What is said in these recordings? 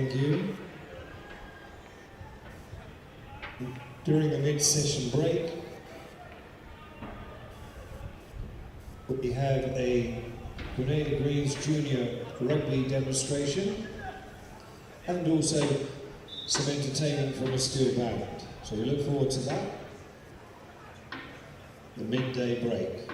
Thank you. During the mid-session break, we have a Grenada Greens Junior Rugby demonstration and also some entertainment from a steel band. So we look forward to that. The midday break.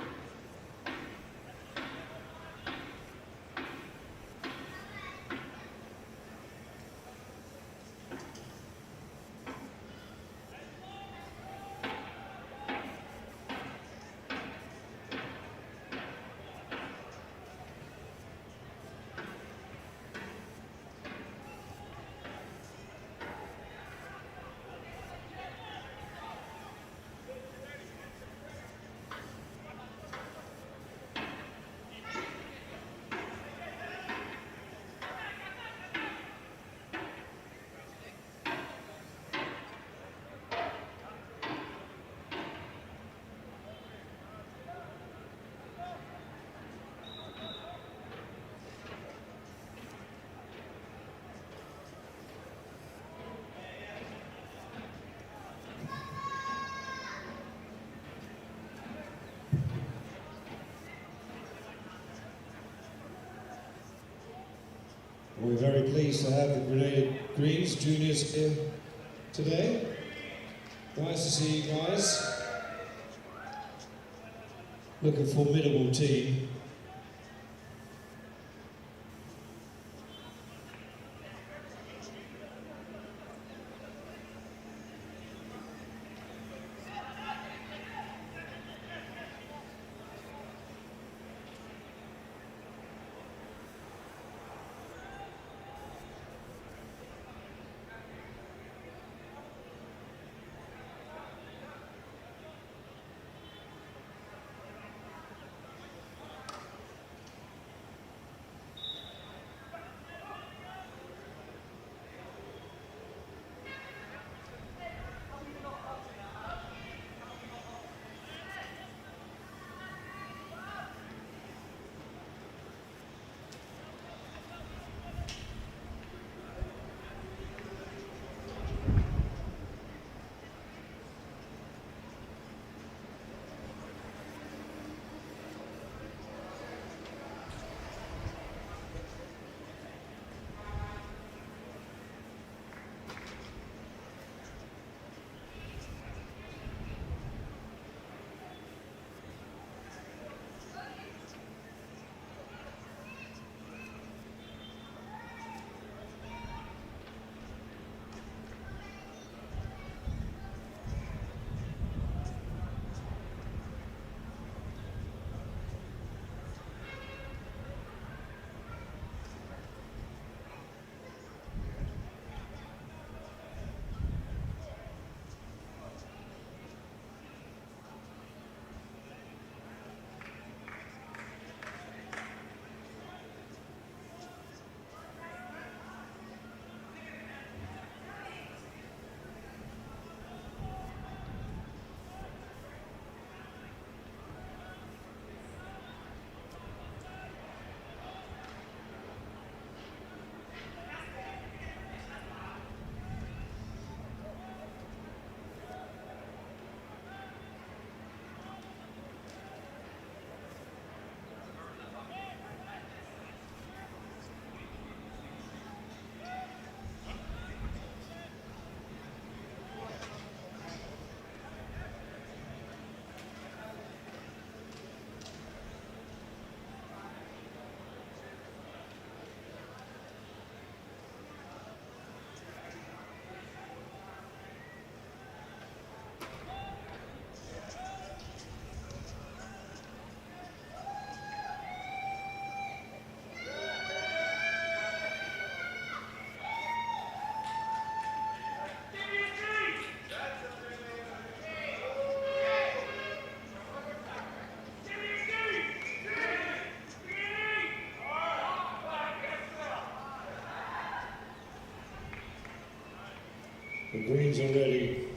We're very pleased to have the Grenada Greens juniors here today. Nice to see you guys. Look, a formidable team. The Greens are ready.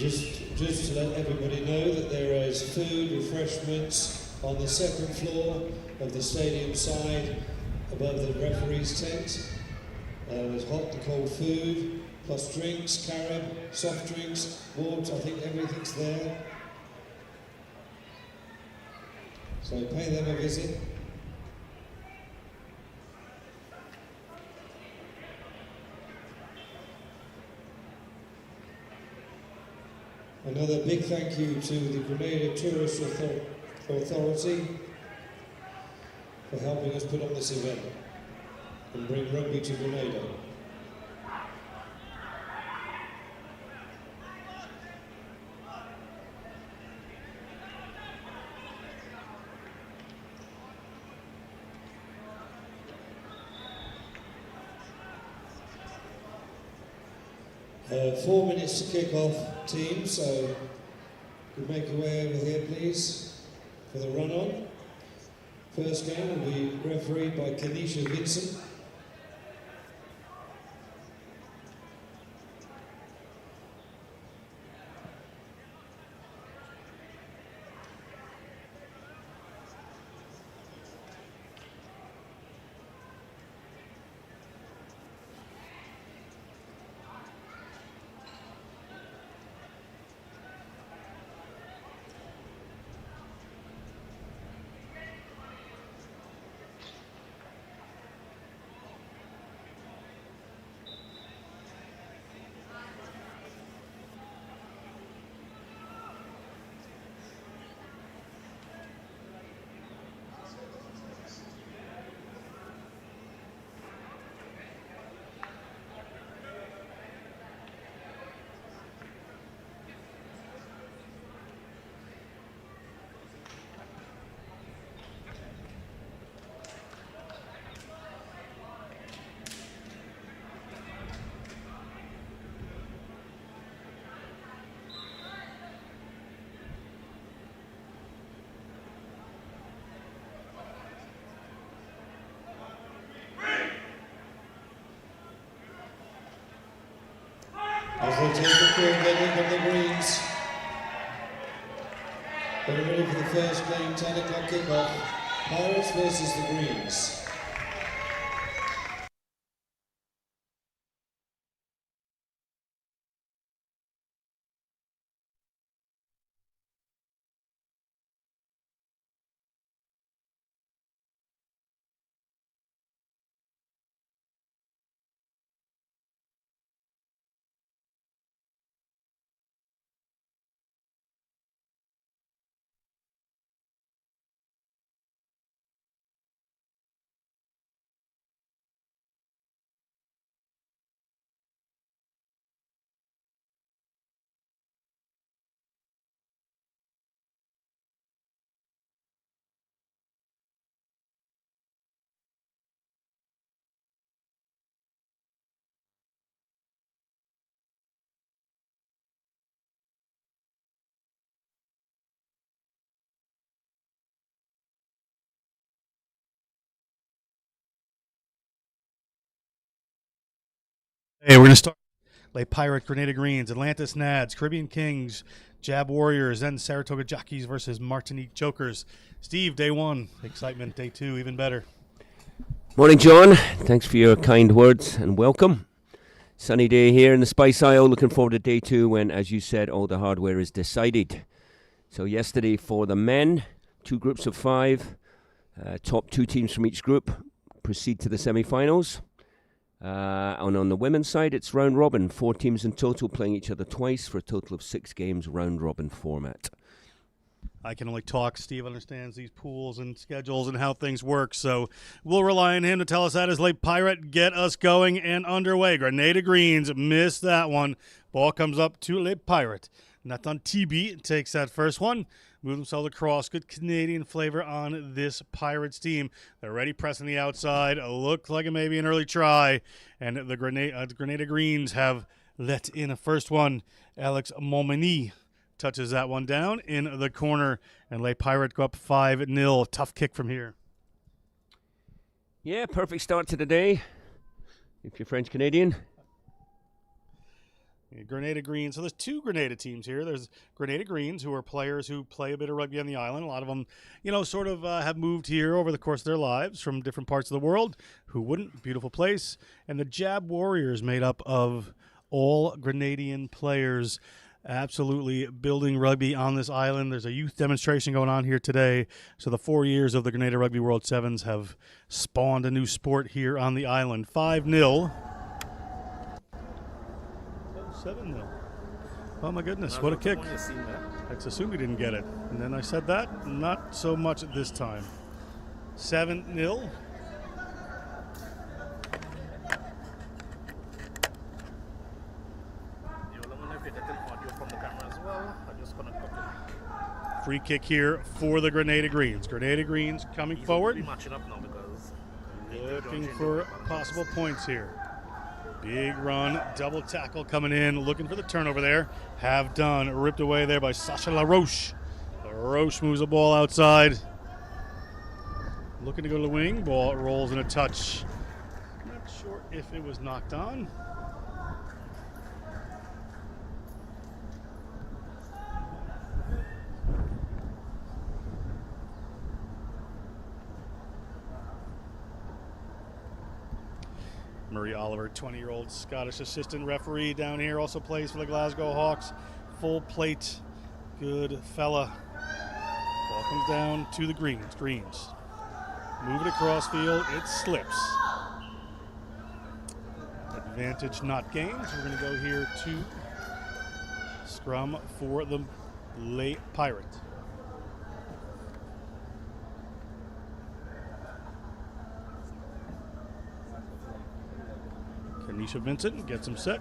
Just to let everybody know that there is food, refreshments on the second floor of the stadium side above the referee's tent. There's hot and cold food, plus drinks, carob, soft drinks, water, I think everything's there. So pay them a visit. Another big thank you to the Grenada Tourist Authority for helping us put on this event and bring rugby to Grenada. 4 minutes to kick off, team, so you make your way over here, please, for the run-on. First game will be refereed by Kenisha Vincent. As they take the field, getting from the Greens. They're ready for the first game, 10 o'clock kickoff. Pirates versus the Greens. Hey, we're going to start. Lay Pirate, Grenada Greens, Atlantis, Nads, Caribbean Kings, Jab Warriors, then Saratoga Jockeys versus Martinique Jokers. Steve, day one. Excitement, day two, even better. Morning, John. Thanks for your kind words and welcome. Sunny day here in the Spice Isle. Looking forward to day two when, as you said, all the hardware is decided. So yesterday for the men, 2 groups of 5. Top 2 teams from each group proceed to the semi-finals. And on the women's side, it's round robin. 4 teams in total playing each other twice for a total of 6 games, round robin format. I can only talk. Steve understands these pools and schedules and how things work, so we'll rely on him to tell us that. As Late Pirate get us going and underway. Grenada Greens missed that one. Ball comes up to Late Pirate. Nathan TB takes that first one. Move themselves across. Good Canadian flavor on this Pirates team. They're ready, pressing the outside. Looked like it may be an early try. And the Grenada Greens have let in a first one. Alex Momini touches that one down in the corner. And Les Pirates go up 5-0. Tough kick from here. Yeah, perfect start to the day. If you're French-Canadian. Grenada Greens. So there's two Grenada teams here. There's Grenada Greens, who are players who play a bit of rugby on the island. A lot of them, sort of have moved here over the course of their lives from different parts of the world. Who wouldn't? Beautiful place. And the Jab Warriors, made up of all Grenadian players, absolutely building rugby on this island. There's a youth demonstration going on here today. So the 4 years of the Grenada Rugby World Sevens have spawned a new sport here on the island. 5-0. 7-0. Oh my goodness, what a kick. Let's assume he didn't get it. And then I said that, not so much at this time. 7-0. Free kick here for the Grenada Greens. Grenada Greens coming forward. Looking for possible points here. Big run, double tackle coming in, looking for the turnover there. Have done, ripped away there by Sacha LaRoche. LaRoche moves the ball outside. Looking to go to the wing, ball rolls in a touch. Not sure if it was knocked on. Murray Oliver, 20-year-old Scottish assistant referee down here, also plays for the Glasgow Hawks. Full plate, good fella. Ball comes down to the Greens. Greens move it across field, it slips. Advantage not gained. So we're going to go here to scrum for the late Pirates. Kanisha Vincent gets him set.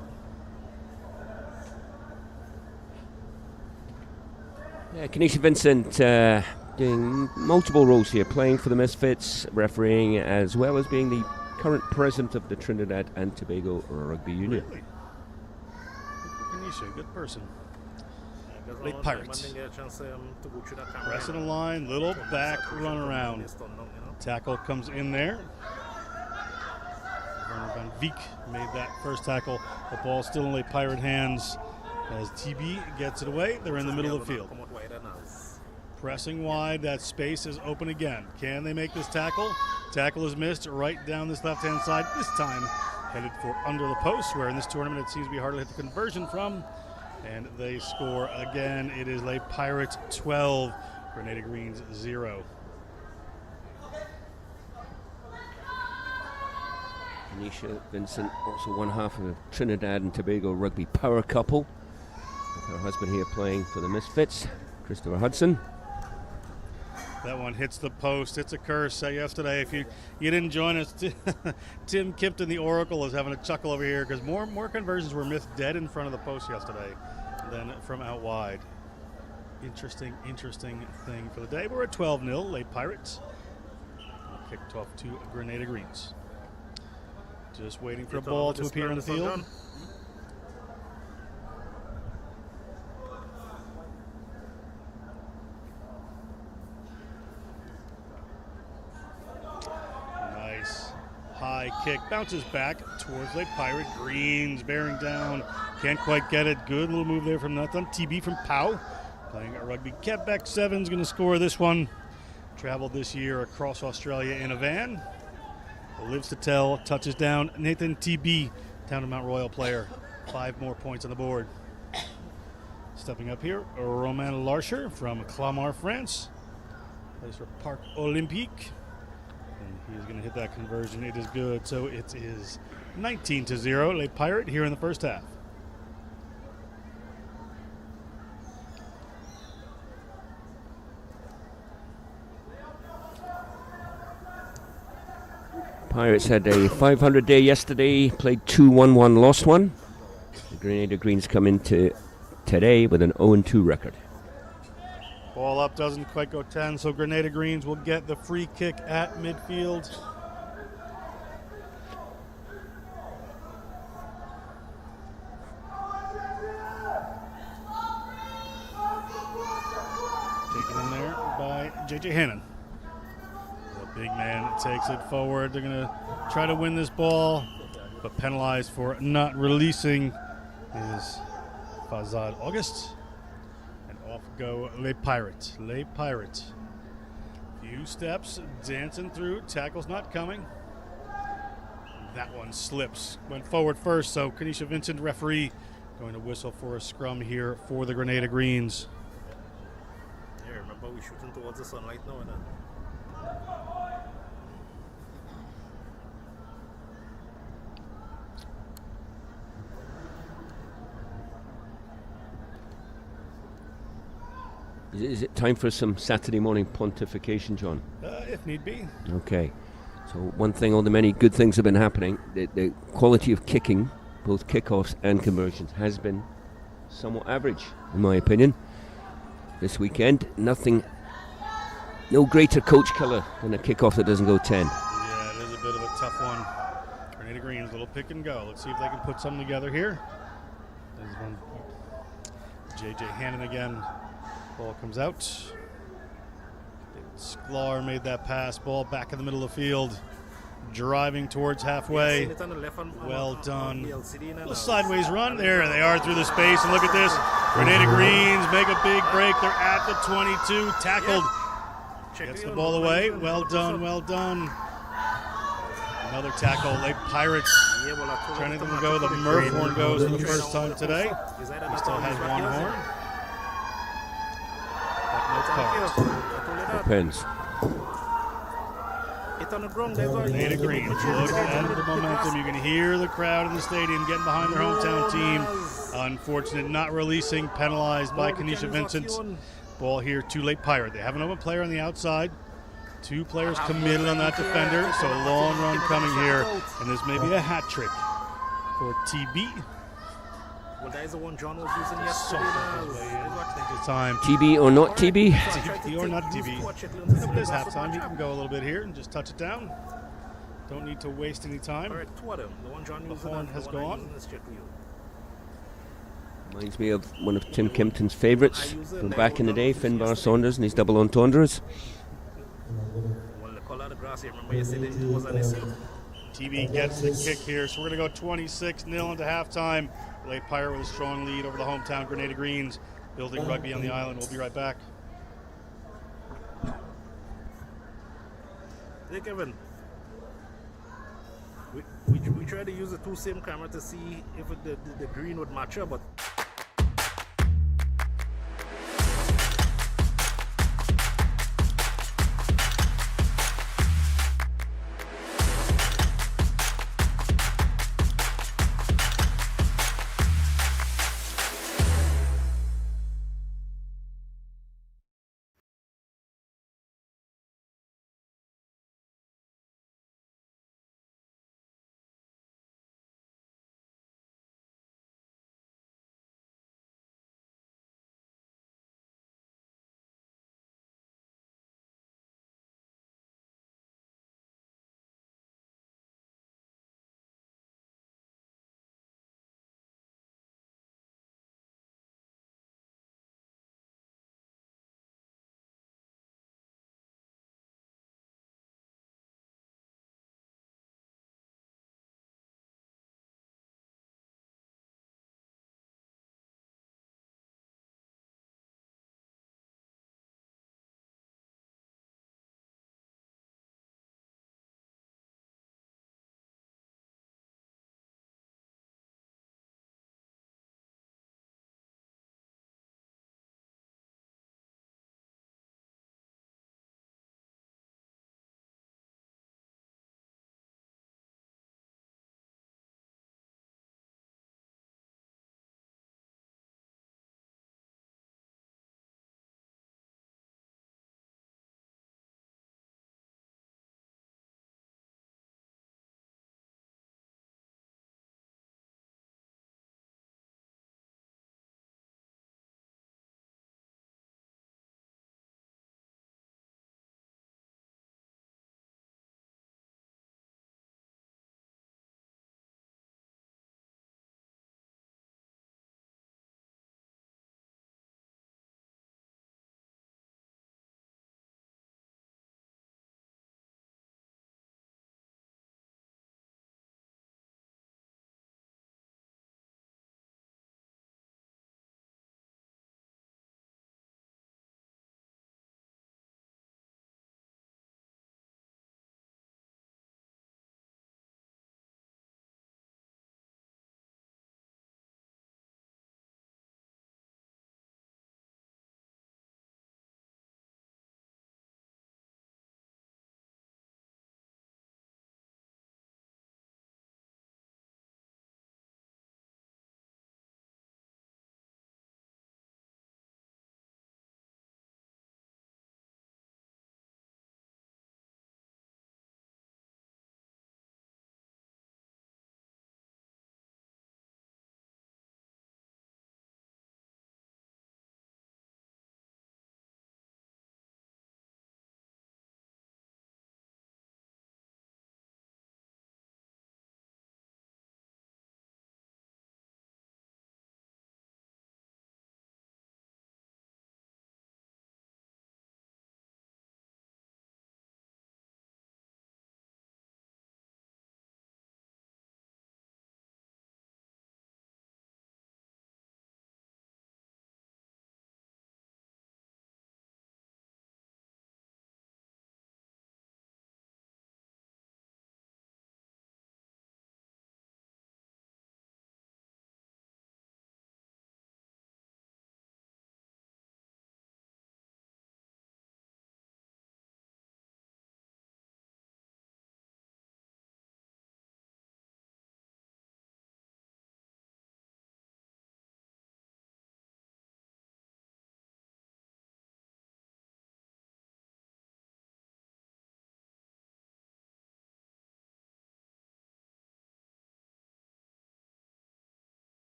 Yeah, Kanisha Vincent doing multiple roles here, playing for the Misfits, refereeing, as well as being the current president of the Trinidad and Tobago Rugby Union. Really? Kanisha, good person. Late Pirates. Pressing the line, little back run around. Tackle comes in there. Werner Van Beek made that first tackle. The ball still in Late Pirate hands as TB gets it away. They're in the middle of the field. Pressing wide, that space is open again. Can they make this tackle? Tackle is missed right down this left-hand side. This time headed for under the post, where in this tournament it seems to be hard to hit the conversion from. And they score again. It is Late Pirates 12, Grenada Greens 0. Kanisha Vincent, also one half of a Trinidad and Tobago rugby power couple, with her husband here playing for the Misfits, Christopher Hudson. That one hits the post. It's a curse. Yesterday, if you didn't join us, Tim Kipton, the Oracle, is having a chuckle over here because more conversions were missed dead in front of the post yesterday than from out wide. Interesting thing for the day. We're at 12-0, Late Pirates. Kicked off to Grenada Greens. Just waiting for a ball to appear on the field. Nice high kick. Bounces back towards Late Pirate. Greens bearing down. Can't quite get it. Good little move there from Nathan. TB from Pau. Playing a rugby. Quebec 7's going to score this one. Traveled this year across Australia in a van. Lives to tell, touches down. Nathan TB, Town of Mount Royal player. 5 more points on the board. Stepping up here, Romain Larcher from Clamart, France. Plays for Parc Olympique. And he's going to hit that conversion. It is good. So it is 19-0, Late Pirate here in the first half. Pirates had a 500 day yesterday, played 2-1-1, lost one. The Grenada Greens come into today with an 0-2 record. Ball up, doesn't quite go 10, so Grenada Greens will get the free kick at midfield. Taken in there by J.J. Hannon. Big man takes it forward. They're going to try to win this ball, but penalized for not releasing is Fazad August. And off go Les Pirates. Les Pirates. Few steps, dancing through. Tackle's not coming. That one slips. Went forward first, so Kanisha Vincent, referee, going to whistle for a scrum here for the Grenada Greens. Yeah, remember we're shooting towards the sunlight now. Is it time for some Saturday morning pontification, John? If need be. Okay. So one thing, all the many good things have been happening. The quality of kicking, both kickoffs and conversions, has been somewhat average, in my opinion. This weekend, no greater coach killer than a kickoff that doesn't go 10. Yeah, it is a bit of a tough one. Grenada Greens, little pick and go. Let's see if they can put something together here. There's one. JJ Hannon again. Ball comes out. Sklar made that pass. Ball back in the middle of the field. Driving towards halfway. Well done. Little sideways run. There they are through the space. And look at this. Grenada Greens make a big break. They're at the 22. Tackled. Gets the ball away. Well done. Well done. Another tackle. Late Pirates trying to go. The Murph horn goes for the first time today. He still has one horn. Depends. Grenada Greens, look at the momentum. You can hear the crowd in the stadium getting behind their hometown team. Unfortunate, not releasing, penalized by Kanisha Vincent. Ball here, too late Pirate. They have an open player on the outside. Two players committed on that defender, so a long run coming here. And this may be a hat trick for TB. Well, that is the one John was using yesterday. Time. TB or not TB? TB or not TB. It is halftime. He can go a little bit here and just touch it down. Don't need to waste any time. All right, two of them. The one John The horn has gone. Reminds me of one of Tim Kempton's favourites from back in the day, Finbar Saunders and his double entendres. TB gets the kick here, so we're going to go 26-0 into halftime. Late Pirate with a strong lead over the hometown Grenada Greens, building rugby on the island. We'll be right back. Hey, Kevin. We tried to use the two same camera to see if the green would match up, but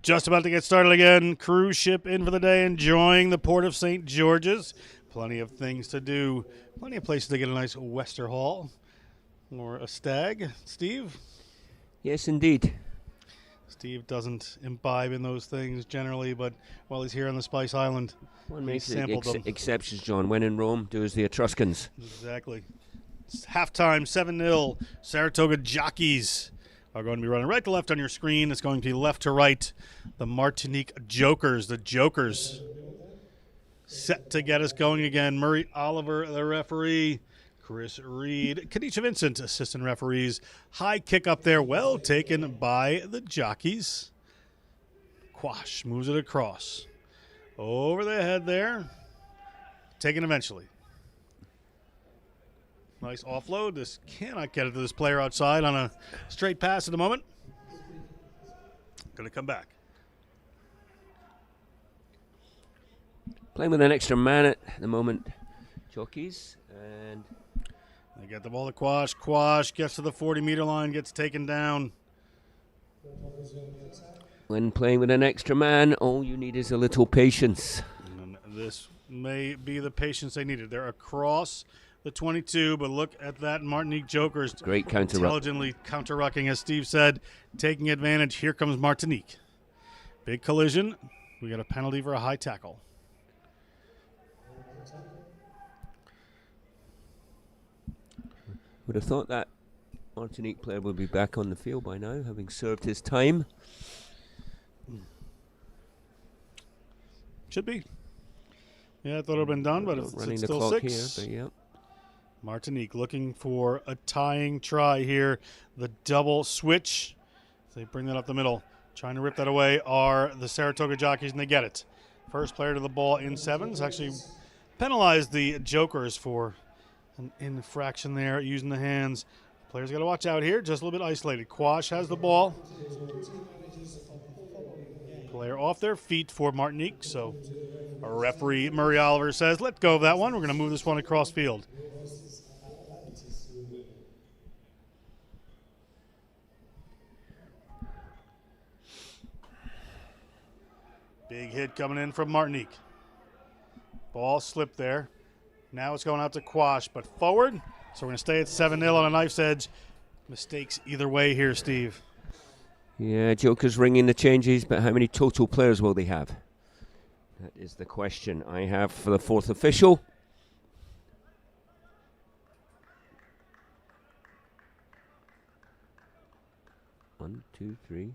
Just about to get started again. Cruise ship in for the day, enjoying the port of St. George's. Plenty of things to do. Plenty of places to get a nice Wester Hall or a stag. Steve? Yes, indeed. Steve doesn't imbibe in those things generally, but while he's here on the Spice Island, One he makes sampled them. exceptions, John. When in Rome, do as the Etruscans. Exactly. It's halftime, 7-0. Saratoga Jockeys are going to be running right to left on your screen. It's going to be left to right. The Martinique Jokers. The Jokers set to get us going again. Murray Oliver, the referee. Chris Reed. Kadisha Vincent, assistant referees. High kick up there. Well taken by the Jockeys. Quash moves it across. Over the head there. Taken eventually. Nice offload. This cannot get it to this player outside on a straight pass at the moment. Going to come back. Playing with an extra man at the moment, Jockeys. And they get the ball to Quash. Quash gets to the 40-meter line, gets taken down. when playing with an extra man, all you need is a little patience. And this may be the patience they needed. They're across the 22, but look at that Martinique Jokers. Great counter-ruck. Intelligently counter-rucking, as Steve said, taking advantage. Here comes Martinique. Big collision. We got a penalty for a high tackle. Would have thought that Martinique player would be back on the field by now, having served his time. Should be. Yeah, I thought it would have been done, but it's running the still clock 6. here, but yeah. Martinique looking for a tying try here. The double switch. They bring that up the middle. Trying to rip that away are the Saratoga Jockeys, and they get it. First player to the ball in 7s. Actually penalized the Jokers for an infraction there, using the hands. Players got to watch out here. Just a little bit isolated. Quash has the ball. Player off their feet for Martinique. So our referee, Murray Oliver, says, let go of that one. We're going to move this one across field. Big hit coming in from Martinique. Ball slipped there. Now it's going out to Quash, but forward. So we're going to stay at 7-0 on a knife's edge. Mistakes either way here, Steve. Yeah, Joker's ringing the changes, but how many total players will they have? That is the question I have for the fourth official. One, two, three,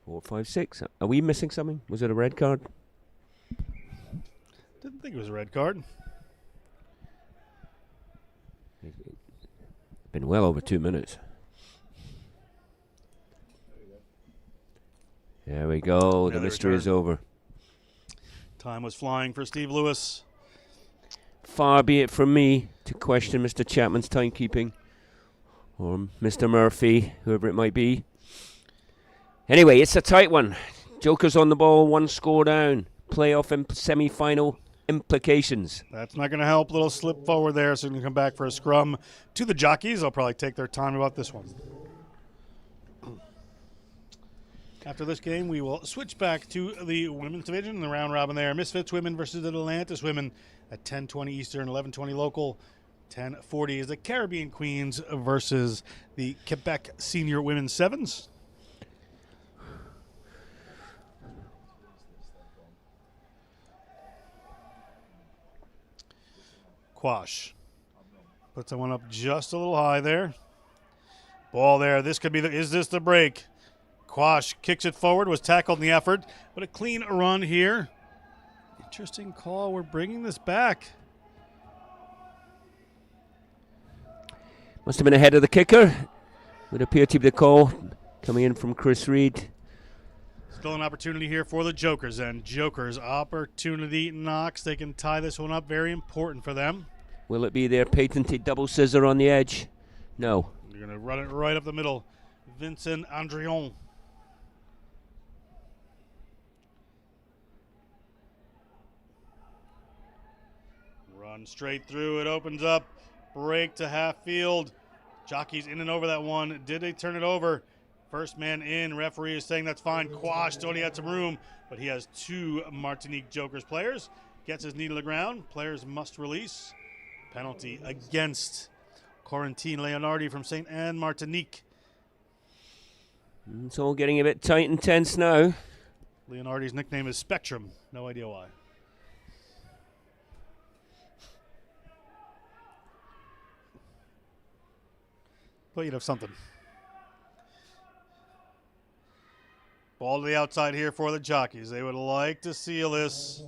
4, 5, 6. Are we missing something? Was it a red card? Didn't think it was a red card. Been well over 2 minutes. There we go. The mystery is over. Time was flying for Steve Lewis. Far be it from me to question Mr. Chapman's timekeeping, or Mr. Murphy, whoever it might be. Anyway, it's a tight one. Joker's on the ball, 1 score down. Playoff semi-final implications. That's not going to help. Little slip forward there, so we can come back for a scrum to the Jockeys. They'll probably take their time about this one. After this game, we will switch back to the women's division, the round robin there. Misfits women versus the Atlantis women at 10:20 Eastern, 11:20 local. 10:40 is the Caribbean Queens versus the Quebec Senior Women's Sevens. Quash puts that one up just a little high there. Ball there. This could be is this the break? Quash kicks it forward, was tackled in the effort, but a clean run here. Interesting call. We're bringing this back. Must have been ahead of the kicker. Would appear to be the call coming in from Chris Reed. Still an opportunity here for the Jokers, and Jokers opportunity knocks. They can tie this one up. Very important for them. Will it be their patented double scissor on the edge? No. They're going to run it right up the middle. Vincent Andrion. Run straight through. It opens up. Break to half field. Jockeys in and over that one. Did they turn it over? First man in, referee is saying that's fine. Quash thought he had some room, but he has 2 Martinique Jokers players. Gets his knee to the ground. Players must release. Penalty against Corentin Leonardi from St. Anne, Martinique. It's all getting a bit tight and tense now. Leonardi's nickname is Spectrum. No idea why. Thought you'd have something. Ball to the outside here for the Jockeys. They would like to seal this.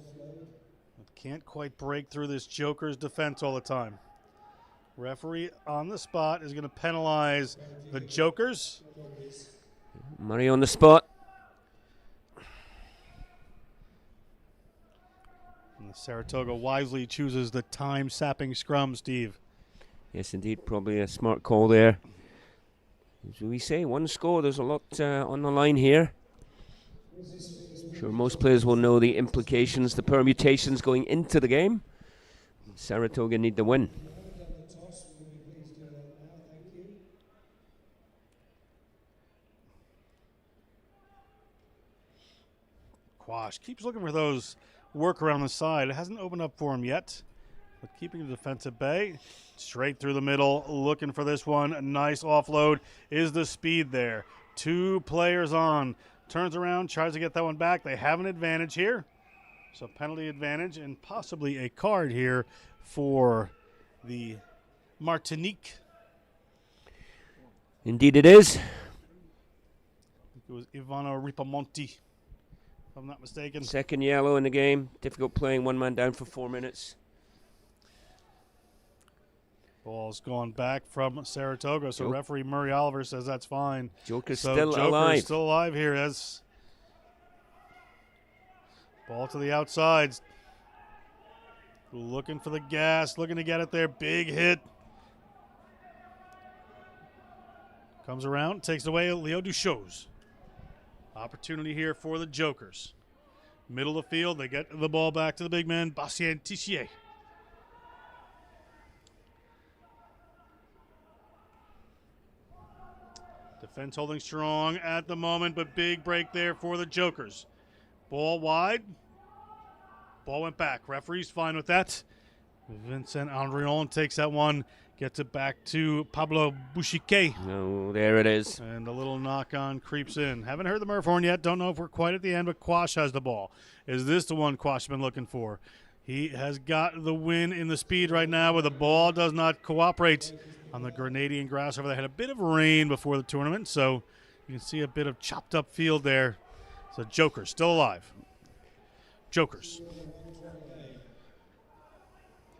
But can't quite break through this Joker's defense all the time. Referee on the spot is going to penalize the Jokers. Murray on the spot. And the Saratoga wisely chooses the time-sapping scrum, Steve. Yes, indeed. Probably a smart call there. As we say, 1 score. There's a lot on the line here. I'm sure most players will know the implications, the permutations going into the game. Saratoga need the win. Quash keeps looking for those work around the side. It hasn't opened up for him yet, but keeping the defense at bay. Straight through the middle, looking for this one. A nice offload. Is the speed there? 2 players on. Turns around, tries to get that one back. They have an advantage here. So penalty advantage and possibly a card here for the Martinique. Indeed it is. I think it was Ivano Ripamonti, if I'm not mistaken. Second yellow in the game. Difficult playing, 1 man down for 4 minutes. Ball's gone back from Saratoga, so referee Murray Oliver says that's fine. Joker's so still Joker's alive. Still alive here as ball to the outsides. Looking for the gas, looking to get it there. Big hit. Comes around, takes it away. Leo Duchos. Opportunity here for the Jokers. Middle of the field, they get the ball back to the big man, Bastien Tichier. Defense holding strong at the moment, but big break there for the Jokers. Ball wide. Ball went back. Referee's fine with that. Vincent Andrion takes that one, gets it back to Pablo Bouchiquet. Oh, there it is. And a little knock-on creeps in. Haven't heard the Murph horn yet. Don't know if we're quite at the end, but Quash has the ball. Is this the one Quash has been looking for? He has got the win in the speed right now, but the ball does not cooperate on the Grenadian grass over there. Had a bit of rain before the tournament, so you can see a bit of chopped up field there. So Jokers still alive. Jokers.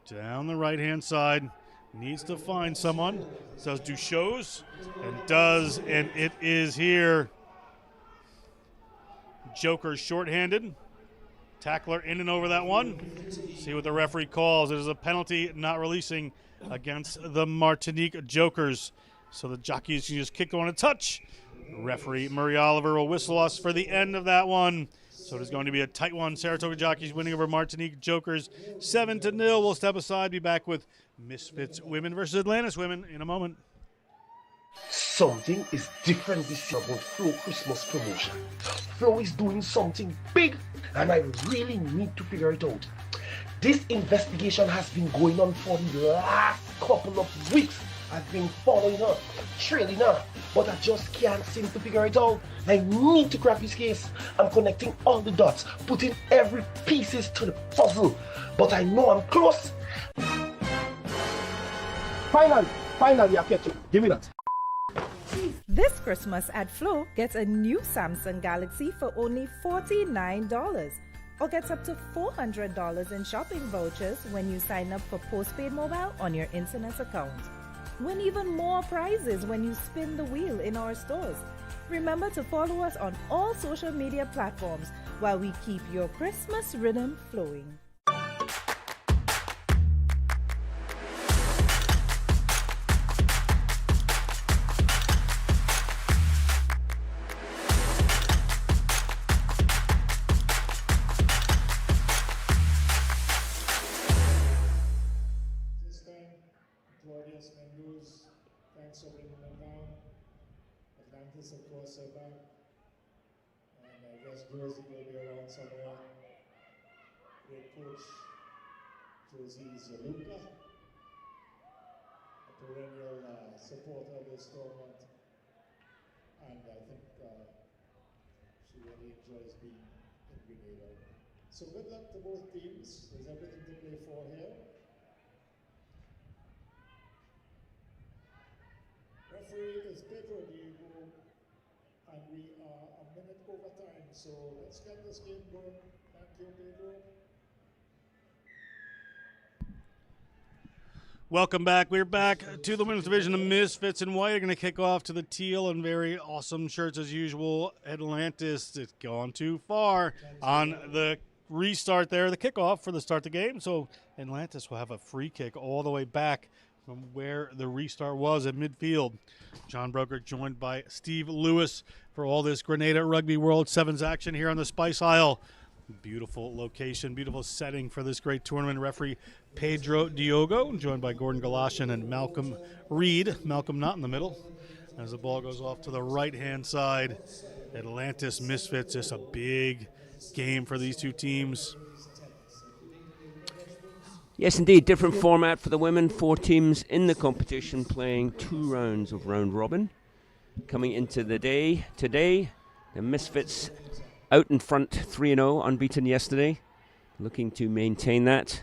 Down the right-hand side. Needs to find someone. Says Duchos. And does, and it is here. Jokers shorthanded. Tackler in and over that one. See what the referee calls. It is a penalty not releasing against the Martinique Jokers. So the Jockeys can just kick on a touch. Referee Murray Oliver will whistle us for the end of that one. So it is going to be a tight one. Saratoga Jockeys winning over Martinique Jokers 7-0. We'll step aside, be back with Misfits women versus Atlantis women in a moment. Something is different this year about Flow Christmas promotion. Flow is doing something big and I really need to figure it out. This investigation has been going on for the last couple of weeks. I've been following her, trailing her, but I just can't seem to figure it out. I need to crack this case. I'm connecting all the dots, putting every pieces to the puzzle, but I know I'm close. Finally, I get you. Give me that. This Christmas at Flow, get a new Samsung Galaxy for only $49 or gets up to $400 in shopping vouchers when you sign up for postpaid mobile on your internet account. Win even more prizes when you spin the wheel in our stores. Remember to follow us on all social media platforms while we keep your Christmas rhythm flowing. Thanks for bringing them down. Atlantis, of course, somewhere. Great coach, Josie Zaluka, a perennial supporter of this tournament, and I think she really enjoys being in Grenada. So good luck to both teams. There's everything to play for here. Referee is Pedro Diego, and we are a minute over time, so let's get this game going. Thank you, Pedro. Welcome back. We're back to the women's division. The Misfits in white are going to kick off to the teal and very awesome shirts as usual. Atlantis, it's gone too far on the restart there, the kickoff for the start of the game. So Atlantis will have a free kick all the way back from where the restart was at midfield. John Broker joined by Steve Lewis for all this Grenada Rugby World Sevens action here on the Spice Isle. Beautiful location, beautiful setting for this great tournament. Referee Pedro Diogo, joined by Gordon Galashan and Malcolm Reed. Malcolm not in the middle. As the ball goes off to the right-hand side, Atlantis Misfits, just a big game for these two teams. Yes, indeed. Different format for the women. 4 teams in the competition playing 2 rounds of round robin. Coming into the day today, the Misfits out in front 3-0, unbeaten yesterday. Looking to maintain that.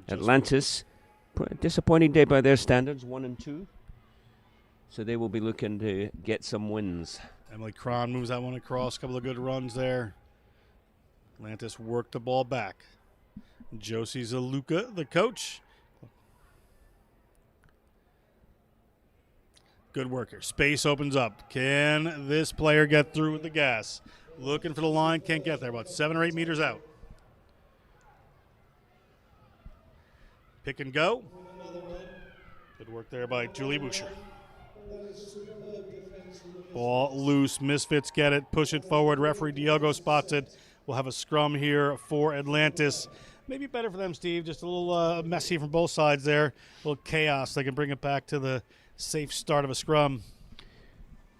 Atlantis, disappointing day by their standards, 1-2. So they will be looking to get some wins. Emily Cron moves that one across. A couple of good runs there. Atlantis worked the ball back. Josie Zaluka, the coach. Good worker. Space opens up. Can this player get through with the gas? Looking for the line, can't get there. About 7 or 8 meters out. Pick and go. Good work there by Julie Boucher. Ball loose. Misfits get it. Push it forward. Referee Diogo spots it. We'll have a scrum here for Atlantis. Maybe better for them, Steve. Just a little messy from both sides there. A little chaos. They can bring it back to the safe start of a scrum.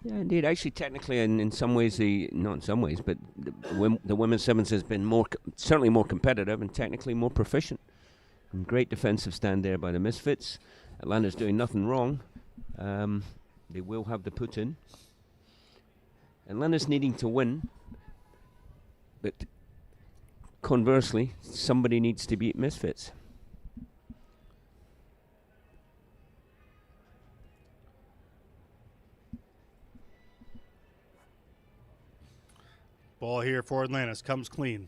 Yeah, indeed. Actually, technically, and in some ways, not in some ways, but the women's sevens has been certainly more competitive and technically more proficient. And great defensive stand there by the Misfits. Atlanta's doing nothing wrong. They will have the put in. Atlanta's needing to win, but conversely, somebody needs to beat Misfits. Ball here for Atlantis. Comes clean.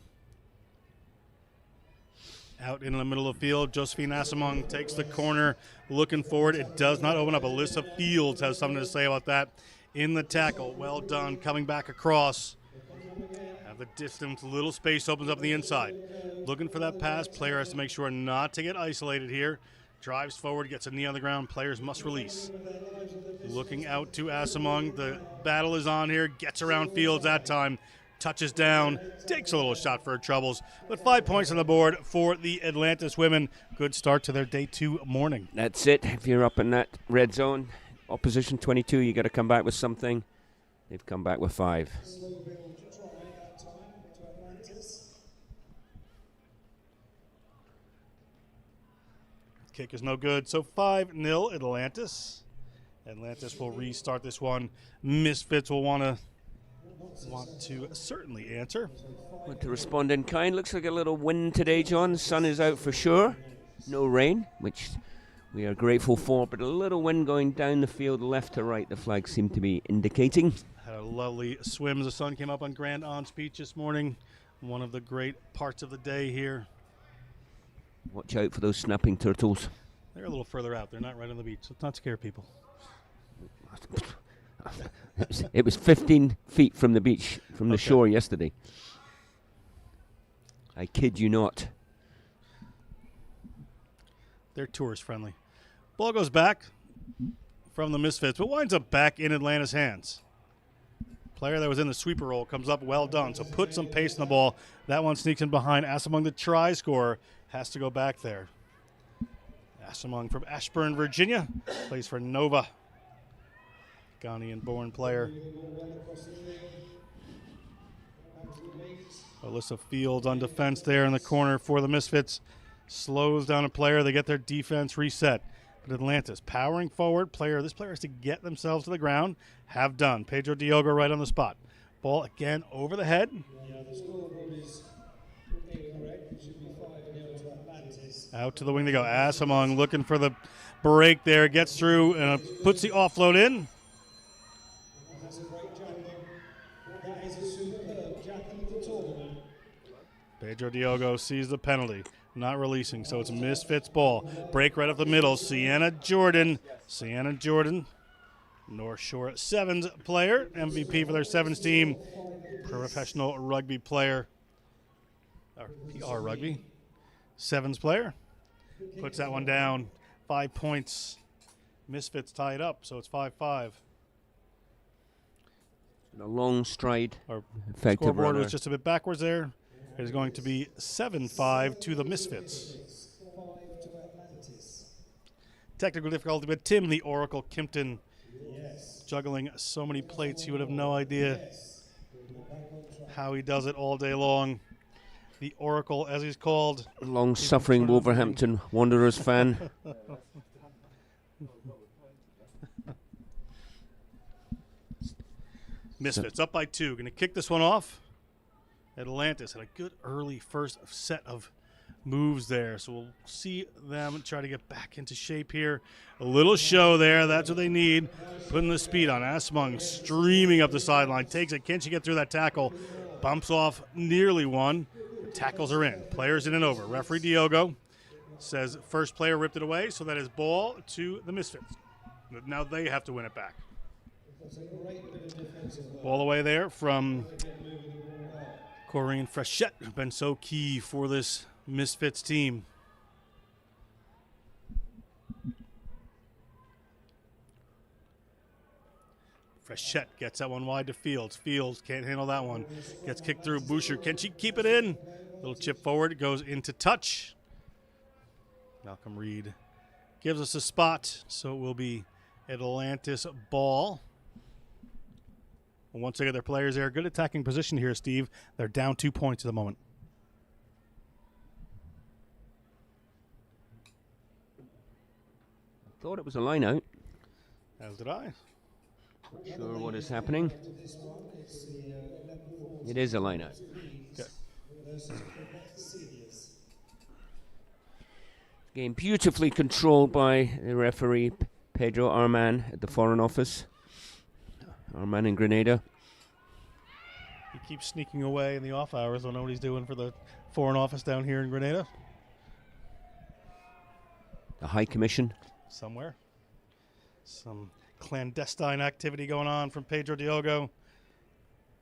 Out in the middle of the field, Josephine Asimong takes the corner, looking forward. It does not open up. Alyssa Fields has something to say about that in the tackle. Well done. Coming back across. Have the distance. Little space opens up the inside. Looking for that pass. Player has to make sure not to get isolated here. Drives forward, gets a knee on the ground. Players must release. Looking out to Asimong. The battle is on here. Gets around Fields that time. Touches down, takes a little shot for her troubles, but 5 points on the board for the Atlantis women. Good start to their day 2 morning. That's it. If you're up in that red zone, opposition 22, you got to come back with something. They've come back with 5. Kick is no good, so 5-0 Atlantis. Atlantis will restart this one. Misfits will want to certainly answer. Want to respond in kind. Looks like a little wind today, John. The sun is out for sure. No rain, which we are grateful for, but a little wind going down the field left to right, the flags seem to be indicating. Had a lovely swim as the sun came up on Grand Anse Beach this morning. One of the great parts of the day here. Watch out for those snapping turtles. They're a little further out. They're not right on the beach. Let's not scare people. It was 15 feet from the beach, from the shore yesterday. I kid you not. They're tourist friendly. Ball goes back from the Misfits, but winds up back in Atlanta's hands. Player that was in the sweeper roll comes up, well done. So put some pace in the ball. That one sneaks in behind. Asimong, the try scorer, has to go back there. Asimong from Ashburn, Virginia, plays for Nova. Ghanaian-born player. Alyssa Fields on defense there in the corner for the Misfits. Slows down a player. They get their defense reset. But Atlantis powering forward. This player has to get themselves to the ground. Have done. Pedro Diogo right on the spot. Ball again over the head. Yeah, the scoreboard is incorrect. It should be 5-0 to Atlantis. Out to the wing they go. Asimong looking for the break there. Gets through and puts the offload in. That's a great jump. That is a superb Jackie of the tournament. Pedro Diogo sees the penalty. Not releasing, so it's a Misfits ball. Break right up the middle. Sienna Jordan, North Shore Sevens player, MVP for their Sevens team, professional rugby player, or PR rugby, Sevens player. Puts that one down. 5 points. Misfits tie it up, so it's 5-5. A long stride. Our Effective scoreboard runner. was just a bit backwards there. It is going to be 7-5 to the Misfits. 5 to Atlantis. Technical difficulty, but Tim, the Oracle Kimpton, Yes. juggling so many plates, you would have no idea how he does it all day long. The Oracle, as he's called. Long-suffering Wolverhampton Wanderers fan. Misfits up by 2. Going to kick this one off. Atlantis had a good early first set of moves there. So we'll see them try to get back into shape here. A little show there. That's what they need. Putting the speed on. Asimong streaming up the sideline. Takes it. Can she get through that tackle? Bumps off nearly one. The tackles are in. Players in and over. Referee Diogo says first player ripped it away. So that is ball to the Misfits. Now they have to win it back. Ball away there from Corinne Frechette, who's been so key for this Misfits team. Frechette gets that one wide to Fields. Fields can't handle that one. Gets kicked through. Boucher, can she keep it in? Little chip forward. It goes into touch. Malcolm Reed gives us a spot, so it will be Atlantis ball. Once they get their players there, good attacking position here, Steve. They're down 2 points at the moment. Thought it was a line out. As did I. Not sure what is happening. It is a line out. Okay. Game beautifully controlled by the referee, Pedro Arman at the Foreign Office. Arman in Grenada. He keeps sneaking away in the off hours. Don't know what he's doing for the Foreign Office down here in Grenada. The High Commission. Somewhere. Some clandestine activity going on from Pedro Diogo.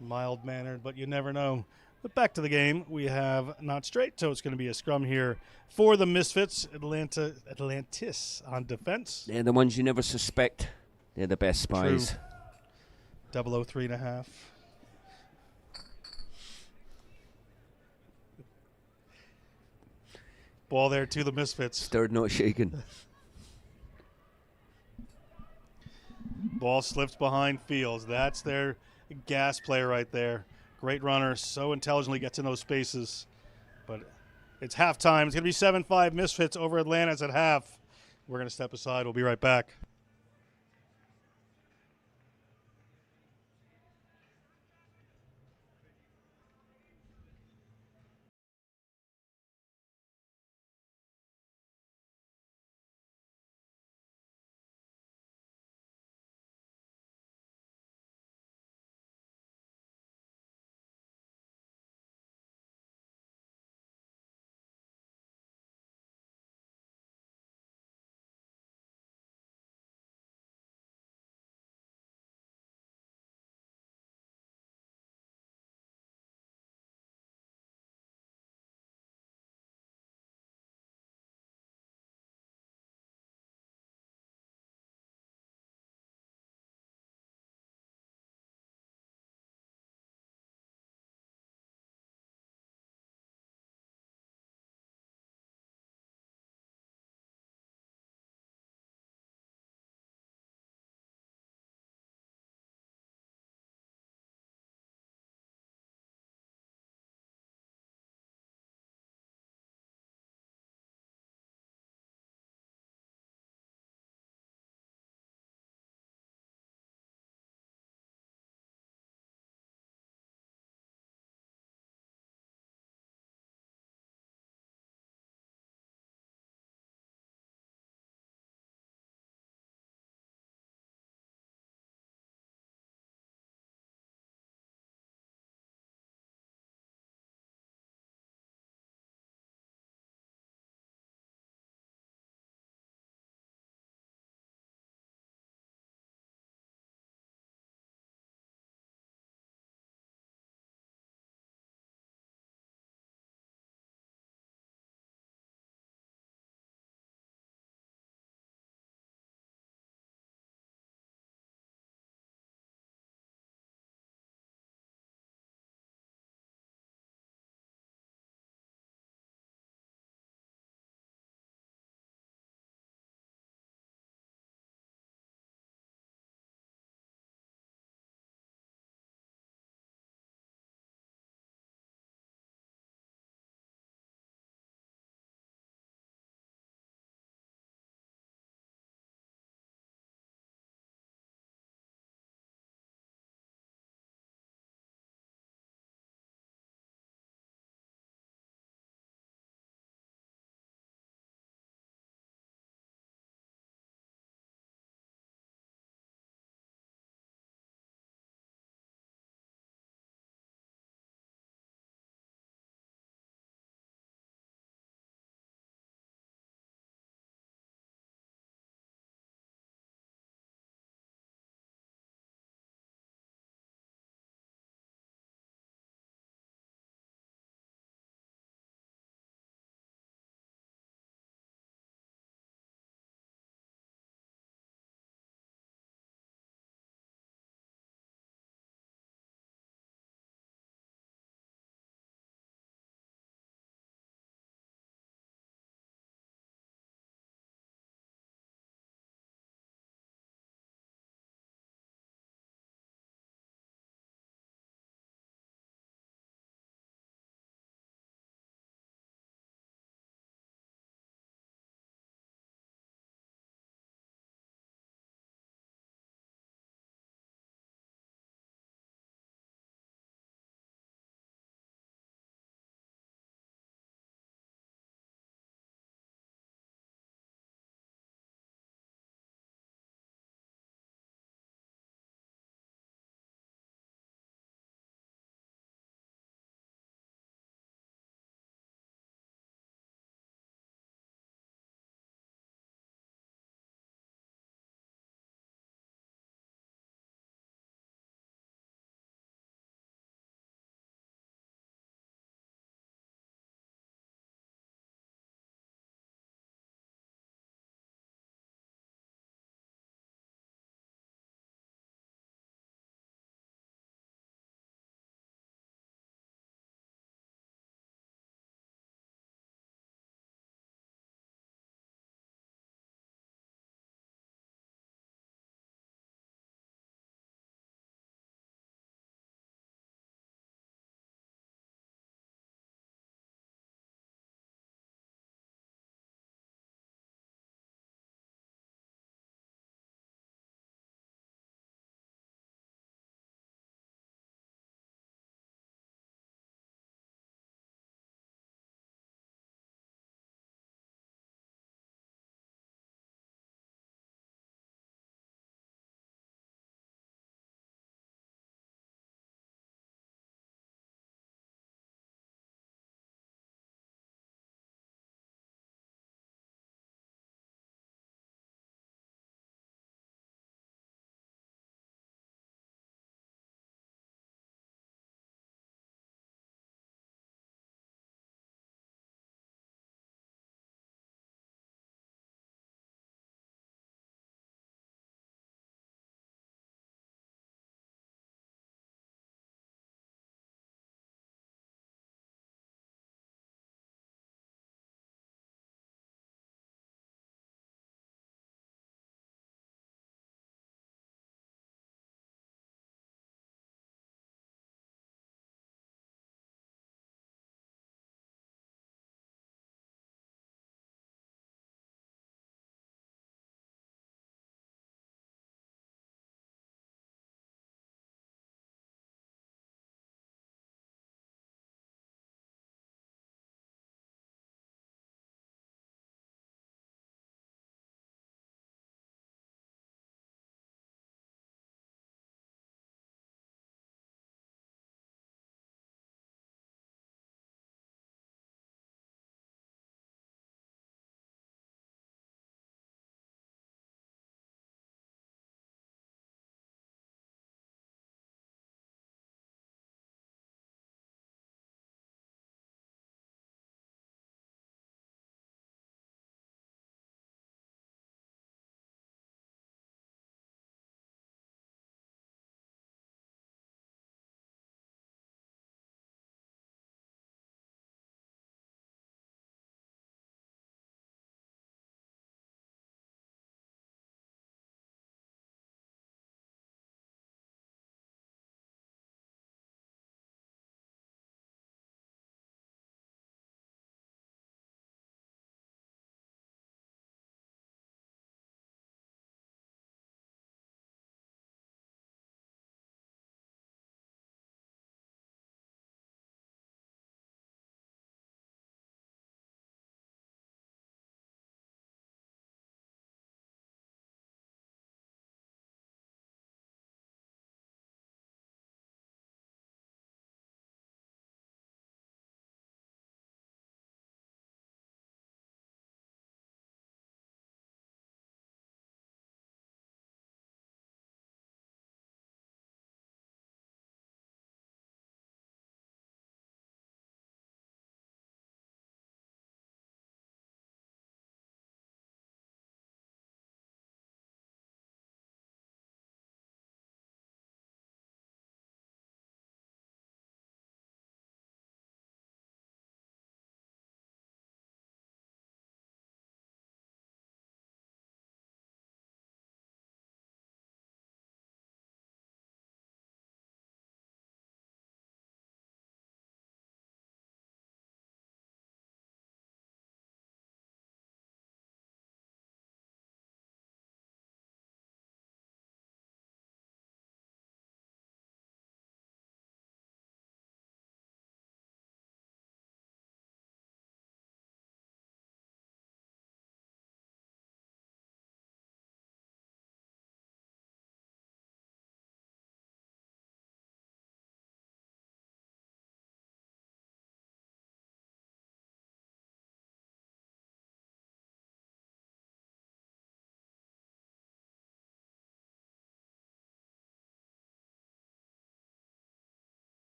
Mild-mannered, but you never know. But back to the game. We have not straight, so it's going to be a scrum here for the Misfits. Atlantis on defense. They're the ones you never suspect. They're the best spies. True. 003.5. Ball there to the Misfits. Stirred, not shaken. Ball slips behind Fields. That's their gas player right there. Great runner. So intelligently gets in those spaces. But it's halftime. It's going to be 7-5 Misfits over Atlantis at half. We're going to step aside. We'll be right back.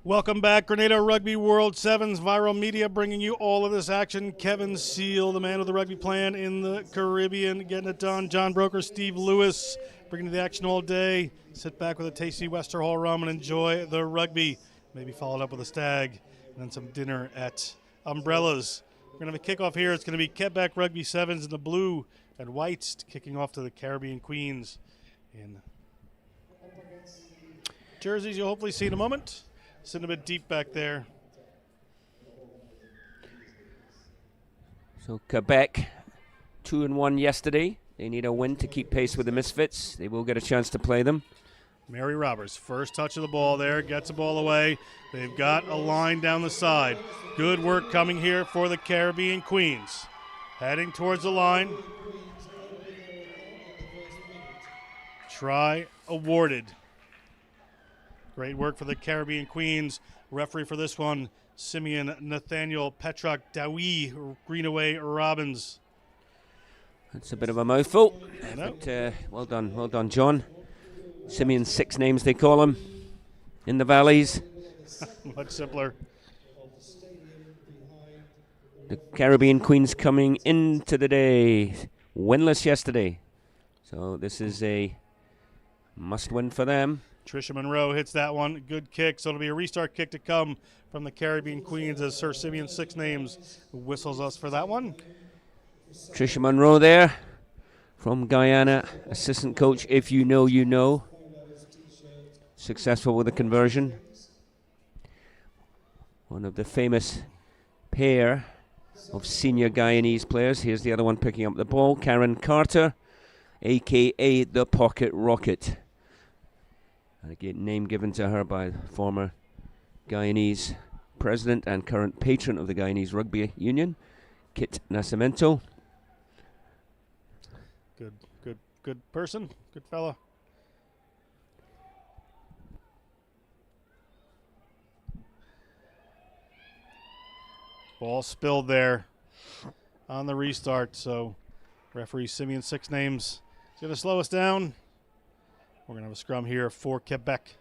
Welcome back, Grenada Rugby World Sevens Viral Media, bringing you all of this action. Kevin Seal, the man with the rugby plan in the Caribbean, getting it done. John Broker, Steve Lewis, bringing you the action all day. Sit back with a tasty Westerhall rum and enjoy the rugby. Maybe followed up with a stag and then some dinner at Umbrellas. We're going to have a kickoff here. It's going to be Quebec Rugby Sevens in the blue and whites, kicking off to the Caribbean Queens in jerseys you'll hopefully see in a moment. Sitting a bit deep back there. So Quebec, 2-1 yesterday. They need a win to keep pace with the Misfits. They will get a chance to play them. Mary Roberts, first touch of the ball there, gets the ball away. They've got a line down the side. Good work coming here for the Caribbean Queens. Heading towards the line. Try awarded. Great work for the Caribbean Queens. Referee for this one, Simeon Nathaniel Petrak Dawi Greenaway Robbins. That's a bit of a mouthful. I know. But, well done, John. Simeon's 6 names, they call him, in the valleys. Much simpler. The Caribbean Queens coming into the day winless yesterday. So this is a must-win for them. Tricia Monroe hits that one. Good kick. So it'll be a restart kick to come from the Caribbean Queens as Sir Simeon 6 names whistles us for that one. Tricia Monroe there from Guyana, assistant coach. If you know, you know. Successful with the conversion. One of the famous pair of senior Guyanese players. Here's the other one picking up the ball. Karen Carter, a.k.a. the Pocket Rocket. And again, name given to her by former Guyanese president and current patron of the Guyanese Rugby Union, Kit Nascimento. Good person. Good fella. Ball spilled there on the restart, so referee Simeon 6 names is going to slow us down. We're going to have a scrum here for Quebec.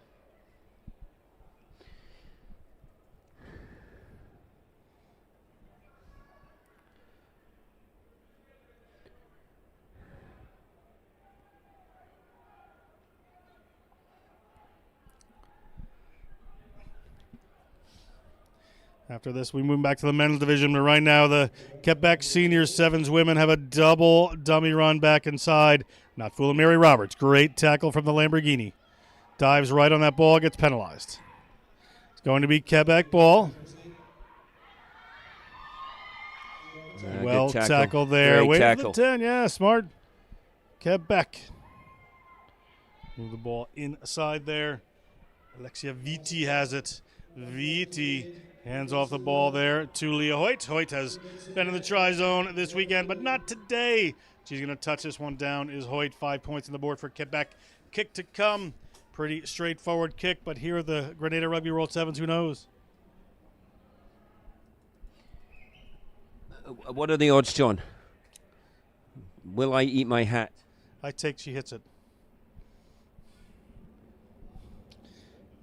After this, we move back to the men's division, but right now the Quebec Senior Sevens women have a double dummy run back inside. Not fooling Mary Roberts. Great tackle from the Lamborghini. Dives right on that ball, gets penalized. It's going to be Quebec ball. Well tackled there. Wait for the 10. Yeah, smart. Quebec. Move the ball inside there. Alexia Viti has it. Viti hands off the ball there to Leah Hoyt. Hoyt has been in the try zone this weekend, but not today. She's going to touch this one down. Is Hoyt 5 points on the board for Quebec. Kick to come. Pretty straightforward kick, but here are the Grenada Rugby World Sevens. Who knows? What are the odds, John? Will I eat my hat? I take she hits it.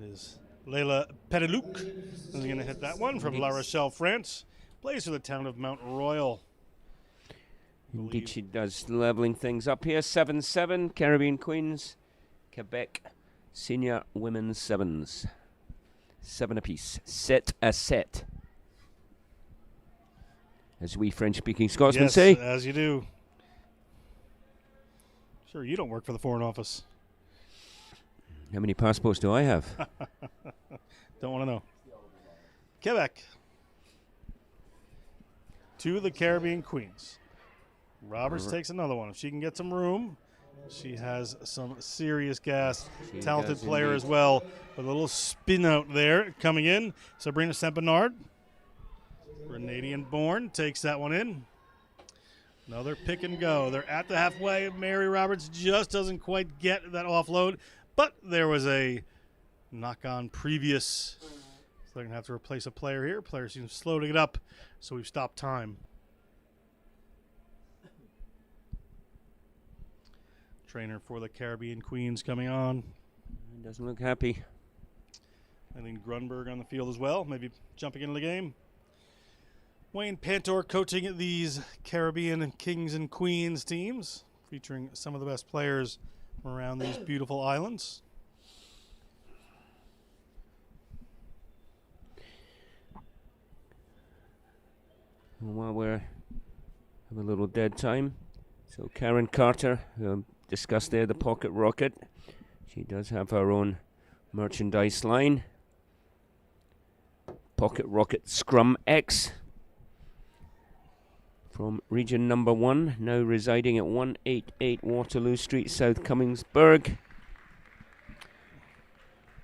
Is Leila Petelouc is going to hit that one from La Rochelle, France. Plays for the town of Mount Royal. Indeed, she does, leveling things up here. 7-7, Caribbean Queens, Quebec, Senior Women's Sevens. 7 apiece. Set a set, as we French-speaking Scotsmen say. Yes, as you do. Sure, you don't work for the Foreign Office. How many passports do I have? Don't want to know. Quebec to the Caribbean Queens. Roberts takes another one. If she can get some room, she has some serious gas. Talented player indeed. as well. With a little spin out there coming in. Sabrina Sempinard, Grenadian born, takes that one in. Another pick and go. They're at the halfway. Mary Roberts just doesn't quite get that offload. But there was a knock-on previous. So they're going to have to replace a player here. Player seems slow to get up, so we've stopped time. Trainer for the Caribbean Queens coming on. Doesn't look happy. Eileen Grunberg on the field as well, maybe jumping into the game. Wayne Pantor coaching these Caribbean Kings and Queens teams, featuring some of the best players from around these beautiful islands. While we're have a little dead time, so Karen Carter, discussed there, the Pocket Rocket. She does have her own merchandise line. Pocket Rocket Scrum X from region number 1, now residing at 188 Waterloo Street, South Cummingsburg.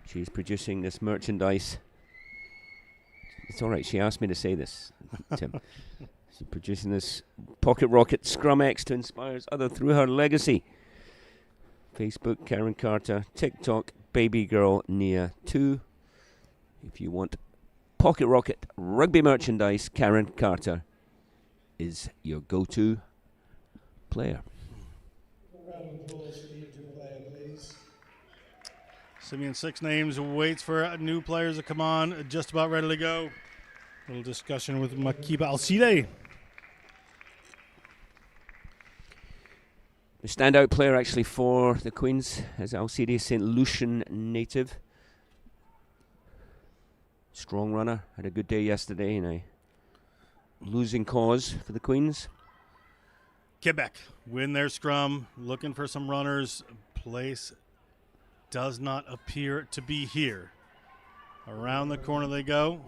She's producing this merchandise. It's all right, she asked me to say this, Tim. She's producing this Pocket Rocket Scrum X to inspire others through her legacy. Facebook, Karen Carter. TikTok, Baby Girl Nia 2. If you want Pocket Rocket rugby merchandise, Karen Carter is your go-to player. Round of applause for the interim player, please. Simeon Six Names waits for new players to come on, just about ready to go. A little discussion with Makiba Alcide. The standout player actually for the Queens is Alcide, St. Lucian native. Strong runner, had a good day yesterday in a losing cause for the Queens. Quebec win their scrum, looking for some runners. Place does not appear to be here. Around the corner they go,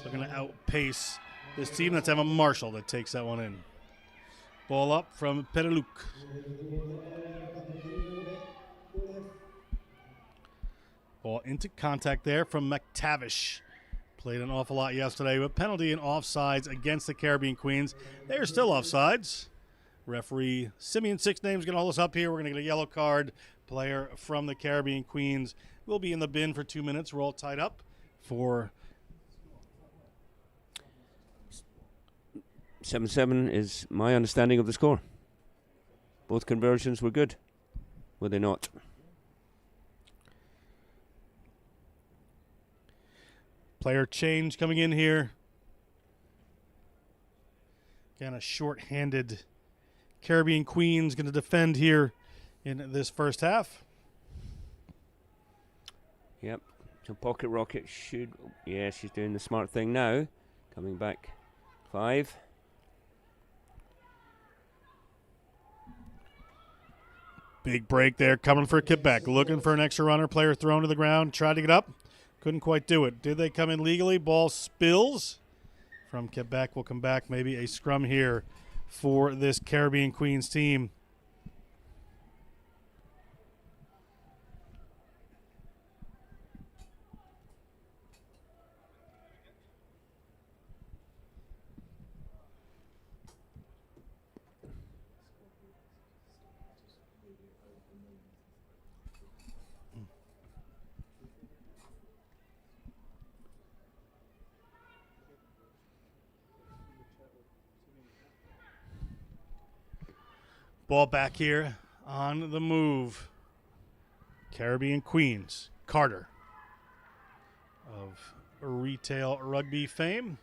looking to outpace this team. That's Emma Marshall that takes that one in. Ball up from Petaluk. Ball into contact there from McTavish. Played an awful lot yesterday with penalty and offsides against the Caribbean Queens. They are still offsides. Referee Simeon Six Names going to hold us up here. We're going to get a yellow card. Player from the Caribbean Queens will be in the bin for 2 minutes. We're all tied up for 7-7 is my understanding of the score. Both conversions were good, were they not? Player change coming in here. Again, a short-handed Caribbean Queens going to defend here in this first half. Yep. So Pocket Rocket should... Yeah, she's doing the smart thing now. Coming back 5. Big break there coming for Quebec. Looking for an extra runner. Player thrown to the ground. Tried to get up. Couldn't quite do it. Did they come in legally? Ball spills from Quebec. We'll come back. Maybe a scrum here for this Caribbean Queens team. Ball back here on the move. Caribbean Queens. Carter of retail rugby fame.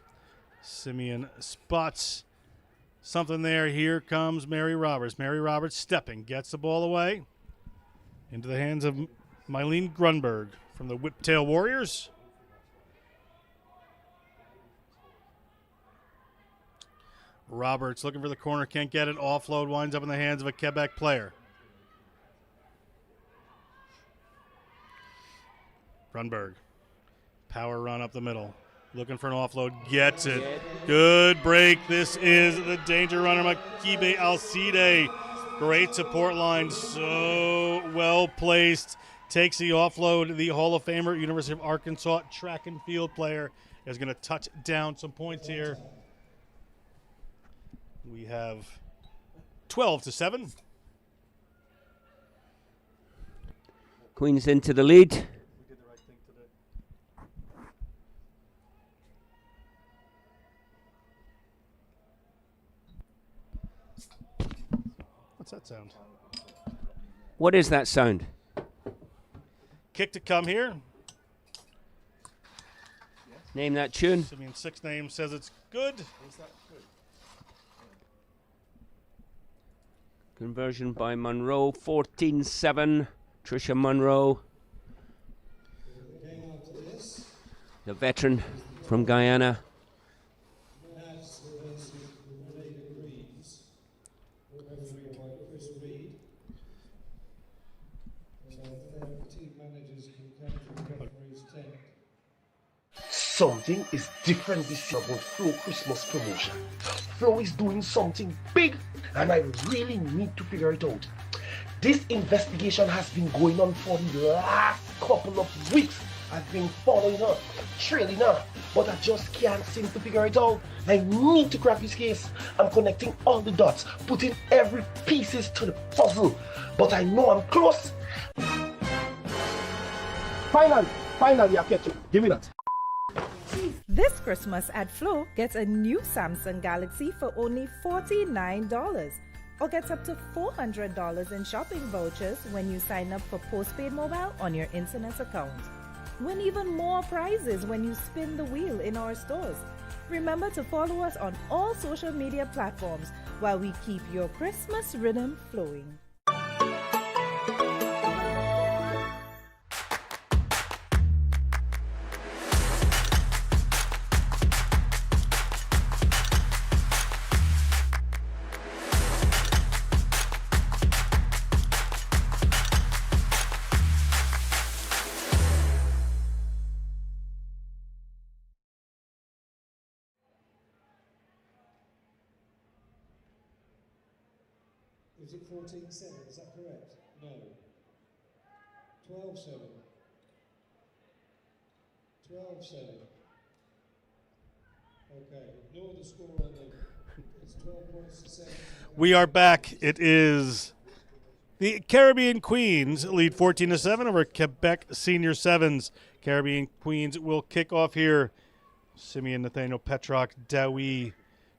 Simeon spots something there. Here comes Mary Roberts. Mary Roberts stepping. Gets the ball away. Into the hands of Mylene Grunberg from the Whiptail Warriors. Roberts looking for the corner, can't get it. Offload winds up in the hands of a Quebec player. Grunberg. Power run up the middle. Looking for an offload. Gets it. Good break. This is the danger runner, Makibe Alcide. Great support line. So well placed. Takes the offload. The Hall of Famer, University of Arkansas track and field player, is going to touch down some points here. We have 12-7. Queens into the lead. We did the right thing today. What's that sound? What is that sound? Kick to come here. Name that tune. Simeon Six Name says it's good. Conversion by Monroe, 14-7. Trisha Monroe, the veteran from Guyana. Nads versus Grenada Greens. Referee by Chris Reed. Team managers can count the referee's 10. Something is different this year about Flo Christmas promotion. Flo is doing something big and I really need to figure it out. This investigation has been going on for the last couple of weeks. I've been following her, trailing her, but I just can't seem to figure it out. I need to crack this case. I'm connecting all the dots, putting every pieces to the puzzle, but I know I'm close. Finally, I catch you. Give me that. This Christmas at Flow, get a new Samsung Galaxy for only $49. Or gets up to $400 in shopping vouchers when you sign up for postpaid mobile on your internet account. Win even more prizes when you spin the wheel in our stores. Remember to follow us on all social media platforms while we keep your Christmas rhythm flowing. Is it 14-7? Is that correct? No. 12-7. 12-7. Okay, ignore the score on the. It's 12 points to 7. We are back. It is the Caribbean Queens lead 14-7 over Quebec Senior Sevens. Caribbean Queens will kick off here. Simeon, Nathaniel, Petrock, Dowie,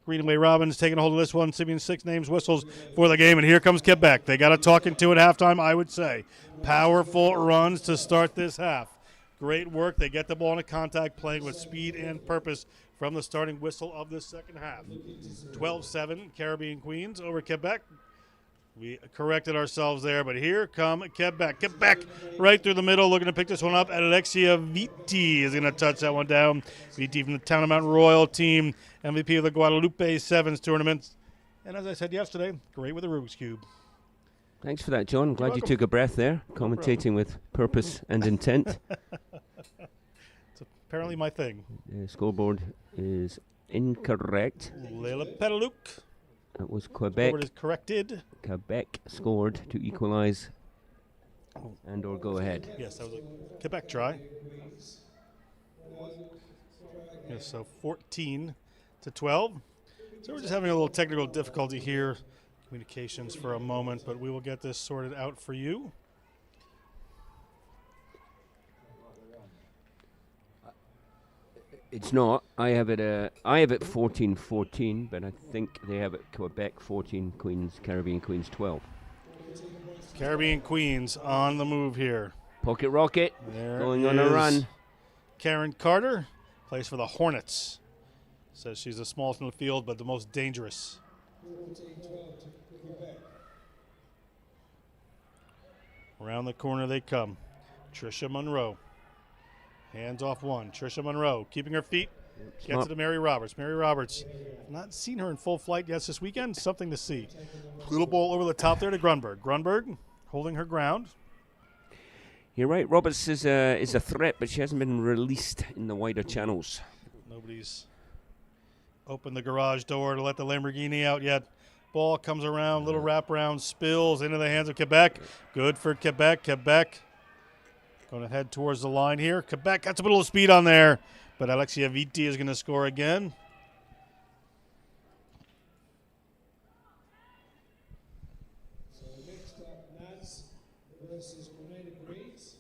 Greenaway Robbins taking a hold of this one. Simeon Six Names whistles for the game, and here comes Quebec. They got it talking to at halftime, I would say. Powerful runs to start this half. Great work. They get the ball into contact, playing with speed and purpose from the starting whistle of the second half. 12-7, Caribbean Queens over Quebec. We corrected ourselves there, but here come Quebec. Quebec right through the middle, looking to pick this one up. Alexia Vitti is going to touch that one down. Vitti from the Town of Mount Royal team, MVP of the Guadalupe Sevens tournament. And as I said yesterday, great with the Rubik's Cube. Thanks for that, John. Glad you took a breath there, commentating with purpose and intent. It's apparently my thing. The scoreboard is incorrect. Leila Petaluk. That was Scoreboard Quebec. is corrected. Quebec scored to equalise and or go ahead. Yes, that was a Quebec try. Yes, so 14-12. So we're just having a little technical difficulty here. Communications for a moment, but we will get this sorted out for you. It's not. I have it 14-14, but I think they have it Quebec 14, Queens, Caribbean Queens 12. Caribbean Queens on the move here. Pocket Rocket There going on a is run. Karen Carter plays for the Hornets. Says she's the smallest in the field, but the most dangerous. 14-12 to Quebec. Around the corner they come. Trisha Monroe. Hands off one. Trisha Monroe keeping her feet. Gets it to Mary Roberts. Mary Roberts. Not seen her in full flight yet this weekend. Something to see. Little ball over the top there to Grunberg. Grunberg holding her ground. You're right. Roberts is a threat, but she hasn't been released in the wider channels. Nobody's opened the garage door to let the Lamborghini out yet. Ball comes around. Little wraparound spills into the hands of Quebec. Good for Quebec. Quebec going to head towards the line here. Quebec got a little speed on there, but Alexia Vitti is going to score again. So next up, Nads versus Grenada Greens.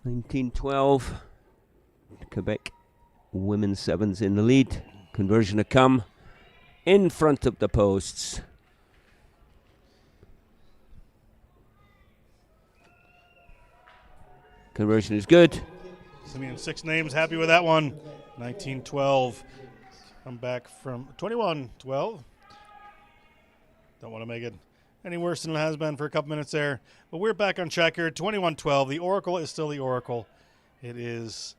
$19-12. Quebec women's sevens in the lead. Conversion to come in front of the posts. Conversion is good. Simeon, 6 names, happy with that one. 19-12. Come back from 21-12. Don't want to make it any worse than it has been for a couple minutes there. But we're back on track here. 21-12. The Oracle is still the Oracle. It is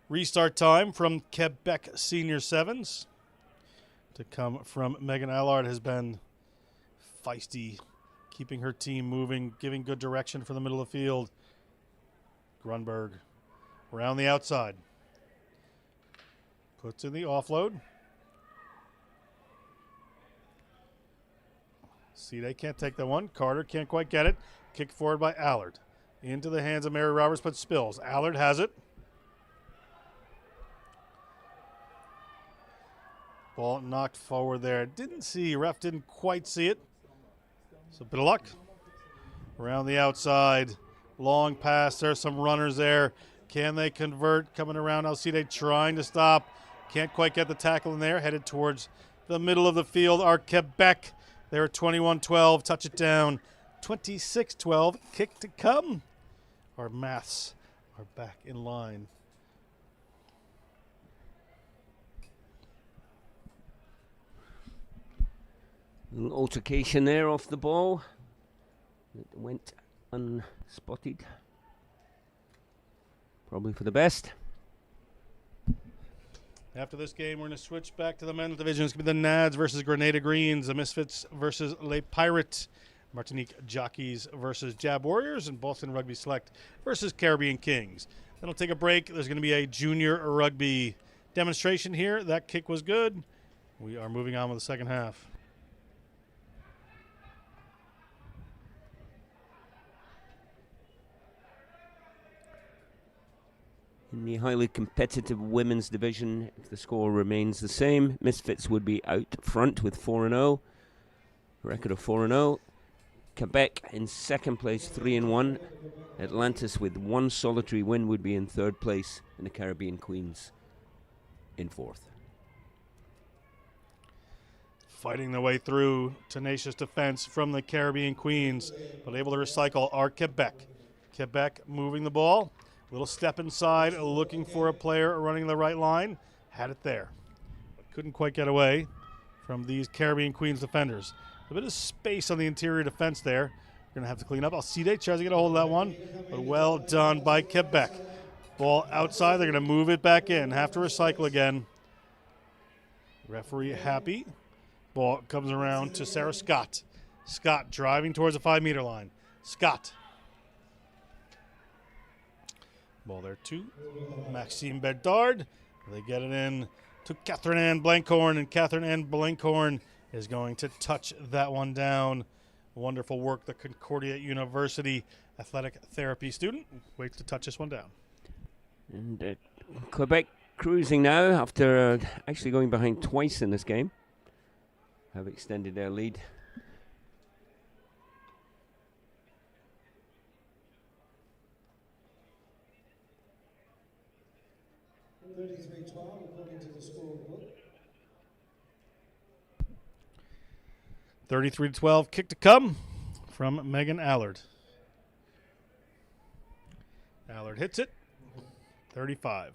restart time from Quebec Senior Sevens. To come from Megan Allard has been feisty, keeping her team moving, giving good direction for the middle of the field. Grunberg around the outside. Puts in the offload. See, they can't take that one. Carter can't quite get it. Kick forward by Allard. Into the hands of Mary Roberts, but spills. Allard has it. Ball knocked forward there. Didn't see, ref didn't quite see it. So a bit of luck. Around the outside. Long pass. There's some runners there. Can they convert? Coming around Alcide trying to stop. Can't quite get the tackle in there. Headed towards the middle of the field are Quebec. They're 21-12. Touch it down. 26-12. Kick to come. Our maths are back in line. Little altercation there off the ball. It went unspotted. Probably for the best. After this game, we're going to switch back to the men's division. It's going to be the Nads versus Grenada Greens, the Misfits versus Les Pirates, Martinique Jockeys versus Jab Warriors, and Boston Rugby Select versus Caribbean Kings. Then we'll take a break. There's going to be a junior rugby demonstration here. That kick was good. We are moving on with the second half. In the highly competitive women's division, if the score remains the same, Misfits would be out front with 4-0, record of 4-0. Quebec in second place, 3-1. Atlantis with 1 solitary win would be in third place, and the Caribbean Queens in fourth. Fighting their way through, tenacious defense from the Caribbean Queens, but able to recycle are Quebec. Quebec moving the ball. Little step inside, looking for a player running the right line. Had it there. But couldn't quite get away from these Caribbean Queens defenders. A bit of space on the interior defense there. We're going to have to clean up. Alcide tries to get a hold of that one, but well done by Quebec. Ball outside. They're going to move it back in. Have to recycle again. Referee happy. Ball comes around to Sarah Scott. Scott driving towards the 5-meter line. Scott. Ball there to Maxime Bedard. They get it in to Catherine Ann Blankhorn, and Catherine Ann Blankhorn is going to touch that one down. Wonderful work. The Concordia University athletic therapy student waits to touch this one down. And Quebec cruising now after actually going behind twice in this game. Have extended their lead. According to the scoreboard. 33-12, kick to come from Megan Allard. Allard hits it. 35.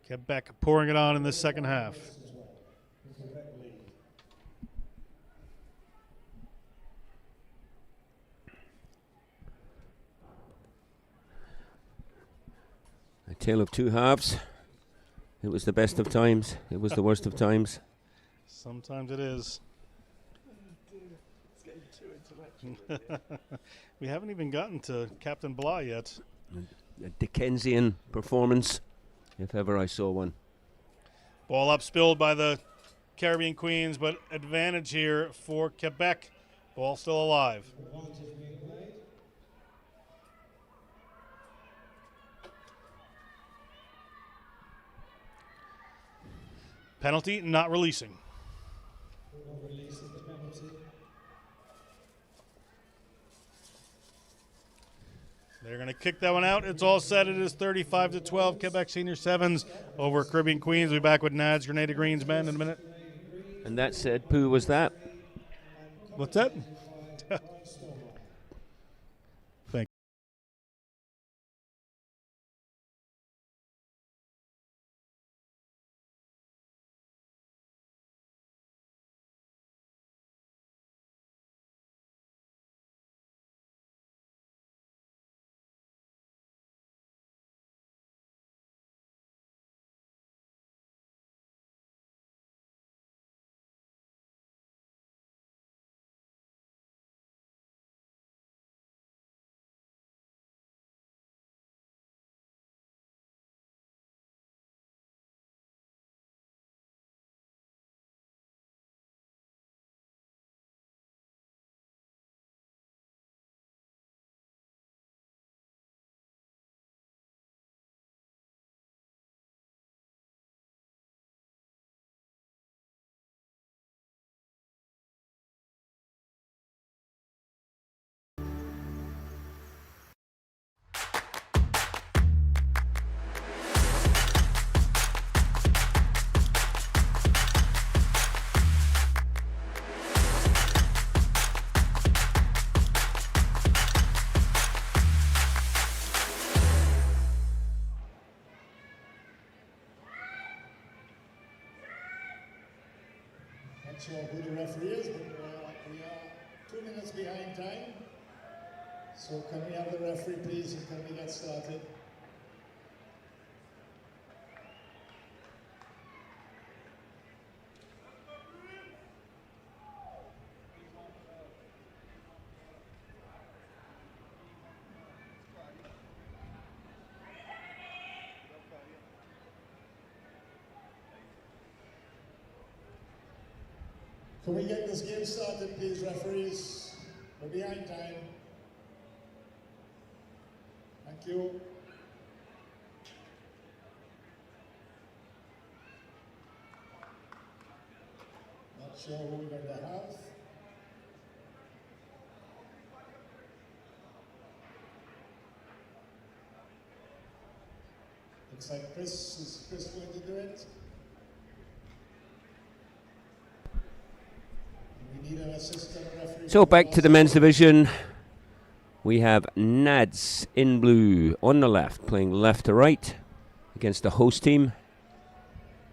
Quebec pouring it on in this second half. A tale of two halves. It was the best of times. It was the worst of times. Sometimes it is. We haven't even gotten to Captain Blah yet. A Dickensian performance, if ever I saw one. Ball up spilled by the Caribbean Queens, but advantage here for Quebec. Ball still alive. Penalty not releasing. They're going to kick that one out. It's all set. It is 35-12. Quebec Senior Sevens over Caribbean Queens. We'll be back with Nads, Grenada Greens men in a minute. And that said, who was that? What's that? Not sure who the referee is, but we are 2 minutes behind time. So can we have the referee, please, and can we get started? Can we get this game started, please, referees? We're behind time. Thank you. Not sure who we're going to have. Looks like Chris. Is Chris going to do it? We need an assistant referee. So back to the men's division. We have Nads in blue on the left, playing left to right against the host team,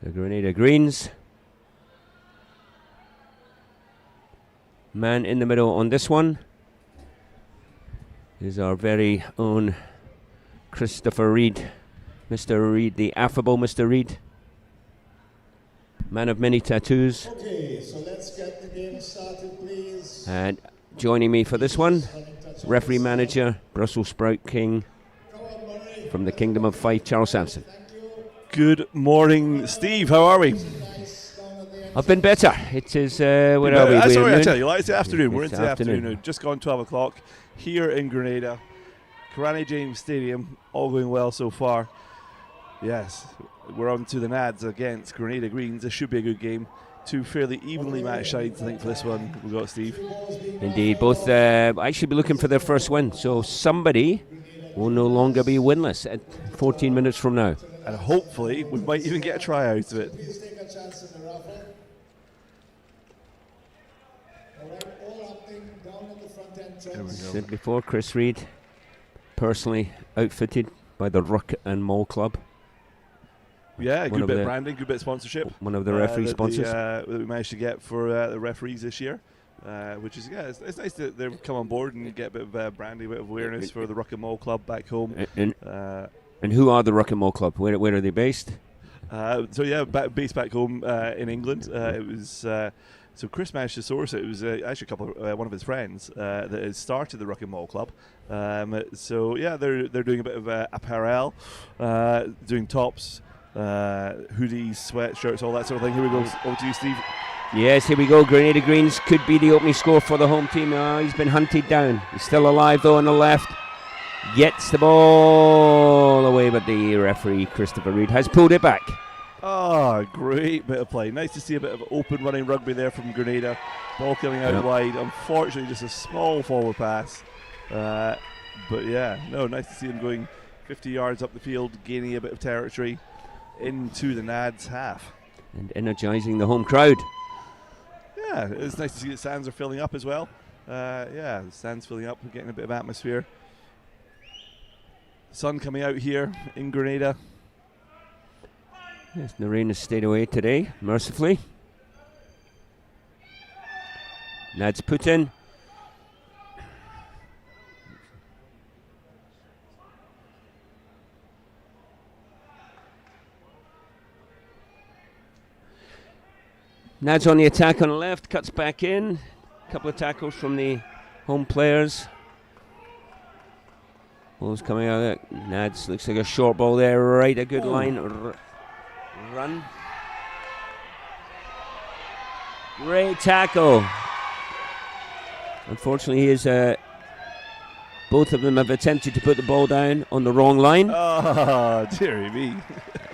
the Grenada Greens. Man in the middle on this one is our very own Christopher Reed. Mr. Reed, the affable Mr. Reed. Man of many tattoos. Okay, so let's get the game started, please. And joining me for this one, referee manager, Brussels Sprout King from the Kingdom of Fife, Charles Sampson. Good morning, Steve. How are we? I've been better. It is, where are we? Sorry, I tell you, it's the afternoon. We're It's into the afternoon. afternoon. Now. Just gone 12 o'clock here in Grenada. Karani James Stadium, all going well so far. Yes, we're on to the Nads against Grenada Greens. This should be a good game. Two fairly evenly matched sides, I think, for this one. We've got Steve. Indeed, both actually be looking for their first win. So somebody will no longer be winless at 14 minutes from now. And hopefully, we might even get a try out of it. Please take a chance in the raffle. All right, all acting down at the front entrance. Said before, Chris Reed, personally outfitted by the Ruck and Mall Club. Yeah, One good of bit the- of branding, good bit of sponsorship. One of the referee sponsors. That we managed to get for the referees this year. Which is, it's nice that they've come on board and get a bit of branding, a bit of awareness for the Ruck and Mall Club back home. And who are the Ruck and Mall Club? Where are they based? Based back home in England. It was so Chris managed to source it. It was actually one of his friends that has started the Ruck and Mall Club. They're doing a bit of apparel, doing tops, hoodies, sweatshirts, all that sort of thing. Here we go. Over to you, Steve. Yes, here we go. Grenada Greens could be the opening score for the home team. He's been hunted down. He's still alive though on the left. Gets the ball away, but the referee, Christopher Reed, has pulled it back. Oh, great bit of play. Nice to see a bit of open running rugby there from Grenada. Ball coming out wide. Unfortunately, just a small forward pass. Nice to see him going 50 yards up the field, gaining a bit of territory into the Nads half. And energising the home crowd. Yeah, it's nice to see the stands are filling up as well. The stands filling up, we're getting a bit of atmosphere. Sun coming out here in Grenada. Yes, the rain has stayed away today, mercifully. Nads put in. Nads on the attack on the left, cuts back in. A couple of tackles from the home players. Ball's coming out of it. Nads looks like a short ball there, right? A good line. Run. Great tackle. Unfortunately, both of them have attempted to put the ball down on the wrong line. Oh, dearie me.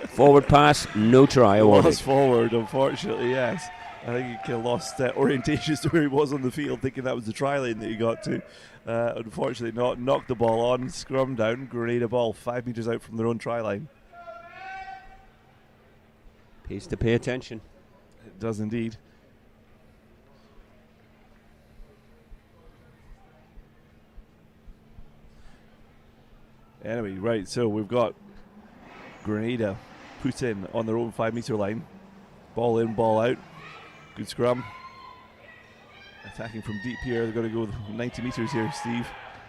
Forward pass, no try awarded. Was forward, unfortunately, yes. I think he kind of lost orientation as to where he was on the field, thinking that was the try lane that he got to. Unfortunately not. Knocked the ball on, scrum down, Grenada ball 5 meters out from their own try line. Pays to pay attention. It does indeed. Anyway, right, so we've got Grenada put in on their own 5 meter line. Ball in, ball out. Good scrum. Attacking from deep here. They've got to go 90 metres here, Steve.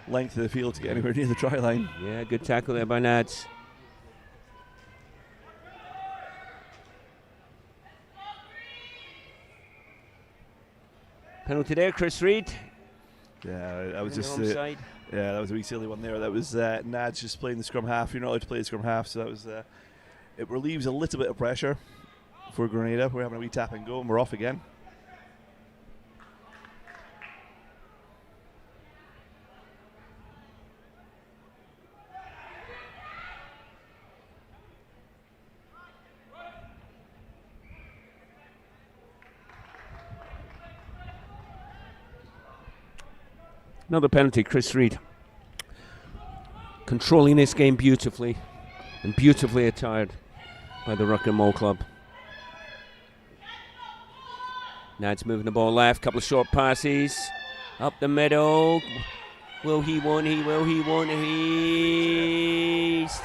Length of the field to get anywhere near the try line. Yeah, good tackle there by Nads. Penalty there, Chris Reid. Yeah, that was just onside. yeah, that was a wee silly one there. That was Nads just playing the scrum half. You're not allowed to play the scrum half, so that was it relieves a little bit of pressure for Grenada. We're having a wee tap and go, and we're off again. Another penalty, Chris Reid. Controlling this game beautifully, and beautifully attired by the Ruck and Mole Club. Nads moving the ball left, couple of short passes, up the middle. Will he win? He will. He won. He's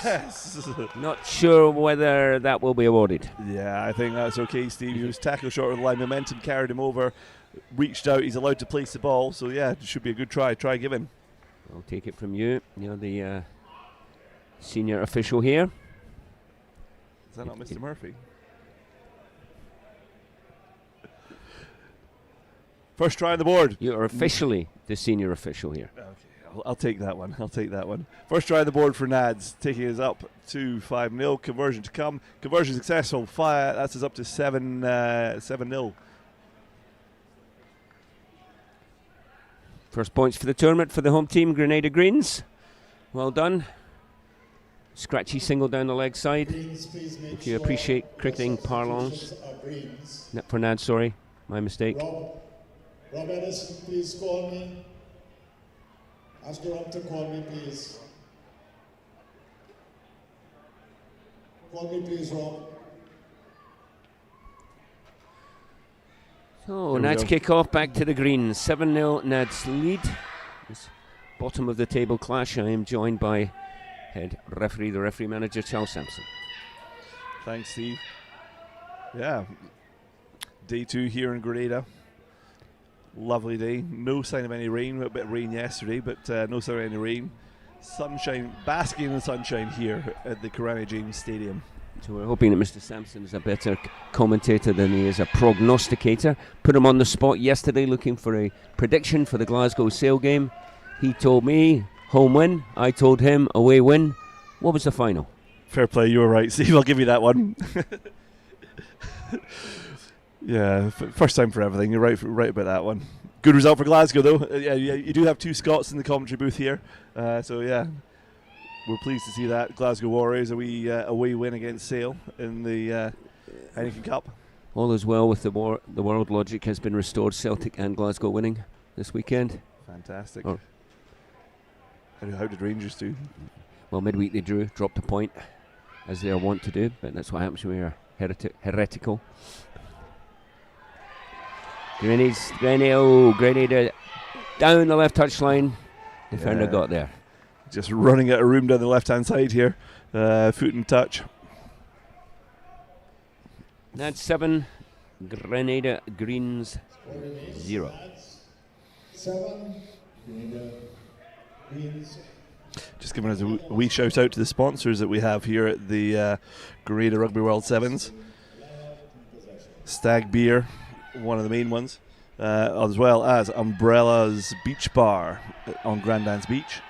Yes! not sure whether that will be awarded. Yeah, I think that's okay, Steve. He was tackled short of the line. Momentum carried him over. Reached out. He's allowed to place the ball. So, yeah, it should be a good try. Try given. I'll take it from you. You're the senior official here. Is that not Mr. Murphy? First try on the board. You are officially the senior official here. Okay, I'll take that one. I'll take that one. First try on the board for Nads, taking us up to 5-0. Conversion to come. Conversion successful. Fire. That's us up to 7-0. First points for the tournament for the home team, Grenada Greens. Well done. Scratchy single down the leg side. If you appreciate cricketing parlance. For Nads, sorry. My mistake. Rob Edison, please call me. Ask Rob to call me, please. Call me, please, Rob. So, Nads kick off back to the Greens. 7-0 Nads lead. This bottom of the table clash. I am joined by head referee, the referee manager, Charles Sampson. Thanks, Steve. Yeah. Day 2 here in Grenada. Lovely day. No sign of any rain. A bit of rain yesterday, but no sign of any rain. Sunshine, basking in the sunshine here at the Grenada Greens Stadium. So we're hoping that Mr. Sampson is a better commentator than he is a prognosticator. Put him on the spot yesterday looking for a prediction for the Glasgow Sale game. He told me home win. I told him away win. What was the final? Fair play, you were right, Steve. I'll give you that one. Yeah, first time for everything. You're right about that one. Good result for Glasgow, though. Yeah, you do have 2 Scots in the commentary booth here. So, yeah, we're pleased to see that. Glasgow Warriors, away win against Sale in the Heineken Cup. All is well with the world logic has been restored. Celtic and Glasgow winning this weekend. Fantastic. How did Rangers do? Well, midweek they drew, dropped a point, as they are wont to do, but that's what happens when we are heretical. Grenada down the left touchline. The defender got there. Just running out of room down the left-hand side here. Foot and touch. That's 7, Grenada Greens 0. 7, Grenada Greens. Just giving us a wee shout out to the sponsors that we have here at the Grenada Rugby World Sevens. Stag Beer, one of the main ones, as well as Umbrella's Beach Bar on Grandans Beach.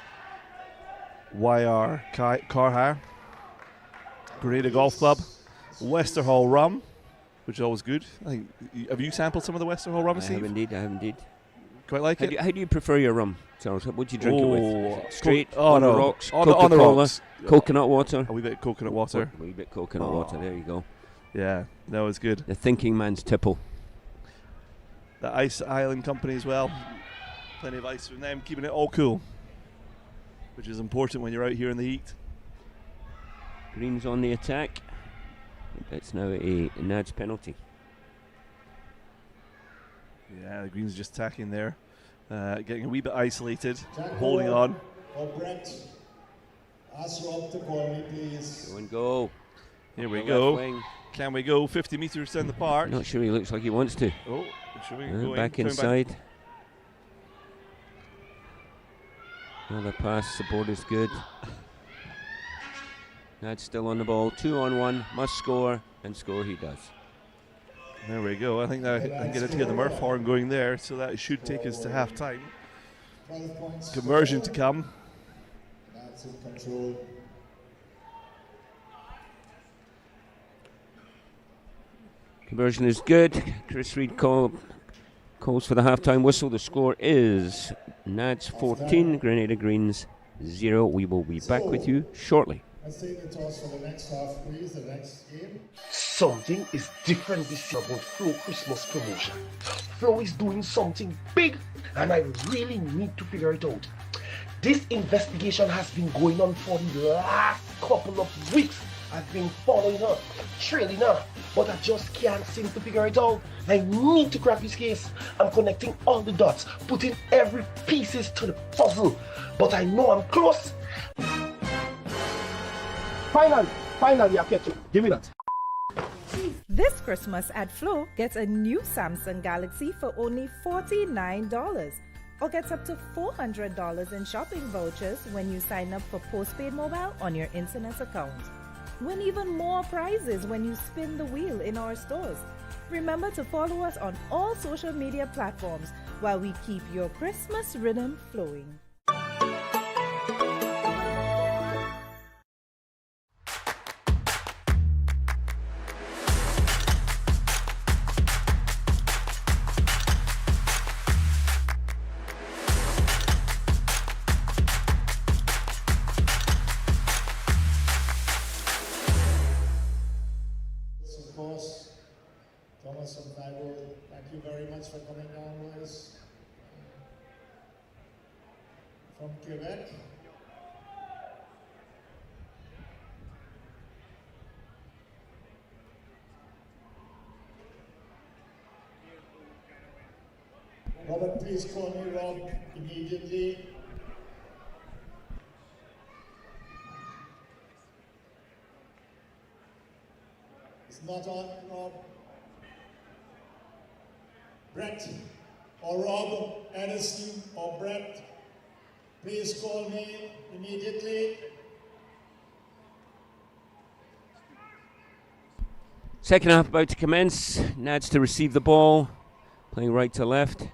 YR Car Hire, Grenada Golf Club, Westerhall Rum, which is always good. I think, have you sampled some of the Westerhall rum, Steve? I have indeed. Quite like it. How do you prefer your rum, Charles? What do you drink it with? Straight, on the no. rocks, on Coca-Cola, the rocks. coconut water. A wee bit of coconut water. A wee bit coconut water, there you go. Yeah, that was good. The thinking man's tipple. The Ice Island Company as well. Plenty of ice from them, keeping it all cool, which is important when you're out here in the heat. Greens on the attack. It's now a Nads penalty. Yeah, the Greens just attacking there. Getting a wee bit isolated, holding on. Brett, ask Rob to call me, please. Go and go. Here we The go. left wing. Can we go 50 metres down the park? Not sure he looks like he wants to. Oh, should we go Back in? inside. Another pass, the board is good. Nads still on the ball, 2-on-1, must score, and score he does. There we go. I think now I'm going to hear the Murph horn going there, so that should take us to half time. 12 points. Conversion to come. That's in control. Conversion is good. Chris Reed calls for the halftime whistle. The score is Nads 14, Grenada Greens 0. We will be back with you shortly. Let's take the toss for the next half, please. The next game. Something is different this year about Flow Christmas promotion. Flow is doing something big, and I really need to figure it out. This investigation has been going on for the last couple of weeks. I've been following her, trailing her, but I just can't seem to figure it out. I need to crack this case. I'm connecting all the dots, putting every pieces to the puzzle, but I know I'm close. Finally, I catch you. Give me that. This Christmas at Flow, get a new Samsung Galaxy for only $49 or gets up to $400 in shopping vouchers when you sign up for postpaid mobile on your internet account. Win even more prizes when you spin the wheel in our stores. Remember to follow us on all social media platforms while we keep your Christmas rhythm flowing. Of course, Thomas and Bible, thank you very much for coming down with us from Quebec. Robert, please call me Rob immediately. It's not on, Rob. Brett or Rob Edison or Brett, please call me immediately. Second half about to commence. Nads to receive the ball, playing right to left.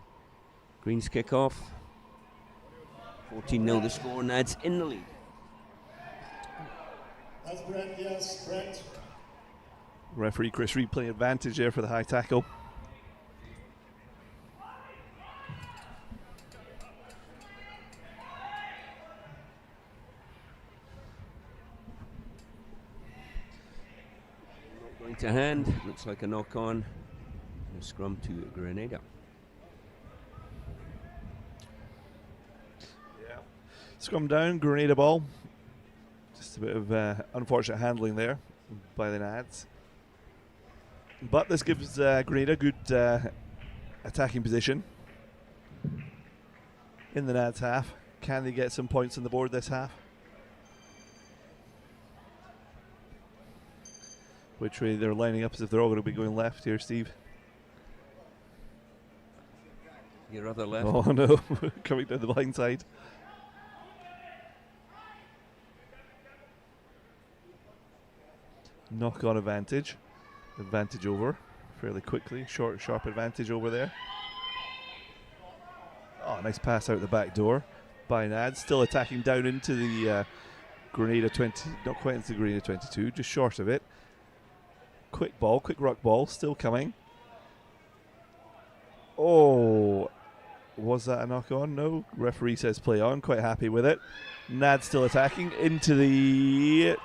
Greens kick off. 14-0 the score. Nads in the lead. That's Brett, yes, Brett. Referee Chris Reed playing advantage there for the high tackle. Going to hand. Looks like a knock on. And a scrum to Grenada. Scrum down, Grenada ball. Just a bit of unfortunate handling there by the Nads. But this gives Grenada good attacking position in the Nads half. Can they get some points on the board this half? Which way they're lining up as if they're all going to be going left here, Steve? Your other left. Oh no, coming down the blind side. Knock on advantage. Advantage over fairly quickly. Short, sharp advantage over there. Oh, nice pass out the back door by Nads. Still attacking down into the Grenada 20, not quite into the Grenada 22, just short of it. Quick ball, quick ruck ball, still coming. Oh, was that a knock on? No. Referee says play on, quite happy with it. Nads still attacking into the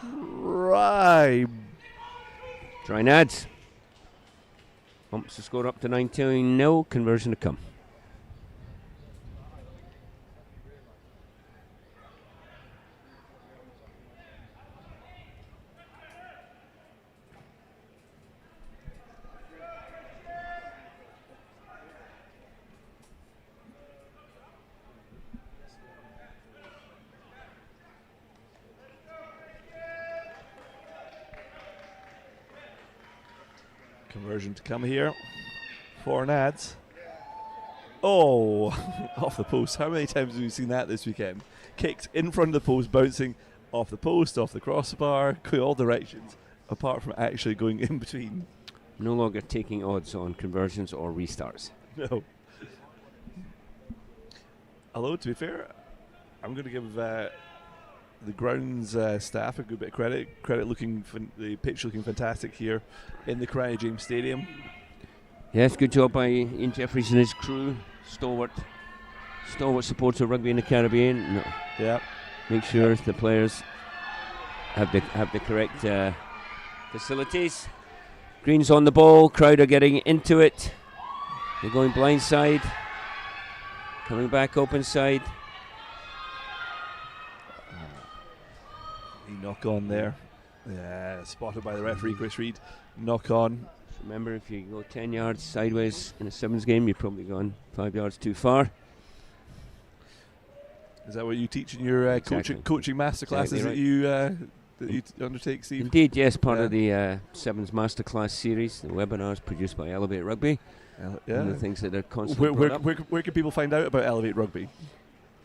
try. Try Nads. Bumps the score up to 19-0. Conversion to come. Conversion to come here for Nads. Oh, off the post. How many times have we seen that this weekend? Kicked in front of the post, bouncing off the post, off the crossbar, going all directions, apart from actually going in between. No longer taking odds on conversions or restarts. No. Although, to be fair, I'm going to give the grounds staff a good bit of credit. The pitch looking fantastic here in the Cry James Stadium. Yes, good job by Ian Jeffries and his crew. Stalwart supporter of rugby in the Caribbean. No. Yeah. Make sure the players have the correct facilities. Greens on the ball. Crowd are getting into it. They're going blindside. Coming back open side. Knock on there. Yeah, spotted by the referee, Chris Reed. Knock on. Remember, if you go 10 yards sideways in a sevens game, you've probably gone 5 yards too far. Is that what you teach in your Exactly. coaching masterclasses Exactly right. that you undertake, Steve? Indeed, yes, part of the Sevens Masterclass series, the webinars produced by Elevate Rugby. Yeah. And the things that are constantly brought up. Where can people find out about Elevate Rugby?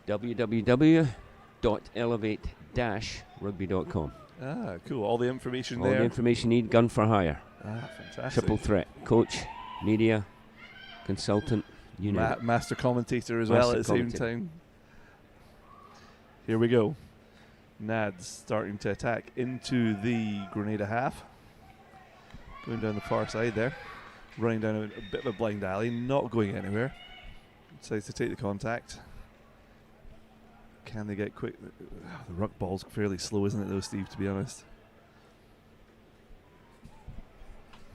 www.elevate-rugby.com. Ah, cool. All the information All there. the information you need, gun for hire. Ah, fantastic. Triple threat. Coach, media, consultant, you know. Master commentator as well at the same time. Here we go. Nads starting to attack into the Grenada half. Going down the far side there. Running down a bit of a blind alley, not going anywhere. Decides to take the contact. Can they get quick? The ruck ball's fairly slow, isn't it, though, Steve, to be honest?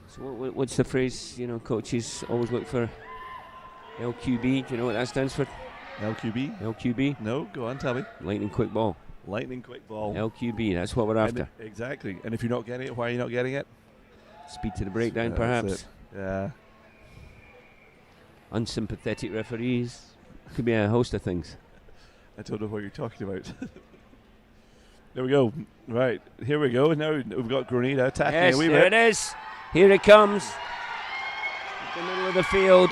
So what's the phrase, coaches always look for? LQB, do you know what that stands for? LQB? LQB? No, go on, tell me. Lightning quick ball. Lightning quick ball. LQB, that's what we're after. Exactly. And if you're not getting it, why are you not getting it? Speed to the breakdown, That's perhaps. it. Yeah. Unsympathetic referees. Could be a host of things. I don't know what you're talking about. There we go. Right, here we go. Now we've got Grenada attacking. Yes, a wee there bit. it is. Here it comes. In the middle of the field.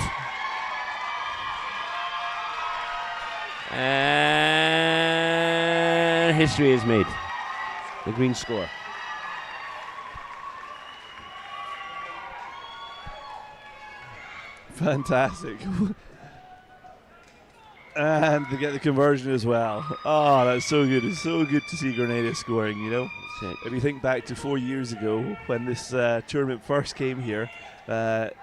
And history is made. The green score. Fantastic. And they get the conversion as well. Oh, that's so good. It's so good to see Grenada scoring, If you think back to 4 years ago when this tournament first came here, it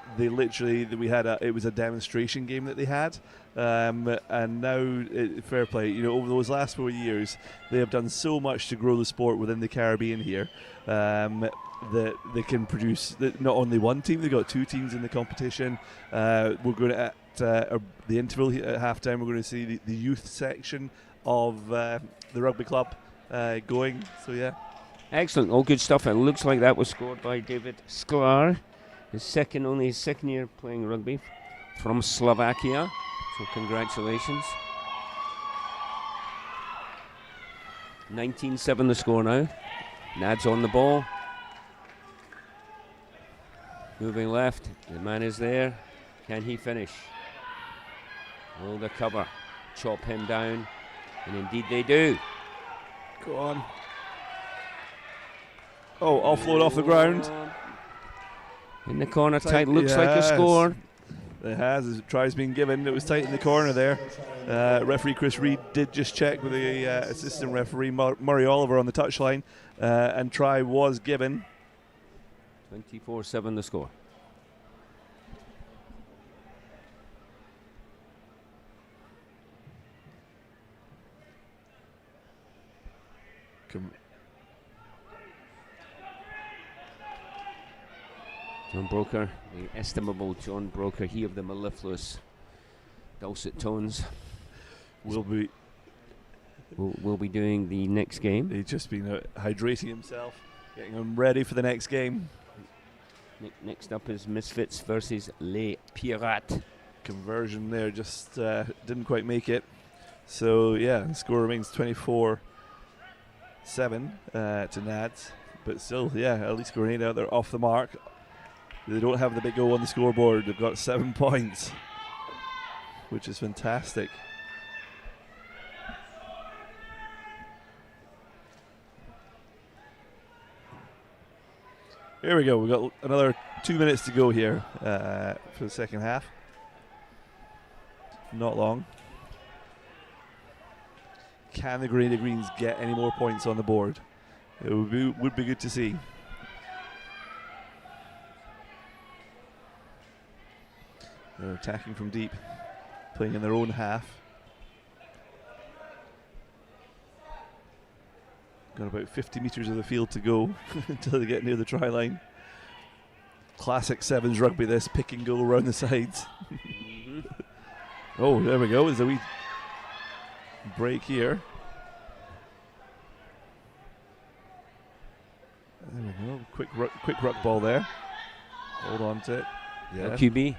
was a demonstration game that they had. And now, fair play, over those last 4 years, they have done so much to grow the sport within the Caribbean here. That they can produce not only one team, they've got two teams in the competition. We're going to, at the interval at halftime, we're going to see the youth section of the rugby club going. So, yeah. Excellent, all good stuff. It looks like that was scored by David Sklar, his second year playing rugby from Slovakia. So congratulations. 19-7 the score now. Nads on the ball. Moving left, the man is there. Can he finish? Will the cover chop him down? And indeed they do. Go on. Oh, offload off the ground. In the corner, tight, looks like a score. It has, as try's been given. It was tight in the corner there. Referee Chris Reed did just check with the assistant referee Murray Oliver on the touchline, and try was given. 24-7 the score. John Broker, the estimable John Broker, he of the mellifluous dulcet tones, will be doing the next game. He's just been hydrating himself, getting him ready for the next game. Next up is Misfits versus Les Pirates. Conversion there just didn't quite make it. So, yeah, the score remains 24-7 to Nads. But still, yeah, at least Grenada, they're off the mark. They don't have the big O on the scoreboard. They've got 7 points, which is fantastic. Here we go. We've got another 2 minutes to go here for the second half. Not long. Can the Grenada Greens get any more points on the board? It would be good to see. They're attacking from deep, playing in their own half. Got about 50 metres of the field to go until they get near the try line. Classic sevens rugby, this pick and go around the sides. Oh, there we go. There's a wee break here. There we go. Quick ruck ball there. Hold on to it. Yeah. LQB.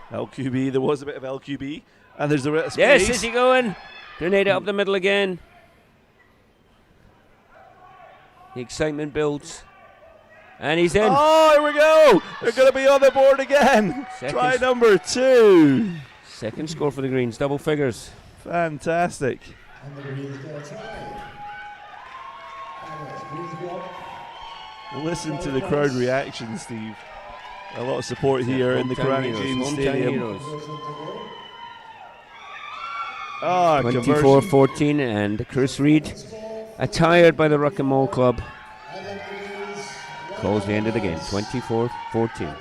LQB. There was a bit of LQB, and there's the rest. Yes, is he going? Grenada up the middle again. The excitement builds. And he's in. Oh, here we go. They're going to be on the board again. Try number 2. Second score for the Greens, double figures. Fantastic. And the Greens get a try. Greens block. Listen to the crowd reaction, Steve. A lot of support here in the Grenada Greens Stadium. Ah, 24-14, and Chris Reid, attired by the Ruck and Mall Club, calls the end of the game, 24-14.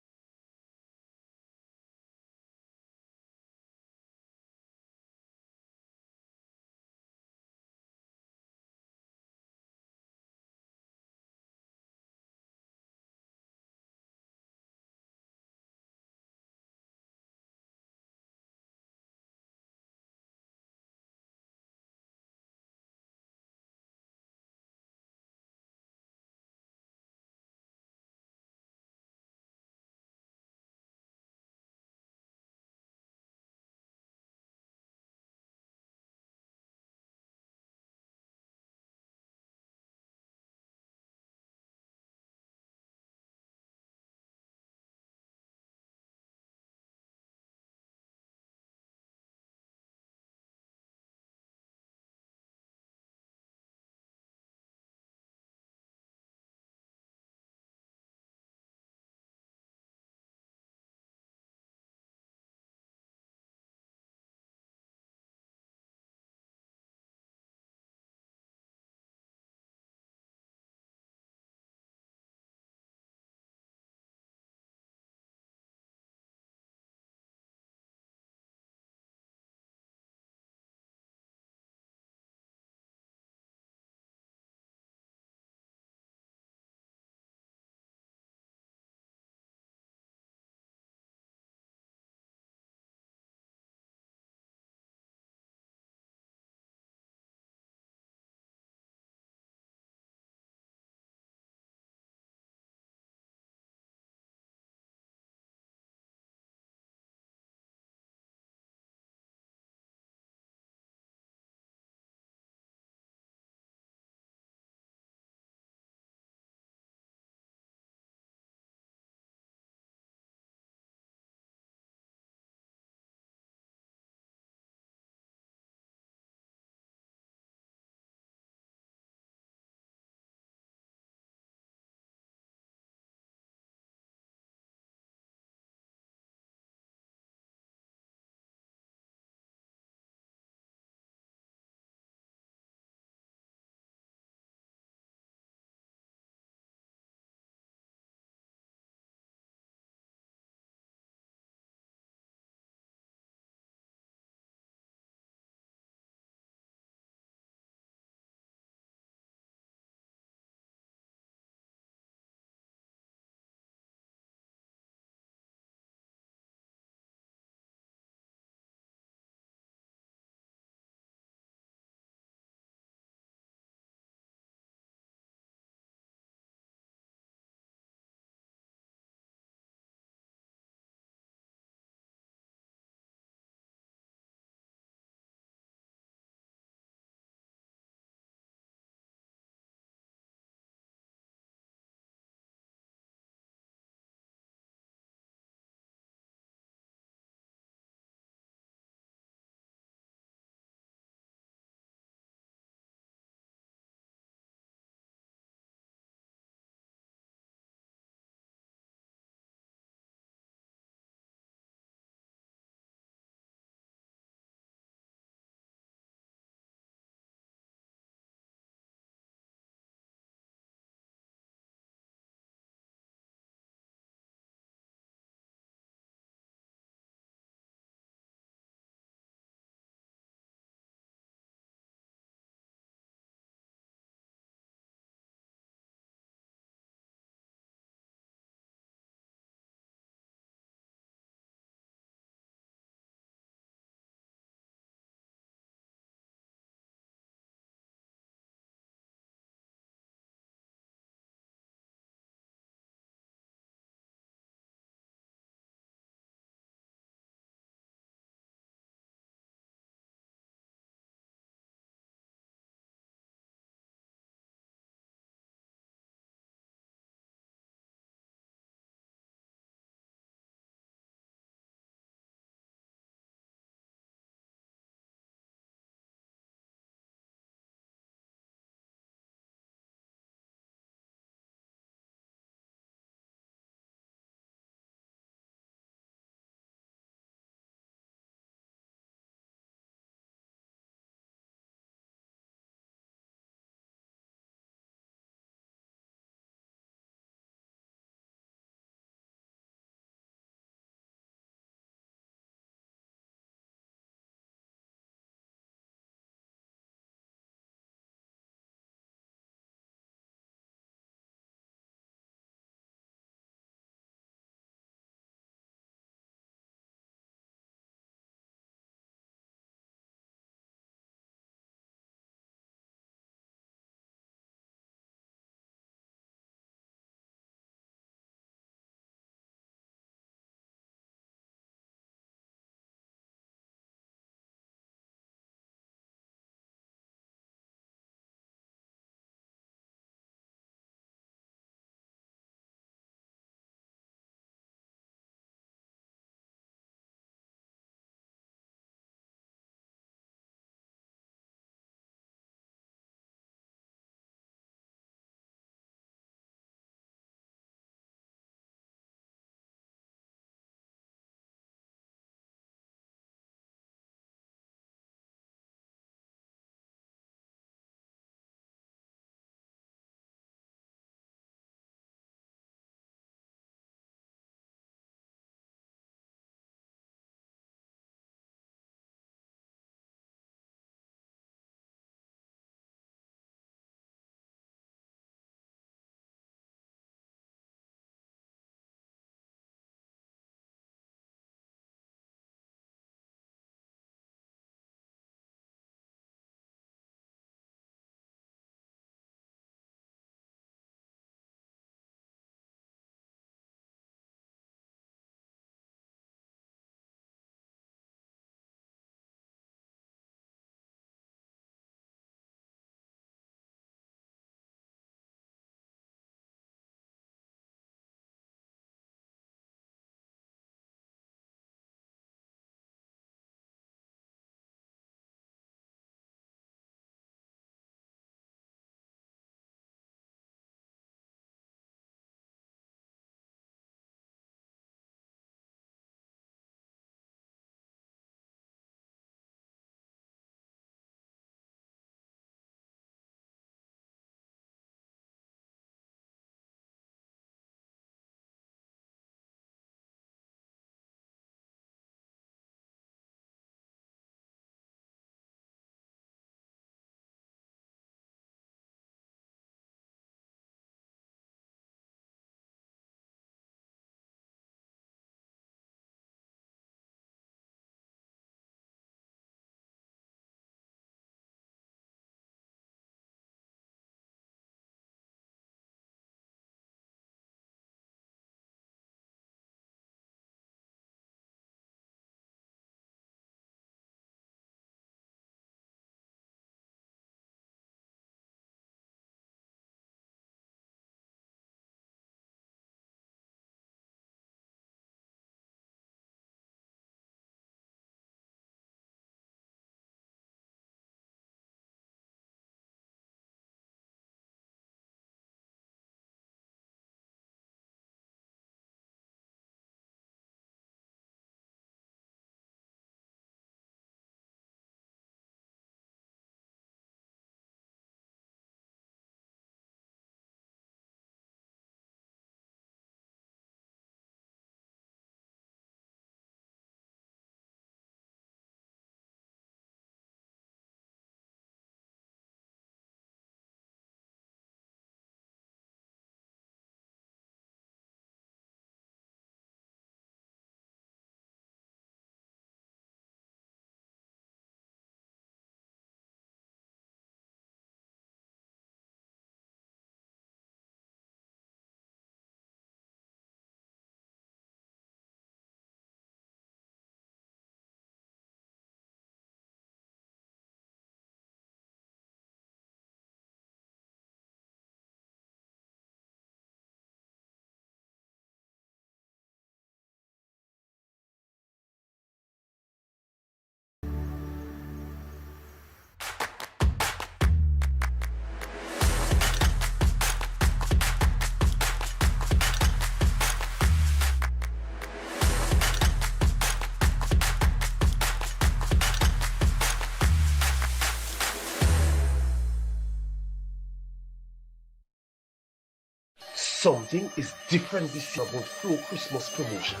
Something is different this year about Flow Christmas promotion.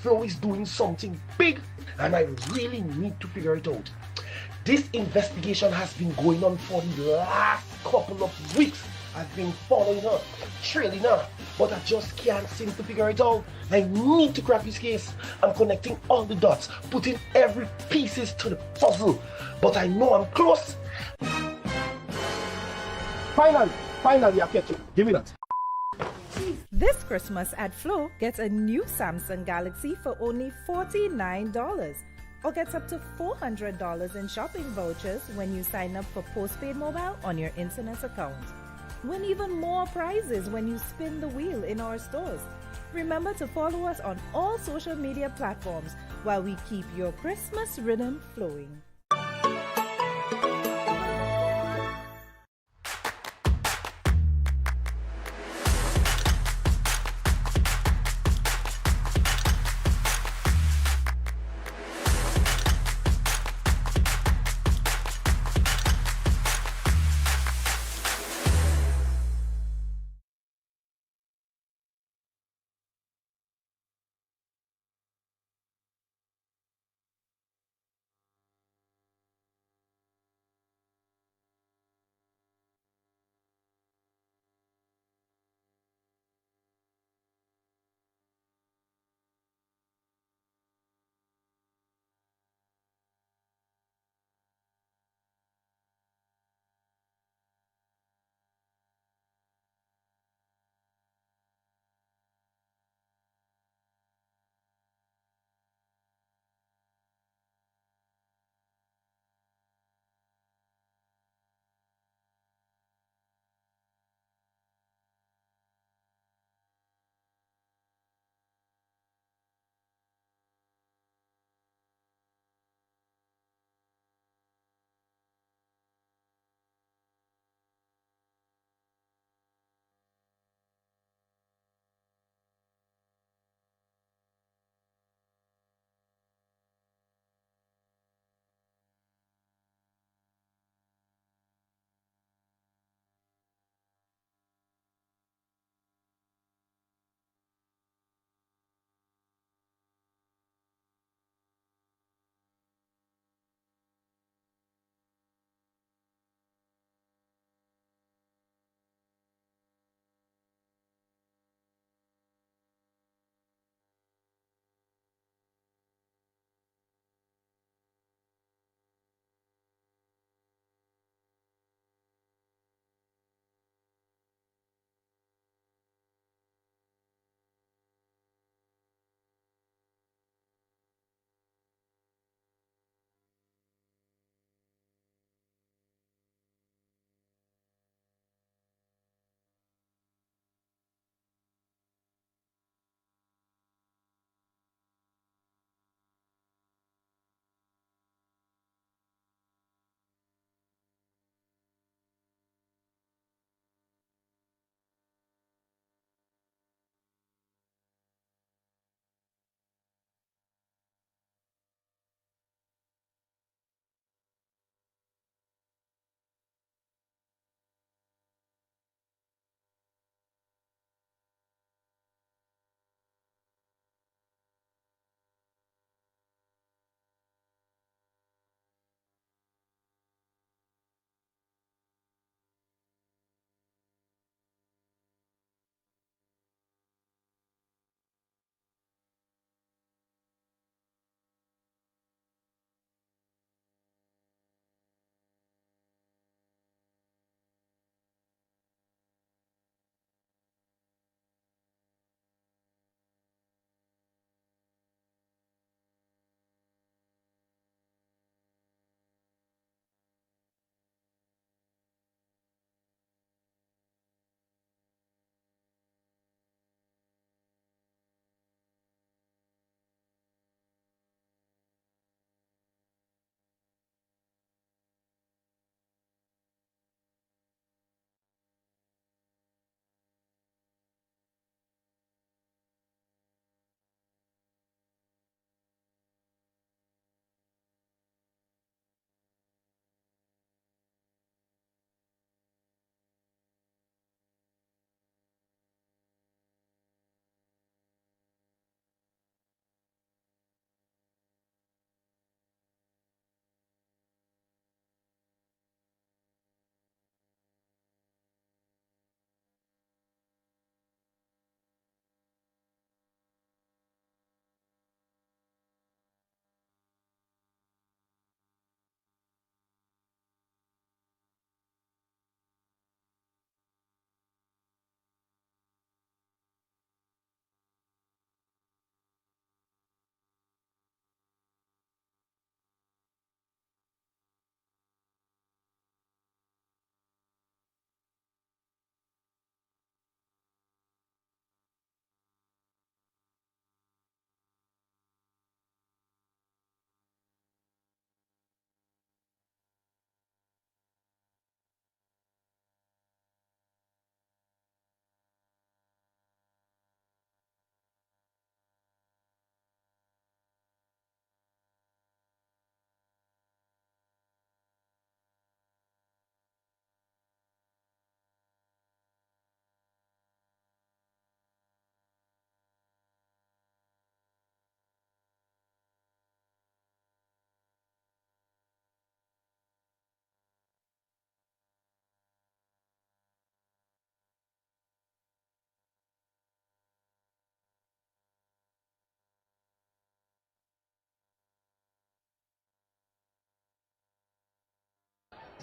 Flow is doing something big and I really need to figure it out. This investigation has been going on for the last couple of weeks. I've been following her, trailing her, but I just can't seem to figure it out. I need to crack this case. I'm connecting all the dots, putting every pieces to the puzzle, but I know I'm close. Finally, I catch you. Give me that. This Christmas at Flow, get a new Samsung Galaxy for only $49 or gets up to $400 in shopping vouchers when you sign up for postpaid mobile on your internet account. Win even more prizes when you spin the wheel in our stores. Remember to follow us on all social media platforms while we keep your Christmas rhythm flowing.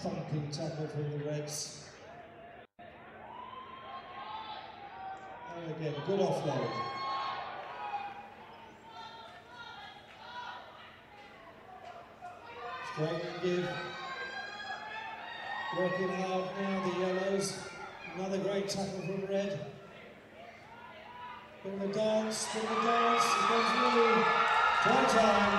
thumping tackle from the Reds. And again, good offload. Straight and give. Working hard now, the Yellows. Another great tackle from Red. Bit of a dance, it goes through. Try time.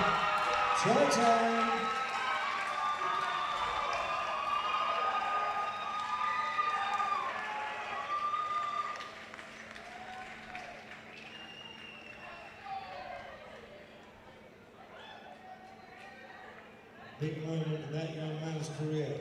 Big moment in that young man's career.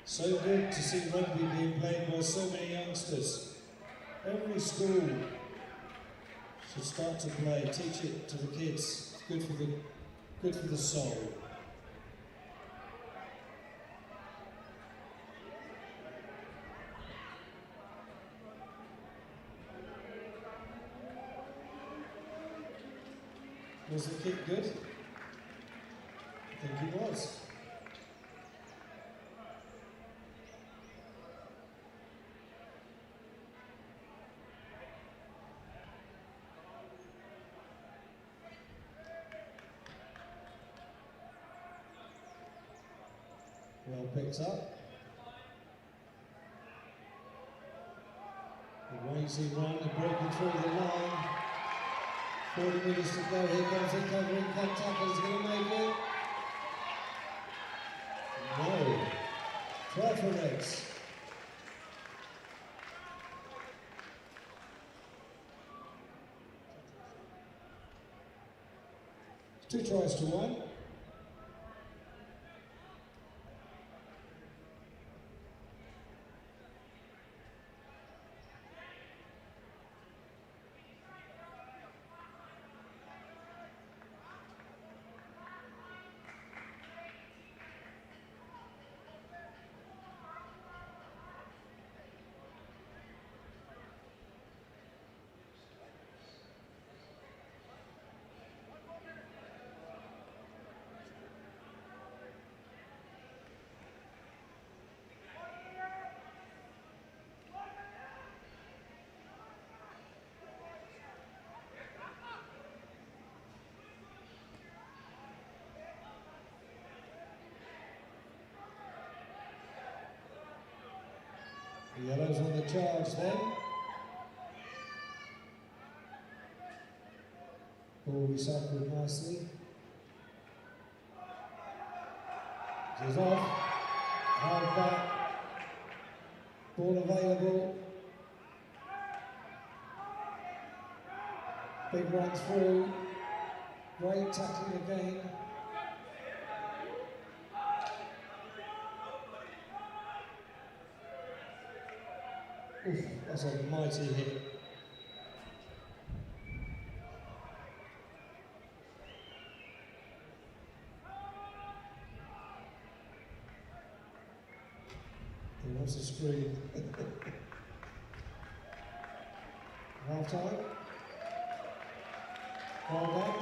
So good to see rugby being played by so many youngsters. Every school should start to play, teach it to the kids. It's good for the soul. Was the kick good? I think it was. Well picked up. The Wazy run and breaking through the line. 40 minutes to go. Here comes the covering cut tackle. Is going to make it? No. Try for Reds. 2 tries to 1. The Yellows on the charge then. Ball recycled nicely. It is off. Hard back. Ball available. Big run through. Great tackling again. Oof, that's a mighty hit. He wants to scream. Half time. Well done.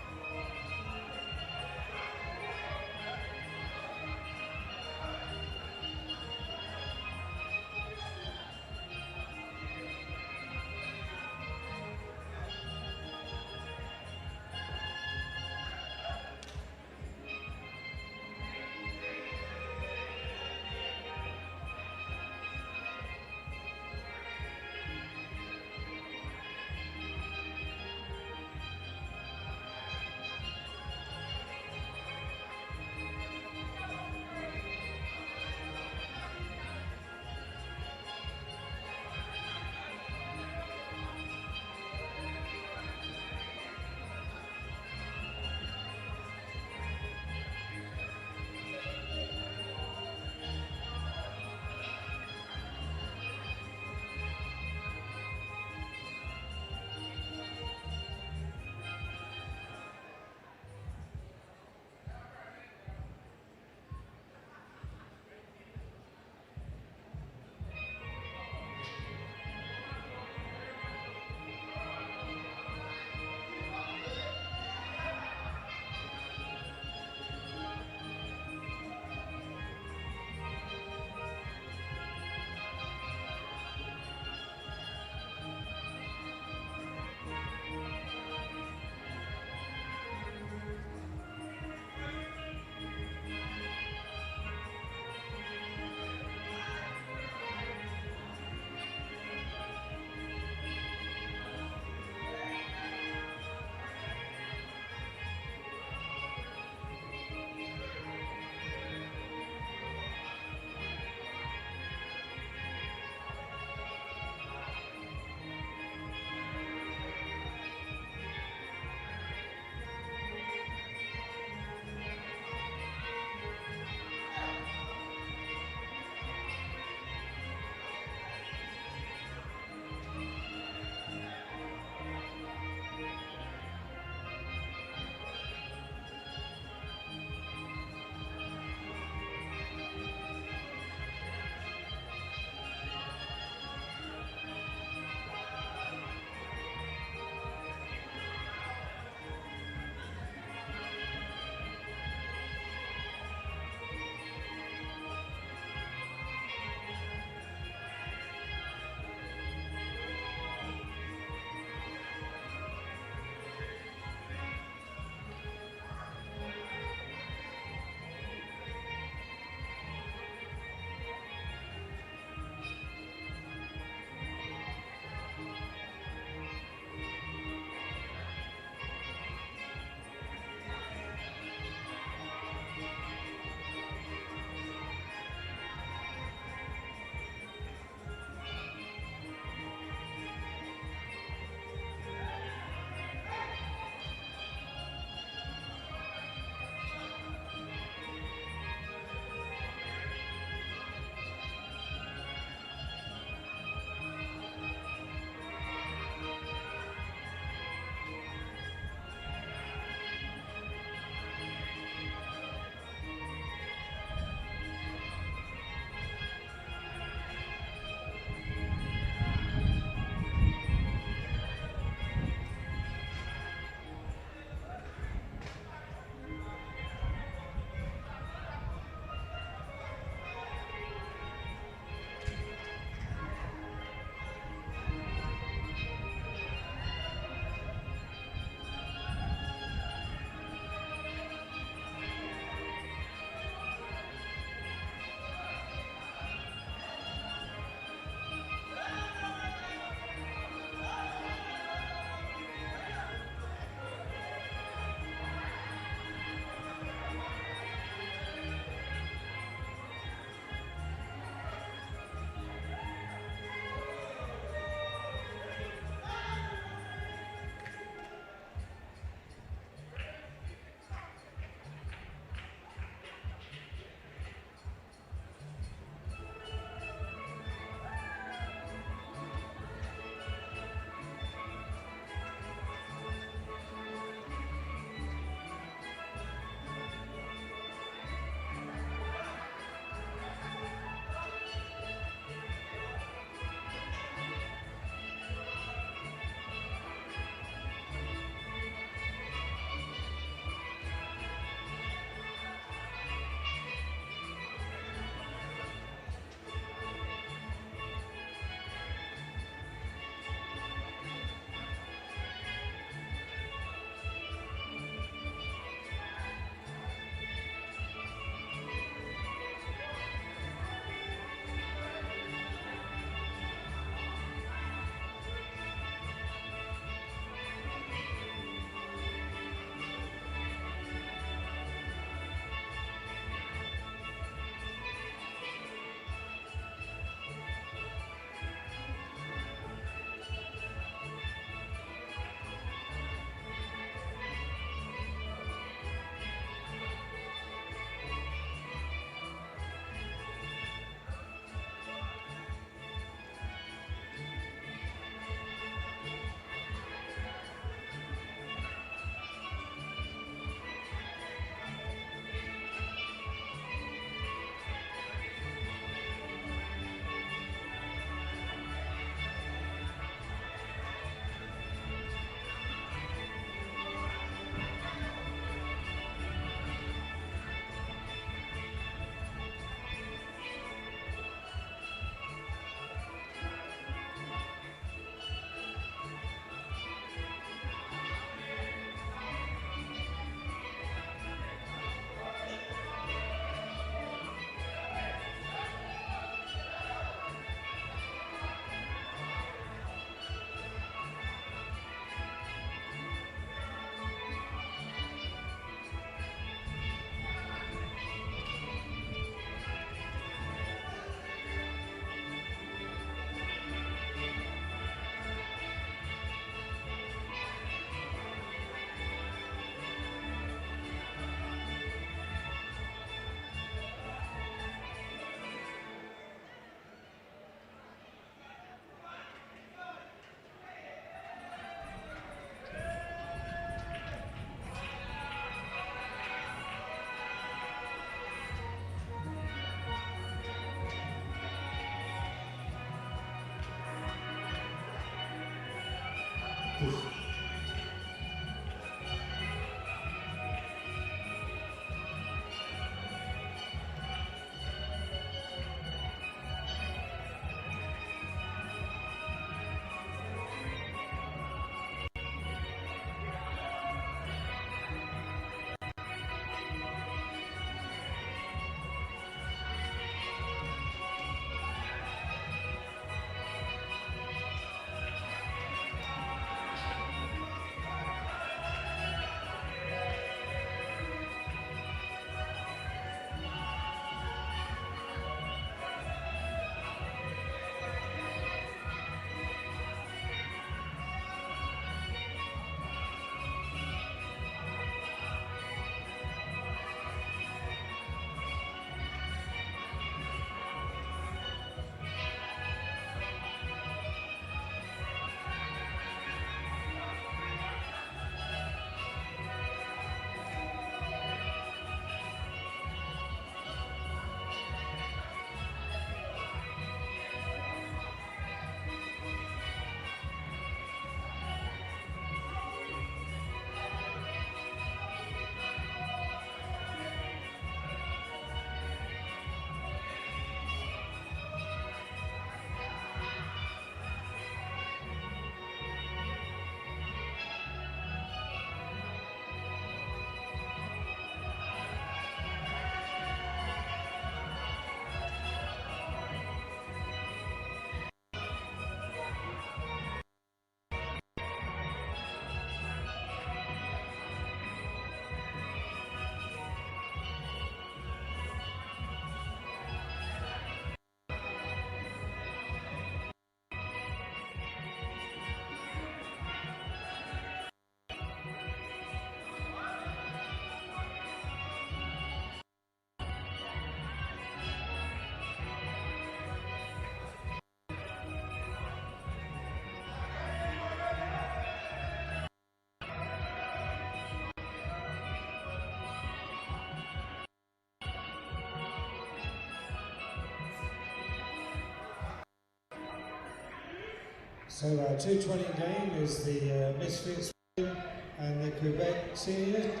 So our 220 game is the Misfits and the Quebec seniors.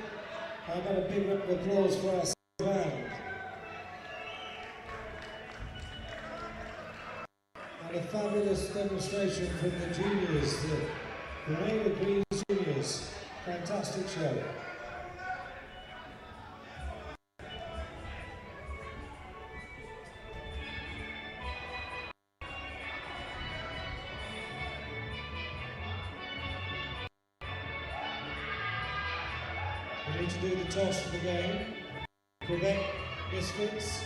I've got a big round of applause for our band. And a fabulous demonstration from the juniors, the Grenada Greens juniors. Fantastic show. We need to do the toss for the game. Quebec Misfits.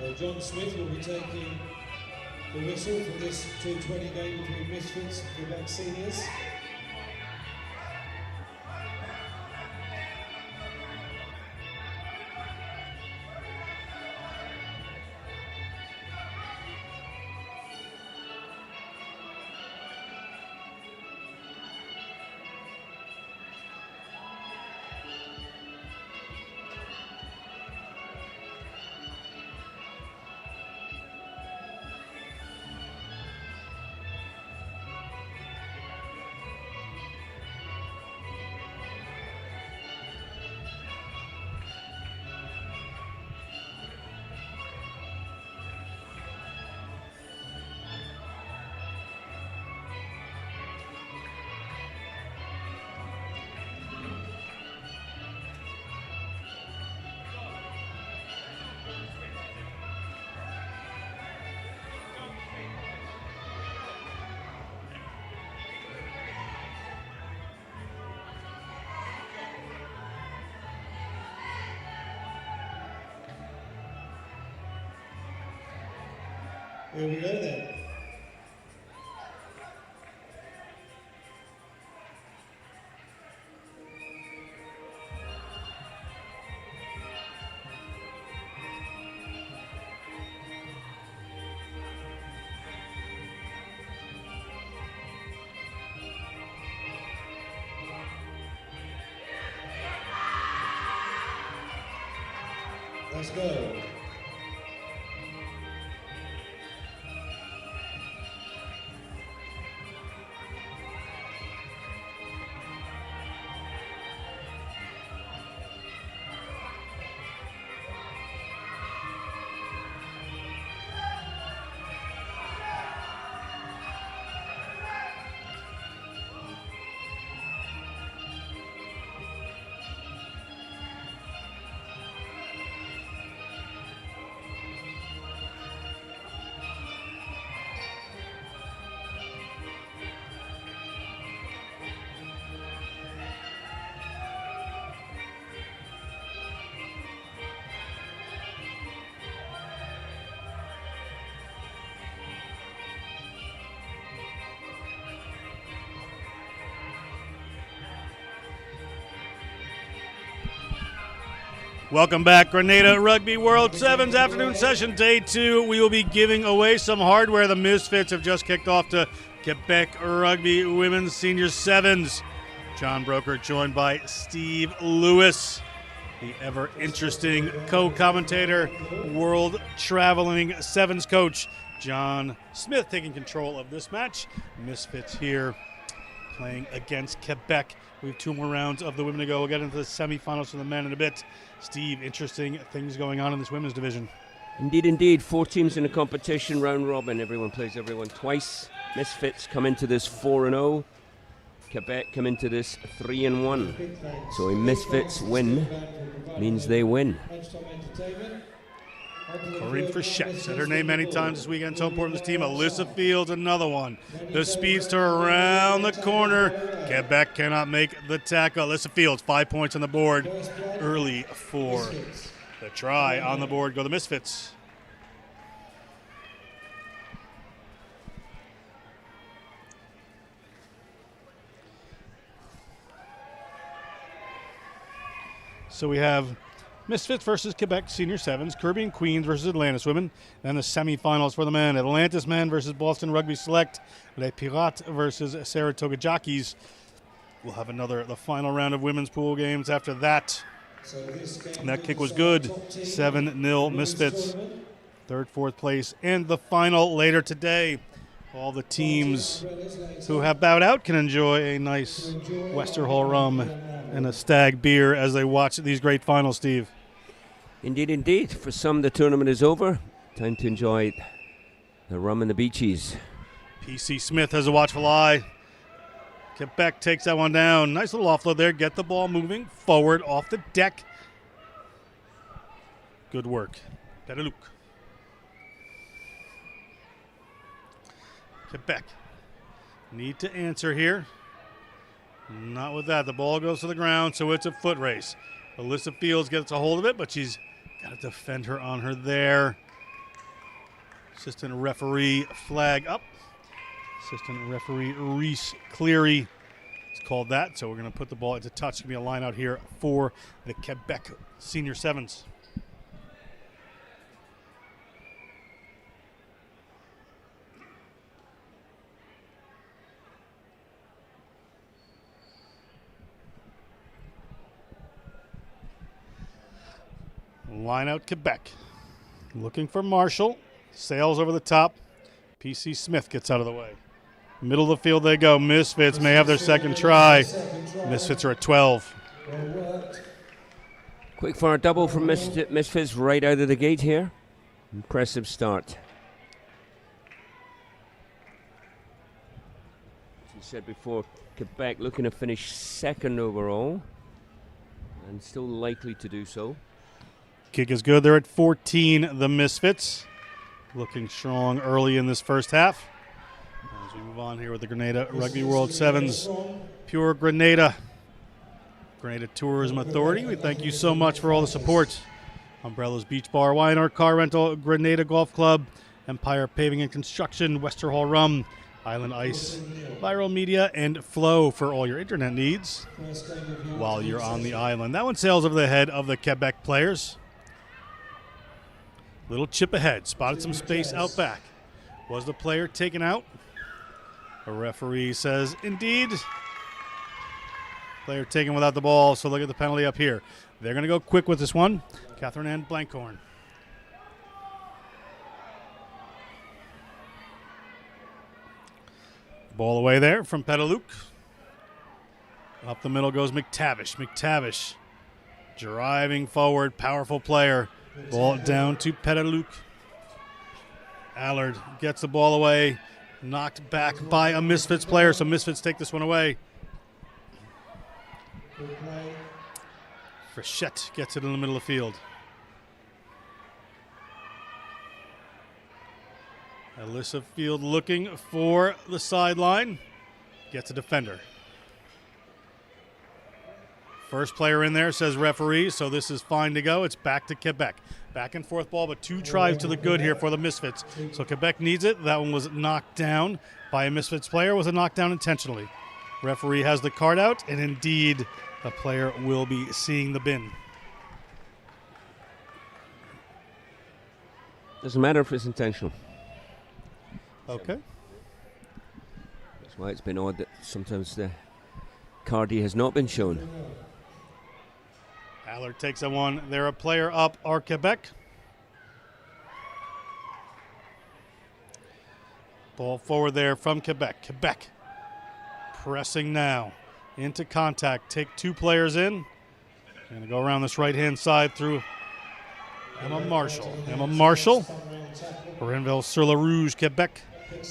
So John Smith will be taking the whistle for this 220 game between Misfits and Quebec seniors. Here we go then. Let's go. Welcome back, Grenada Rugby World Sevens afternoon session, day 2. We will be giving away some hardware. The Misfits have just kicked off to Quebec Rugby Women's Senior Sevens. John Broker joined by Steve Lewis, the ever interesting co-commentator, world traveling sevens coach John Smith taking control of this match. Misfits here playing against Quebec. We have 2 more rounds of the women to go. We'll get into the semifinals for the men in a bit. Steve, interesting things going on in this women's division. Indeed, indeed. 4 teams in the competition, round robin. Everyone plays everyone twice. Misfits come into this 4-0. Quebec come into this 3-1. So a Misfits win means they win. Corinne Frechette said her name many times this weekend. So important to this team. Alyssa Fields, another one. The speedster around the corner. Quebec cannot make the tackle. Alyssa Fields, 5 points on the board early for the try. On the board go the Misfits. So we have Misfits versus Quebec Senior Sevens, Caribbean Queens versus Atlantis Women, and the semifinals for the men. Atlantis Men versus Boston Rugby Select, Les Pirates versus Saratoga Jockeys. We'll have the final round of women's pool games after that. And that kick was good, 7-0 Misfits. 3rd, 4th place, and the final later today. All the teams who have bowed out can enjoy a nice Westerhall rum and a Stag beer as they watch these great finals, Steve. Indeed, indeed. For some, the tournament is over. Time to enjoy the rum and the beaches. PC Smith has a watchful eye. Quebec takes that one down. Nice little offload there. Get the ball moving forward off the deck. Good work. Petaluk. Quebec need to answer here. Not with that. The ball goes to the ground, so it's a foot race. Alyssa Fields gets a hold of it, but she's got to defend her on her there. Assistant referee flag up. Assistant referee Reese Cleary is called that, so we're going to put the ball into touch. It's going to be a line out here for the Quebec Senior Sevens. Line out Quebec. Looking for Marshall. Sails over the top. PC Smith gets out of the way. Middle of the field they go. Misfits may have their second try. Misfits are at 12. Quick for a double from Misfits right out of the gate here. Impressive start. As we said before, Quebec looking to finish 2nd overall and still likely to do so. Kick is good. They're at 14, the Misfits. Looking strong early in this first half. As we move on here with the Grenada Rugby World Sevens, Pure Grenada. Grenada Tourism Authority, we thank you so much for all the support. Umbrellas Beach Bar, Y&R Car Rental, Grenada Golf Club, Empire Paving and Construction, Westerhall Rum, Island Ice, Viral Media, and Flow for all your internet needs while you're on the island. That one sails over the head of the Quebec players. Little chip ahead, spotted some space out back. Was the player taken out? A referee says, indeed. Player taken without the ball, so look at the penalty up here. They're going to go quick with this one. Catherine Ann Blankhorn. Ball away there from Petaluk. Up the middle goes McTavish. McTavish driving forward, powerful player. Ball down to Petaluk. Allard gets the ball away, knocked back by a Misfits player, so Misfits take this one away. Frechette gets it in the middle of the field. Alyssa Field looking for the sideline. Gets a defender. First player in there, says referee, so this is fine to go. It's back to Quebec. Back and forth ball, but 2 tries to the good here for the Misfits. So Quebec needs it. That one was knocked down by a Misfits player. Was a knockdown intentionally. Referee has the card out, and indeed, the player will be seeing the bin. Doesn't matter if it's intentional. Okay. That's why it's been odd that sometimes the cardie has not been shown. Allard takes that one. They're a player up, are Quebec. Ball forward there from Quebec. Quebec pressing now into contact. Take 2 players in. Going to go around this right-hand side through Emma Marshall. Emma Marshall, Renville-sur-la-Rouge, Quebec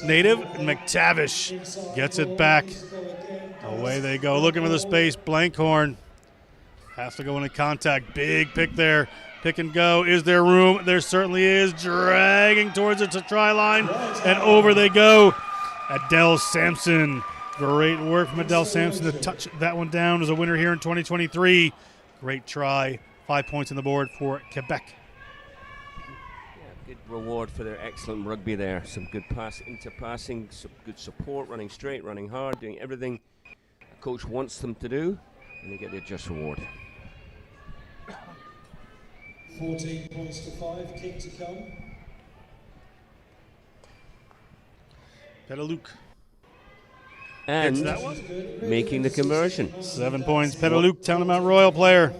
native. McTavish gets it back. Away they go. Looking for the space. Blankhorn has to go into contact. Big pick there. Pick and go. Is there room? There certainly is. Dragging towards it to try line. And over they go. Adele Sampson. Great work from Adele Sampson to touch that one down as a winner here in 2023. Great try. 5 points on the board for Quebec. Good reward for their excellent rugby there. Some good passing, some good support, running straight, running hard, doing everything a coach wants them to do, and they get their just reward. 14 points to 5, kick to come. Petaluk And that one. making the conversion. 7 points. Petaluk, Town of Mount Royal player.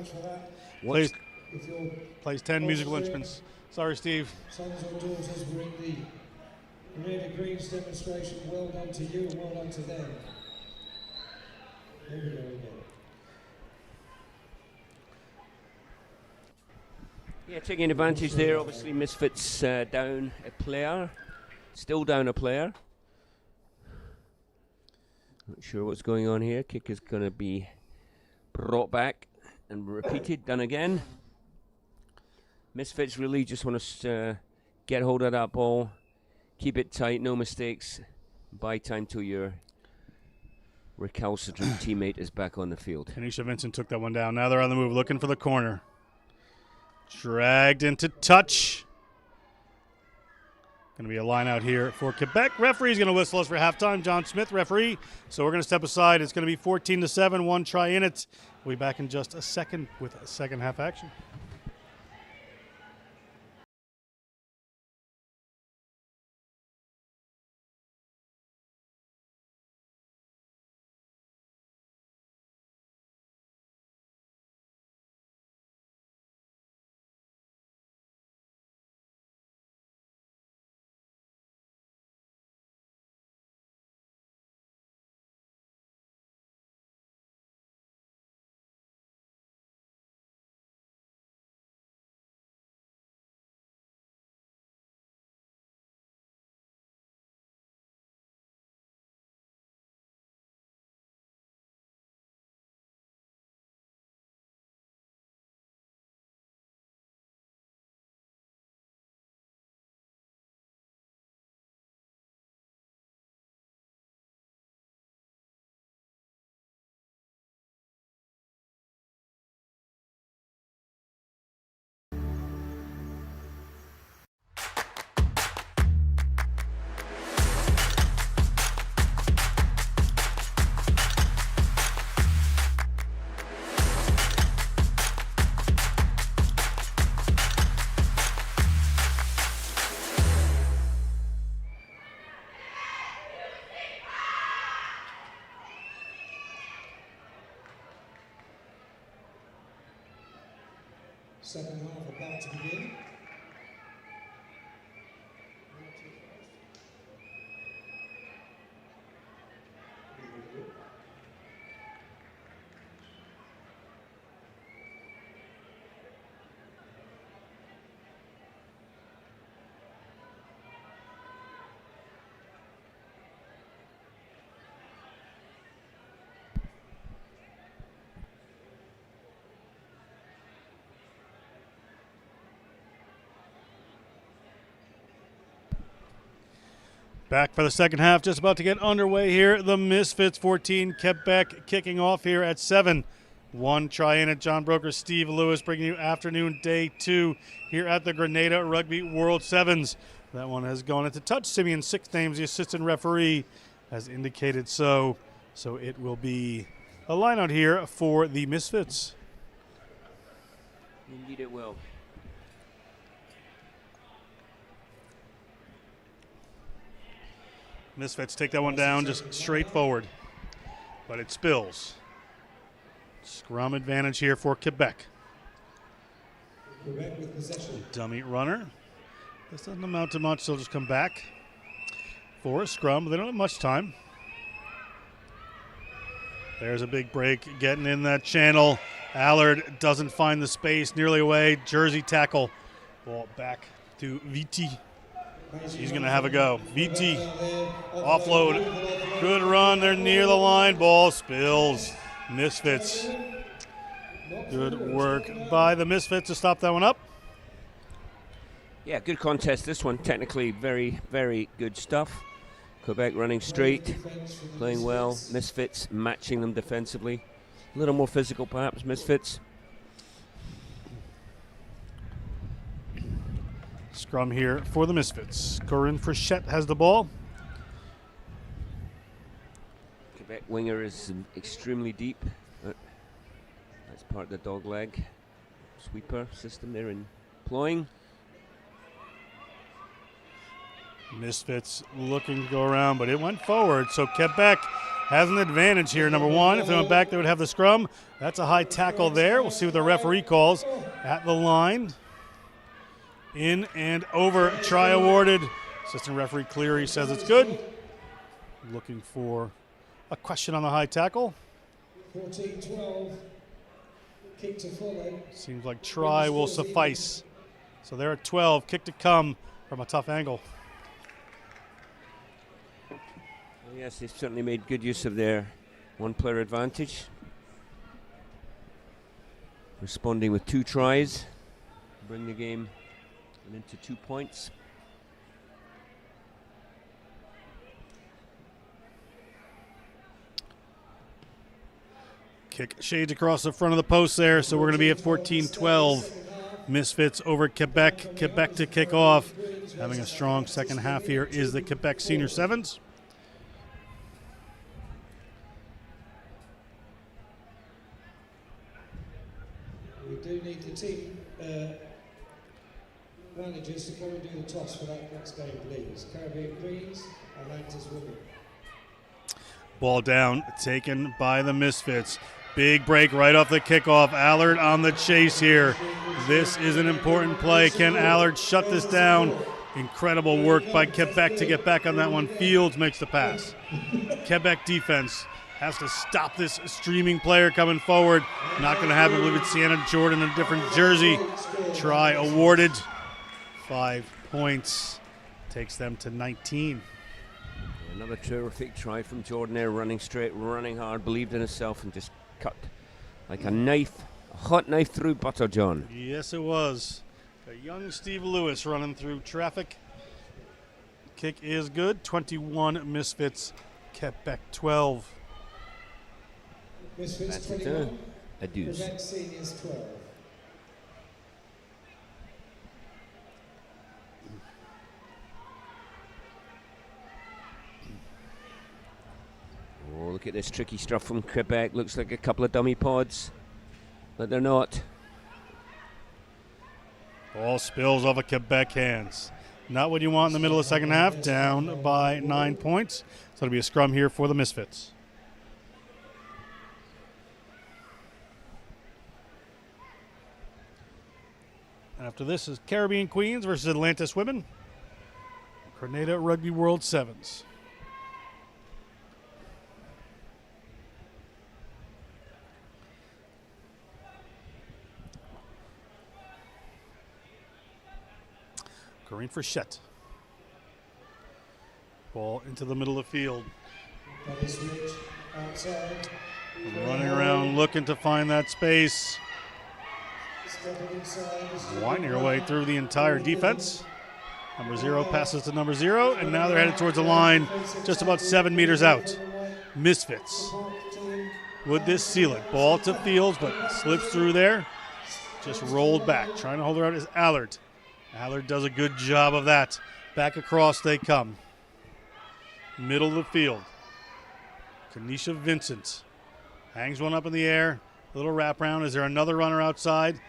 Plays 10 musical instruments. Sorry, Steve. Sons or daughters were in the Grenada Greens demonstration. Well done to you and well done to them. Here we go again. Yeah, taking advantage there. Obviously, Misfits down a player. Still down a player. Not sure what's going on here. Kick is going to be brought back and repeated, done again. Misfits really just want to get hold of that ball, keep it tight, no mistakes, buy time till your recalcitrant teammate is back on the field. Tanisha Vincent took that one down. Now they're on the move, looking for the corner. Dragged into touch. Going to be a line out here for Quebec. Referee's going to whistle us for halftime. John Smith, referee. So we're going to step aside. It's going to be 14-7, 1 try in it. We'll be back in just a second with a second half action. Second half about to begin. Back for the second half, just about to get underway here. The Misfits 14, Quebec kicking off here at 7. One try in at John Broker, Steve Lewis, bringing you afternoon day 2 here at the Grenada Rugby World Sevens. That one has gone into touch. Simeon Six Names, the assistant referee, has indicated so. So it will be a line out here for the Misfits. Indeed it will. Misfits take that one down just straight forward, but it spills. Scrum advantage here for Quebec. Quebec with possession. Dummy runner. This doesn't amount to much, so they'll just come back for a scrum. They don't have much time. There's a big break getting in that channel. Allard doesn't find the space, nearly away. Jersey tackle. Ball back to VT. He's going to have a go. VT, offload. Good run. They're near the line. Ball spills. Misfits. Good work by the Misfits to stop that one up. Yeah, good contest. This one, technically very, very good stuff. Quebec running straight, playing well. Misfits matching them defensively. A little more physical, perhaps, Misfits. Scrum here for the Misfits. Corinne Frechette has the ball. Quebec winger is extremely deep. That's part of the dog leg sweeper system they're employing. Misfits looking to go around, but it went forward. So Quebec has an advantage here, number one. If they went back, they would have the scrum. That's a high tackle there. We'll see what the referee calls at the line. In and over, try awarded. Assistant referee Cleary says it's good. Looking for a question on the high tackle. 14-12. Kick to follow. Seems like try will suffice. So they're at 12. Kick to come from a tough angle. Well, yes, they've certainly made good use of their one-player advantage. Responding with 2 tries. Bring the game into 2 points. Kick shades across the front of the post there, so we're going to be at 14-12. Misfits over Quebec. Quebec to kick off. Having a strong second half here is the Quebec Senior Sevens. We do need the team managers to come and do the toss for that next game, please. Grenada Greens, Atlantis women. Ball down, taken by the Misfits. Big break right off the kickoff. Allard on the chase here. This is an important play. Can Allard shut this down? Incredible work by Quebec to get back on that one. Fields makes the pass. Quebec defense has to stop this streaming player coming forward. Not going to happen. I believe it's Sienna Jordan in a different jersey. Try awarded. 5 points. Takes them to 19. Another terrific try from Jordan there, running straight, running hard, believed in himself, and just cut like a knife, a hot knife through butter, John. Yes, it was. A young Steve Lewis running through traffic. Kick is good. 21 Misfits, Quebec 12. Misfits That's 21. a deuce. Quebec Seniors 12. Oh, look at this tricky stuff from Quebec. Looks like a couple of dummy pods, but they're not. Ball spills off of Quebec hands. Not what you want in the middle of the second half. Down by 9 points. So it'll be a scrum here for the Misfits. After this is Caribbean Queens versus Atlantis Women. Grenada Rugby World Sevens. Corinne Frechette. Ball into the middle of the field. Running around looking to find that space. Winding her way through the entire defense. Number 0 passes to number 0, and now they're headed towards the line just about 7 meters out. Misfits. Would this seal it? Ball to Fields, but slips through there. Just rolled back. Trying to hold her out is Allard. Allard does a good job of that. Back across they come. Middle of the field. Kanisha Vincent hangs one up in the air. Little wraparound. Is there another runner outside?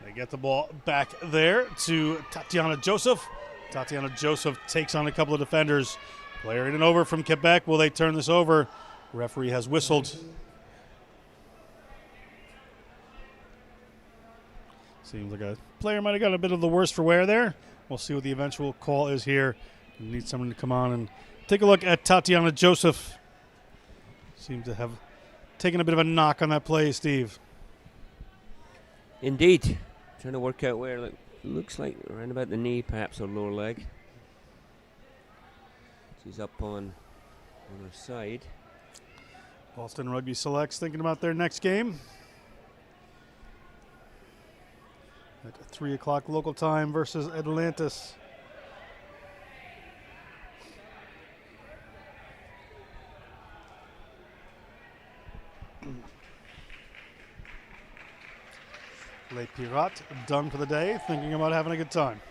They get the ball back there to Tatiana Joseph. Tatiana Joseph takes on a couple of defenders. Player in and over from Quebec. Will they turn this over? Referee has whistled. Seems like a player might have got a bit of the worse for wear there. We'll see what the eventual call is here. We need someone to come on and take a look at Tatiana Joseph. Seems to have taken a bit of a knock on that play, Steve. Indeed. Trying to work out where it looks like around about the knee, perhaps, or lower leg. She's up on her side. Boston Rugby selects thinking about their next game. At 3 o'clock local time versus Atlantis. Les Pirates done for the day, thinking about having a good time.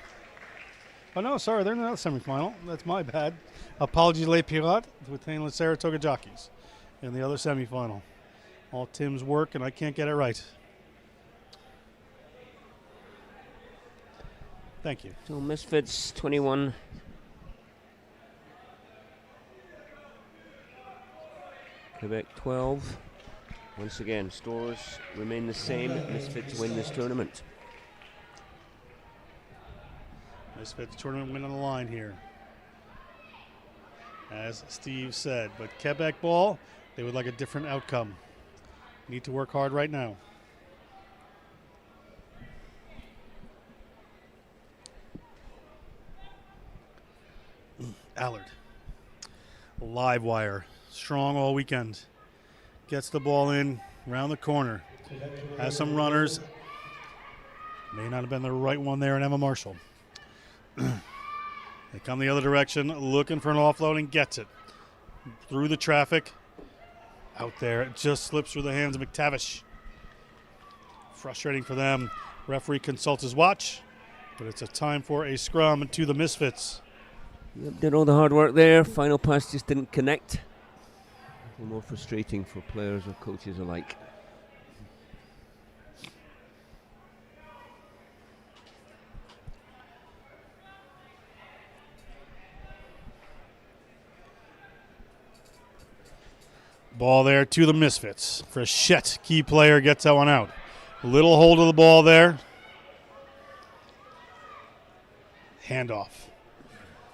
Oh no, sorry, they're in the semifinal. That's my bad. Apologies, Les Pirates, with the Saratoga Jockeys in the other semifinal. All Tim's work, and I can't get it right. Thank you. So Misfits 21. Quebec 12. Once again, scores remain the same. Misfits win this tournament. Misfits tournament win on the line here. As Steve said, but Quebec ball, they would like a different outcome. Need to work hard right now. Allard. Live wire. Strong all weekend. Gets the ball in around the corner. Has some runners. May not have been the right one there in Emma Marshall. They come the other direction looking for an offload and gets it. Through the traffic. Out there. It just slips through the hands of McTavish. Frustrating for them. Referee consults his watch. But it's a time for a scrum to the Misfits. Yep, did all the hard work there. Final pass just didn't connect. A little more frustrating for players or coaches alike. Ball there to the Misfits. Frechette, key player, gets that one out. Little hold of the ball there. Handoff.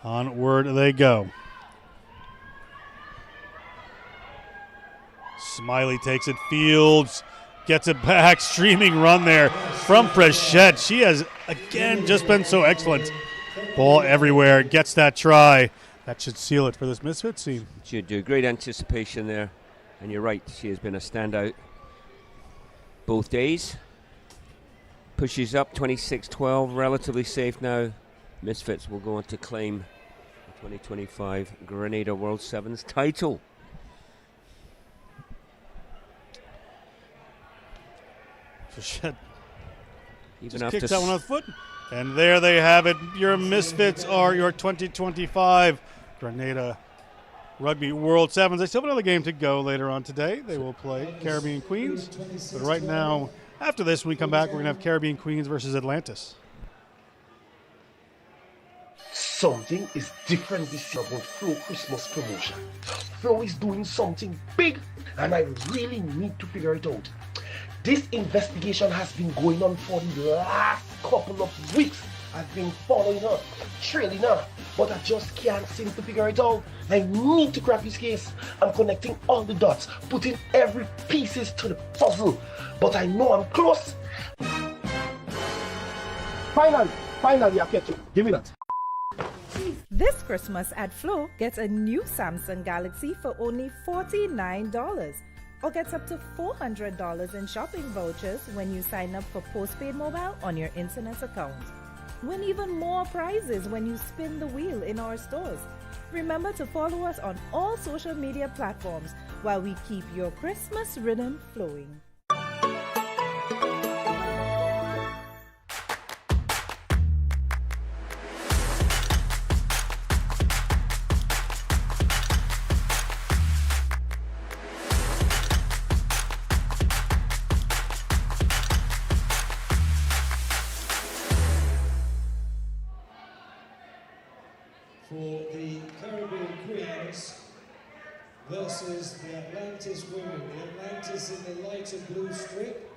Onward they go. Smiley takes it. Fields gets it back. Streaming run there from Frechette. She has, again, just been so excellent. Ball everywhere. Gets that try. That should seal it for this Misfits team. Should do. Great anticipation there. And you're right, she has been a standout both days. Pushes up 26-12. Relatively safe now. Misfits will go on to claim the 2025 Grenada World Sevens title. Frechette Even just after kicks that one off foot. And there they have it. Your Misfits are your 2025 Grenada Rugby World Sevens. They still have another game to go later on today. They will play Caribbean Queens. But right now, after this, when we come back, we're going to have Caribbean Queens versus Atlantis. Something is different this year about Flo Christmas promotion. Flo is doing something big, and I really need to figure it out. This investigation has been going on for the last couple of weeks. I've been following her, trailing her, but I just can't seem to figure it out. I need to crack this case. I'm connecting all the dots, putting every pieces to the puzzle, but I know I'm close. Finally, I catch you. Give me that. This Christmas at Flow, get a new Samsung Galaxy for only $49 or gets up to $400 in shopping vouchers when you sign up for postpaid mobile on your internet account. Win even more prizes when you spin the wheel in our stores. Remember to follow us on all social media platforms while we keep your Christmas rhythm flowing. For the Caribbean Queens versus the Atlantis women. The Atlantis in the lighter blue strip.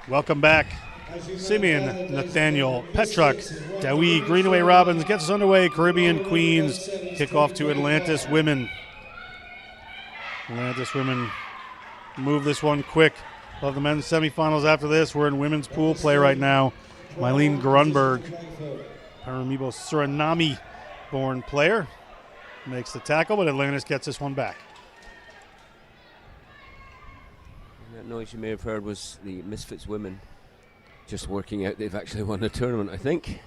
Welcome back. Simeon, Nathaniel, Petruk, Dewey, Greenaway Robbins gets us underway. Caribbean Queens kickoff to Atlantis women. Atlantis women move this one quick. Of the men's semifinals after this, we're in women's pool play right now. Mylene Grunberg, Paramaribo Suriname born player, makes the tackle, but Atlantis gets this one back. That noise you may have heard was the Misfits women just working out. They've actually won the tournament, I think.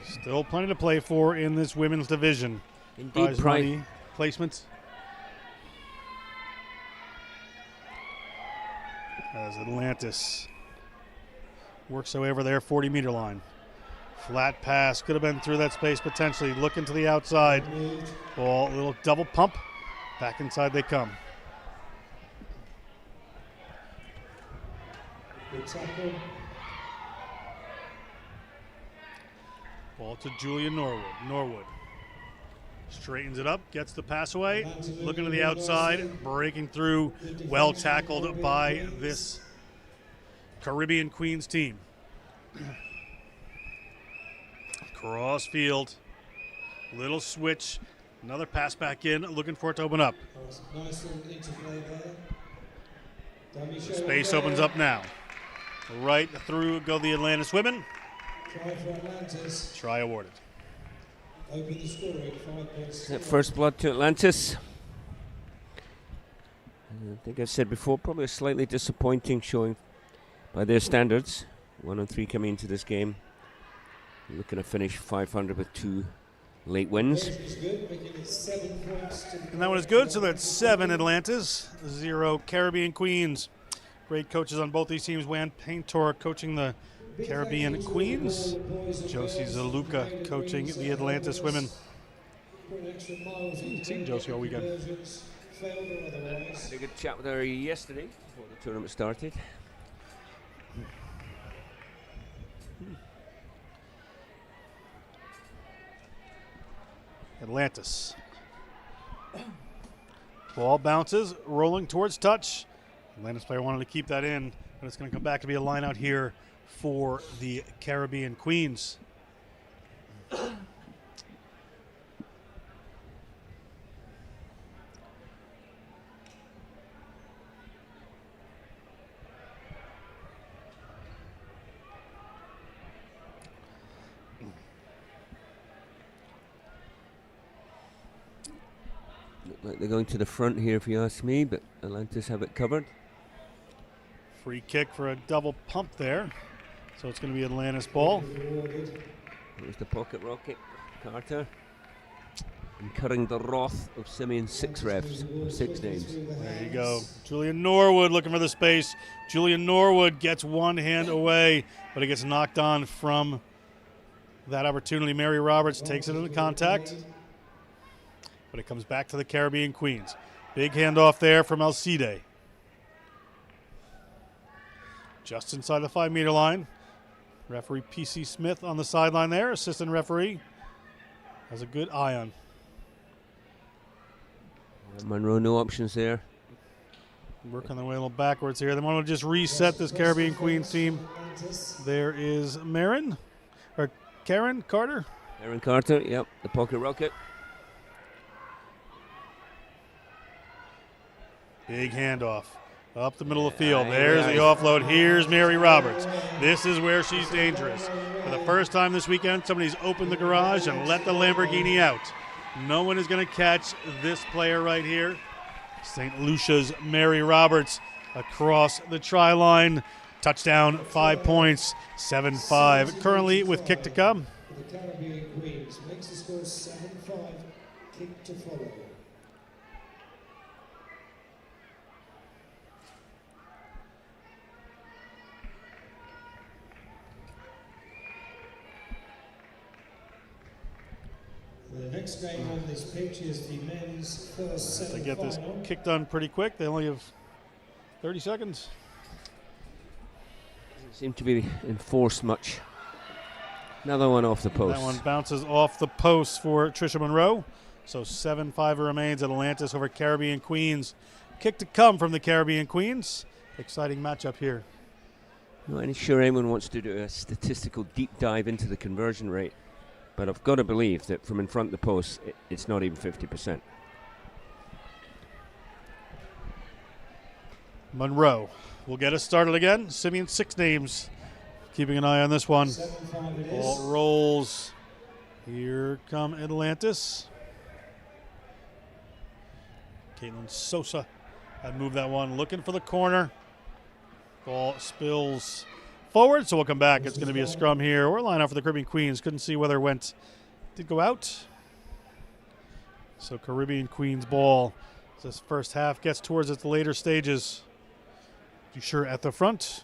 Still plenty to play for in this women's division. Indeed, money placements. As Atlantis works their way over their 40-meter line. Flat pass, could have been through that space potentially. Looking to the outside. Ball, a little double pump. Back inside they come. Ball to Julian Norwood. Straightens it up, gets the pass away. Looking to the outside, breaking through. Well tackled by this Caribbean Queens team. Cross field. Little switch. Another pass back in, looking for it to open up. Nice little interplay there. Space opens up now. Right through go the Atlantis women. Try for Atlantis. Try awarded. Open the scoring, 5 points. First blood to Atlantis. I think I've said before, probably a slightly disappointing showing by their standards. 1-3 coming into this game. Looking to finish 500 with 2 late wins. And that one is good, so that's 7 Atlantis, 0 Caribbean Queens. Great coaches on both these teams. Juan Paintor coaching the Caribbean Queens. Josie Zaluka coaching the Atlantis women. Seen Josie all weekend. Had a good chat with her yesterday before the tournament started. Atlantis. Ball bounces, rolling towards touch. Atlantis player wanted to keep that in, but it's going to come back to be a line out here for the Caribbean Queens. Look like they're going to the front here if you ask me, but Atlantis have it covered. Free kick for a double pump there. So it's going to be Atlantis ball. There's the pocket rocket, Carter. incurring the wrath of Simeon's 6 refs, 6 names. There you go. Julian Norwood looking for the space. Julian Norwood gets one hand away, but it gets knocked on from that opportunity. Mary Roberts takes it into contact, but it comes back to the Caribbean Queens. Big handoff there from Alcide. Just inside the 5-meter line. Referee P.C. Smith on the sideline there. Assistant referee has a good eye on. Monroe, no options there. Working their way a little backwards here. They want to just reset this Caribbean Queens team. There is Karen Carter. Aaron Carter, yep, the pocket rocket. Big handoff up the middle of the field. There's the offload. Here's Mary Roberts. This is where she's dangerous. For the first time this weekend, somebody's opened the garage and let the Lamborghini out. No one is going to catch this player right here. St. Lucia's Mary Roberts across the try line. Touchdown, 5 points, 7-5. Currently with kick to come. The Caribbean Queens makes the score 7-5. Kick to follow. The next game on this pitch is the men's first semi-final. They get this kick done pretty quick. They only have 30 seconds. Doesn't seem to be enforced much. Another one off the post. That one bounces off the post for Tricia Monroe. So 7-5 remains. Atlantis over Caribbean Queens. Kick to come from the Caribbean Queens. Exciting matchup here. Not sure anyone wants to do a statistical deep dive into the conversion rate, but I've got to believe that from in front of the post, it's not even 50%. Monroe will get us started again. Simeon 6 names. Keeping an eye on this one. Ball rolls. Here come Atlantis. Caitlin Sosa had moved that one. Looking for the corner. Ball spills forward, so we'll come back. It's going to be a scrum here or a line out for the Caribbean Queens. Couldn't see whether it went. Did go out. So Caribbean Queens ball. This first half gets towards its later stages. Ducheur at the front.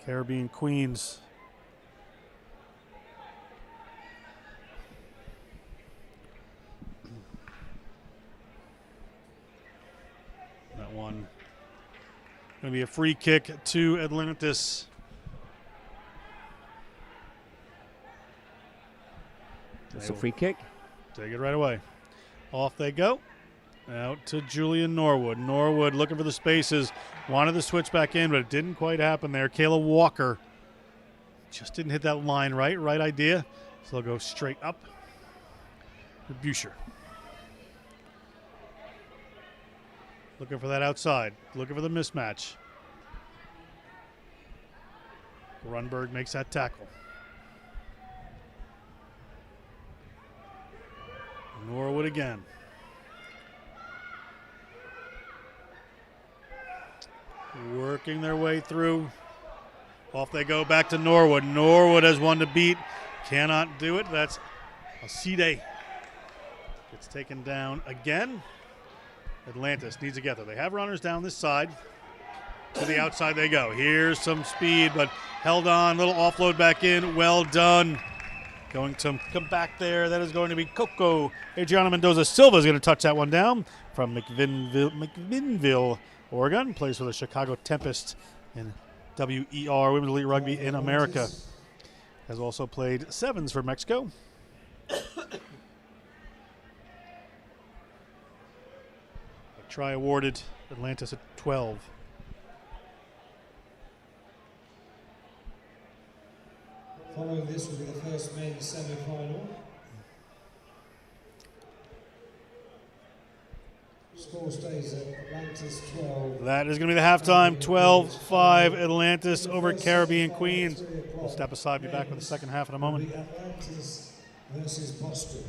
Caribbean Queens. That one going to be a free kick to Atlantis. That's a free kick. Take it right away. Off they go. Out to Julian Norwood. Norwood looking for the spaces. Wanted to switch back in, but it didn't quite happen there. Kayla Walker just didn't hit that line right. Right idea. So they'll go straight up to Boucher. Looking for that outside. Looking for the mismatch. Grunberg makes that tackle. Norwood again. Working their way through. Off they go back to Norwood. Norwood has one to beat. Cannot do it. That's Alcide. Gets taken down again. Atlantis needs to get there. They have runners down this side. To the outside they go. Here's some speed, but held on. Little offload back in. Well done. Going to come back there. That is going to be Coco. Adriana Mendoza Silva is going to touch that one down from McMinnville, Oregon. Plays for the Chicago Tempest in WER, Women's Elite Rugby in America. Has also played sevens for Mexico. A try awarded. Atlantis at 12. Following this will be the first men's semi-final. Score stays at Atlantis 12. That is going to be the halftime. 12-5 Atlantis over Caribbean Queens. We'll step aside, be back with the second half in a moment. Atlantis versus Boston.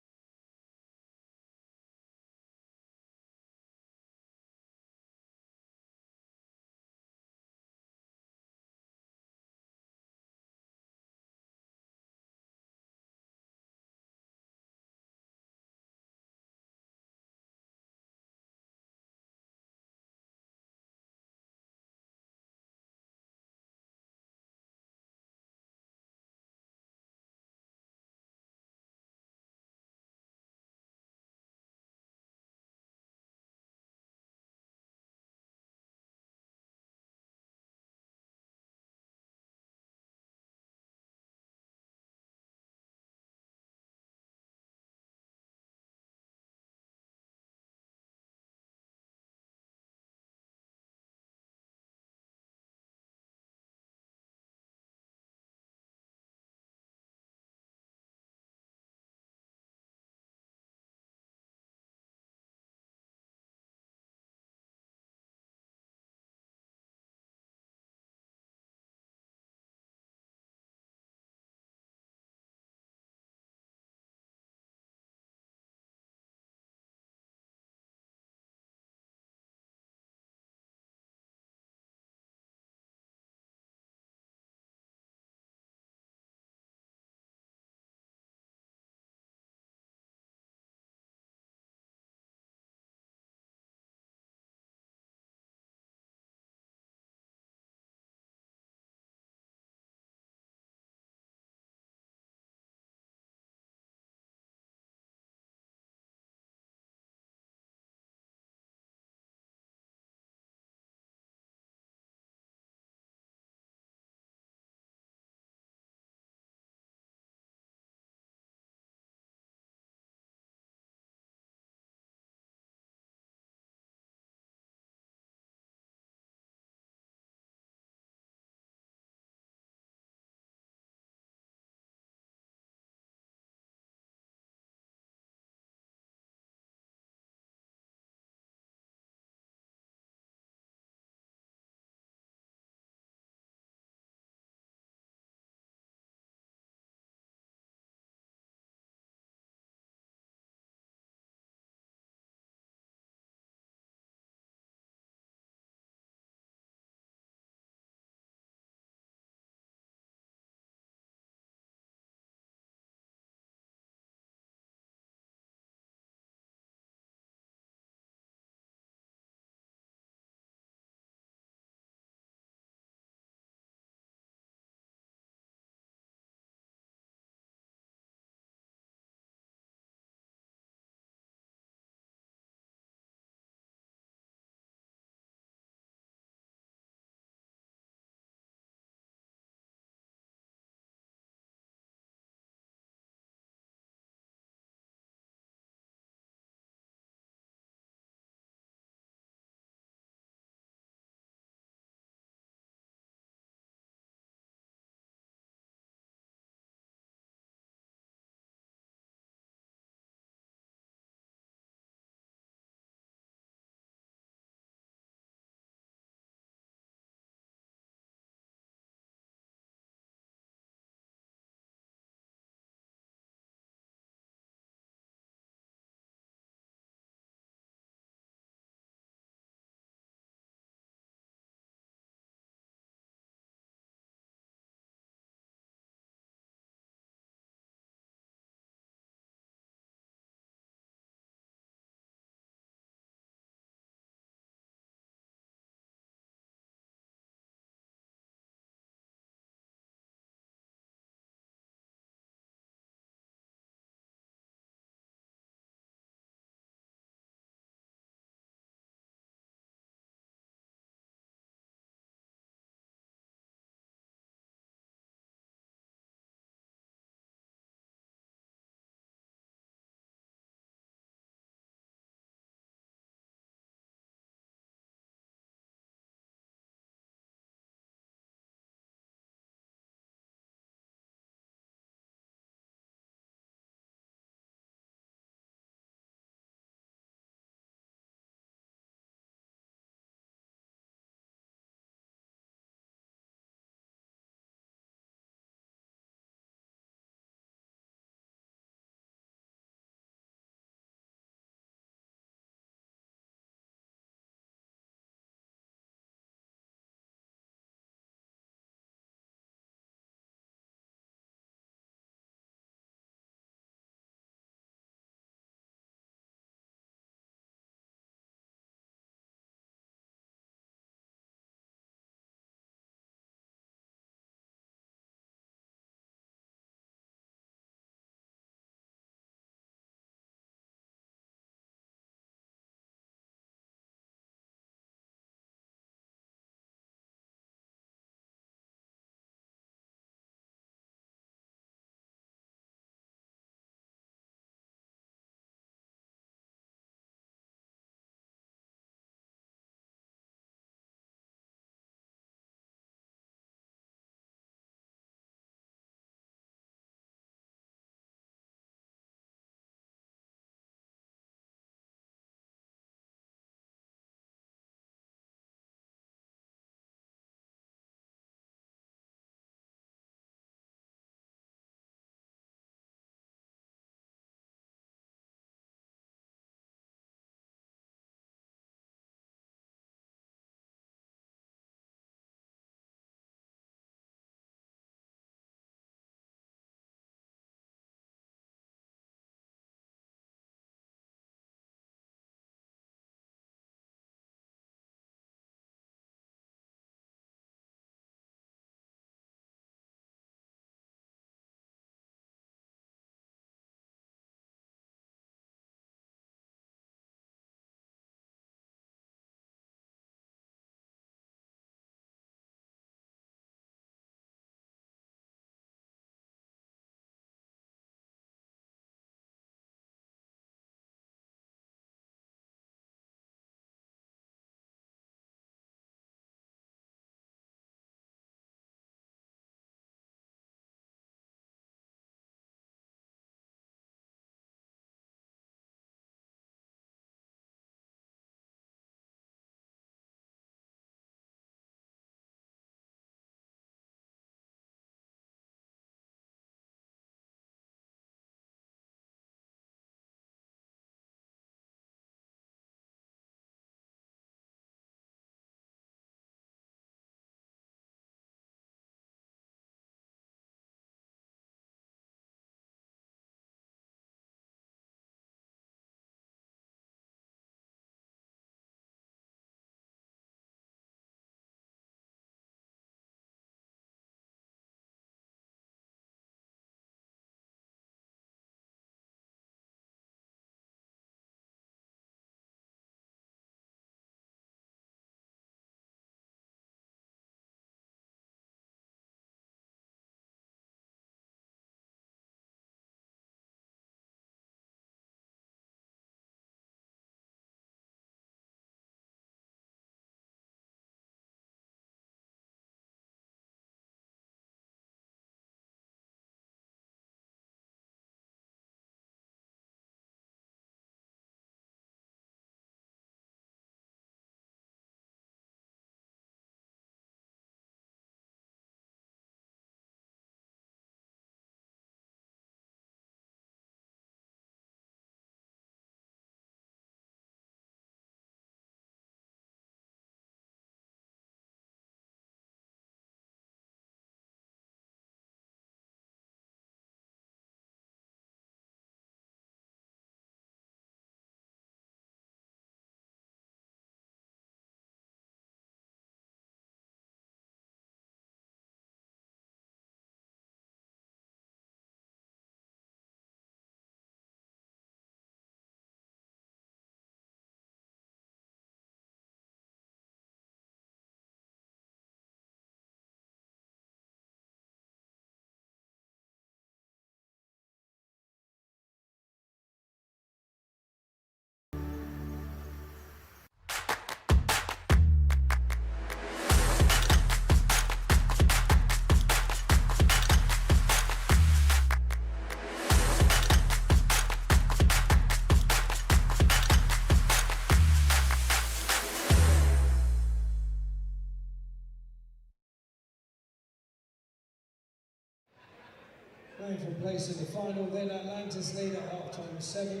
Going for place in the final, then Atlantis lead at half-time 7,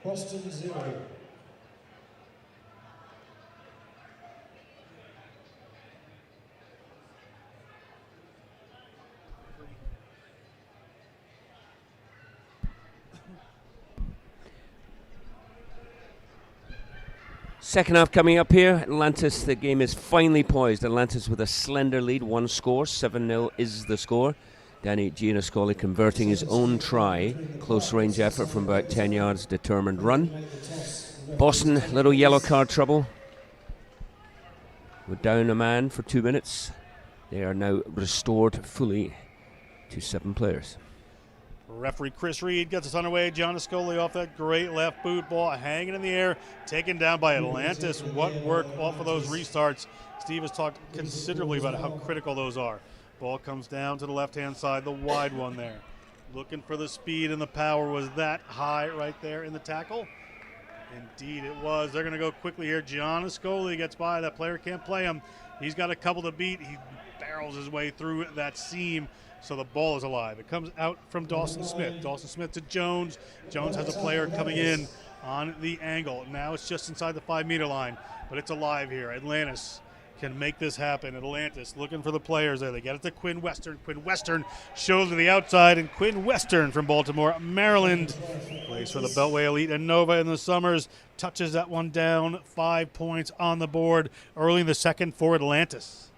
Boston 0. Second half coming up here. Atlantis, the game is finally poised. Atlantis with a slender lead, 1 score. 7-0 is the score. Danny Gianascoli converting his own try. Close range effort from about 10 yards, determined run. Boston, little yellow card trouble. We're down a man for 2 minutes. They are now restored fully to 7 players. Referee Chris Reed gets us underway. Gianascoli off that great left boot, ball hanging in the air, taken down by Atlantis. What work off of those restarts. Steve has talked considerably about how critical those are. Ball comes down to the left-hand side, the wide one there. Looking for the speed and the power. Was that high right there in the tackle? Indeed it was. They're going to go quickly here. Gianascoli gets by. That player can't play him. He's got a couple to beat. He barrels his way through that seam. So the ball is alive. It comes out from Dawson Smith. Dawson Smith to Jones. Jones has a player coming in on the angle. Now it's just inside the 5-meter line, but it's alive here. Atlantis can make this happen. Atlantis looking for the players there. They get it to Quinn Western. Quinn Western shows to the outside, and Quinn Western from Baltimore, Maryland, plays for the Beltway Elite and Nova in the summers, touches that one down. 5 points on the board early in the second for Atlantis.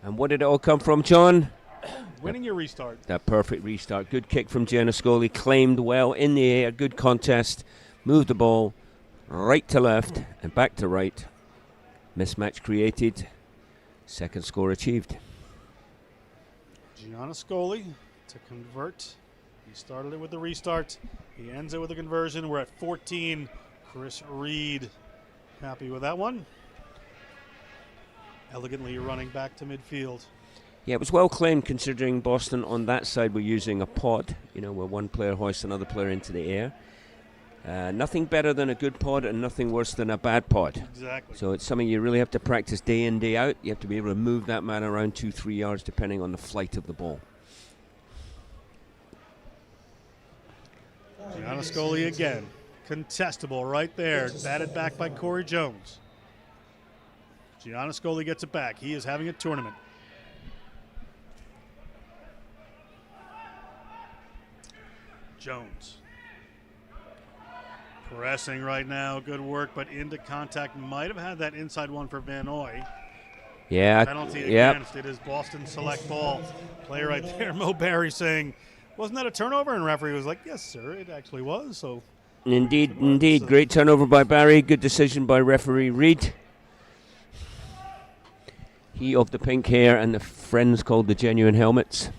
And what did it all come from, John? Winning your restart. That perfect restart. Good kick from Gianascoli. Claimed well in the air. Good contest. Moved the ball right to left and back to right. Mismatch created. Second score achieved. Gianascoli to convert. He started it with the restart. He ends it with a conversion. We're at 14. Chris Reed happy with that one. Elegantly running back to midfield. Yeah, it was well claimed considering Boston on that side were using a pod, where one player hoists another player into the air. Nothing better than a good pod and nothing worse than a bad pod. Exactly. So it's something you really have to practice day in, day out. You have to be able to move that man around 2-3 yards depending on the flight of the ball. Gianascoli again. Contestable right there. Batted back by Corey Jones. Gianascoli gets it back. He is having a tournament. Jones. Pressing right now. Good work, but into contact. Might have had that inside one for Van Oy. Yeah. Penalty against. It is Boston select ball. Play right there. Mo Barry saying, wasn't that a turnover? And referee was like, yes, sir, it actually was. So Indeed. Great turnover by Barry. Good decision by referee Reed. He of the pink hair and the friends called the Genuine Helmets.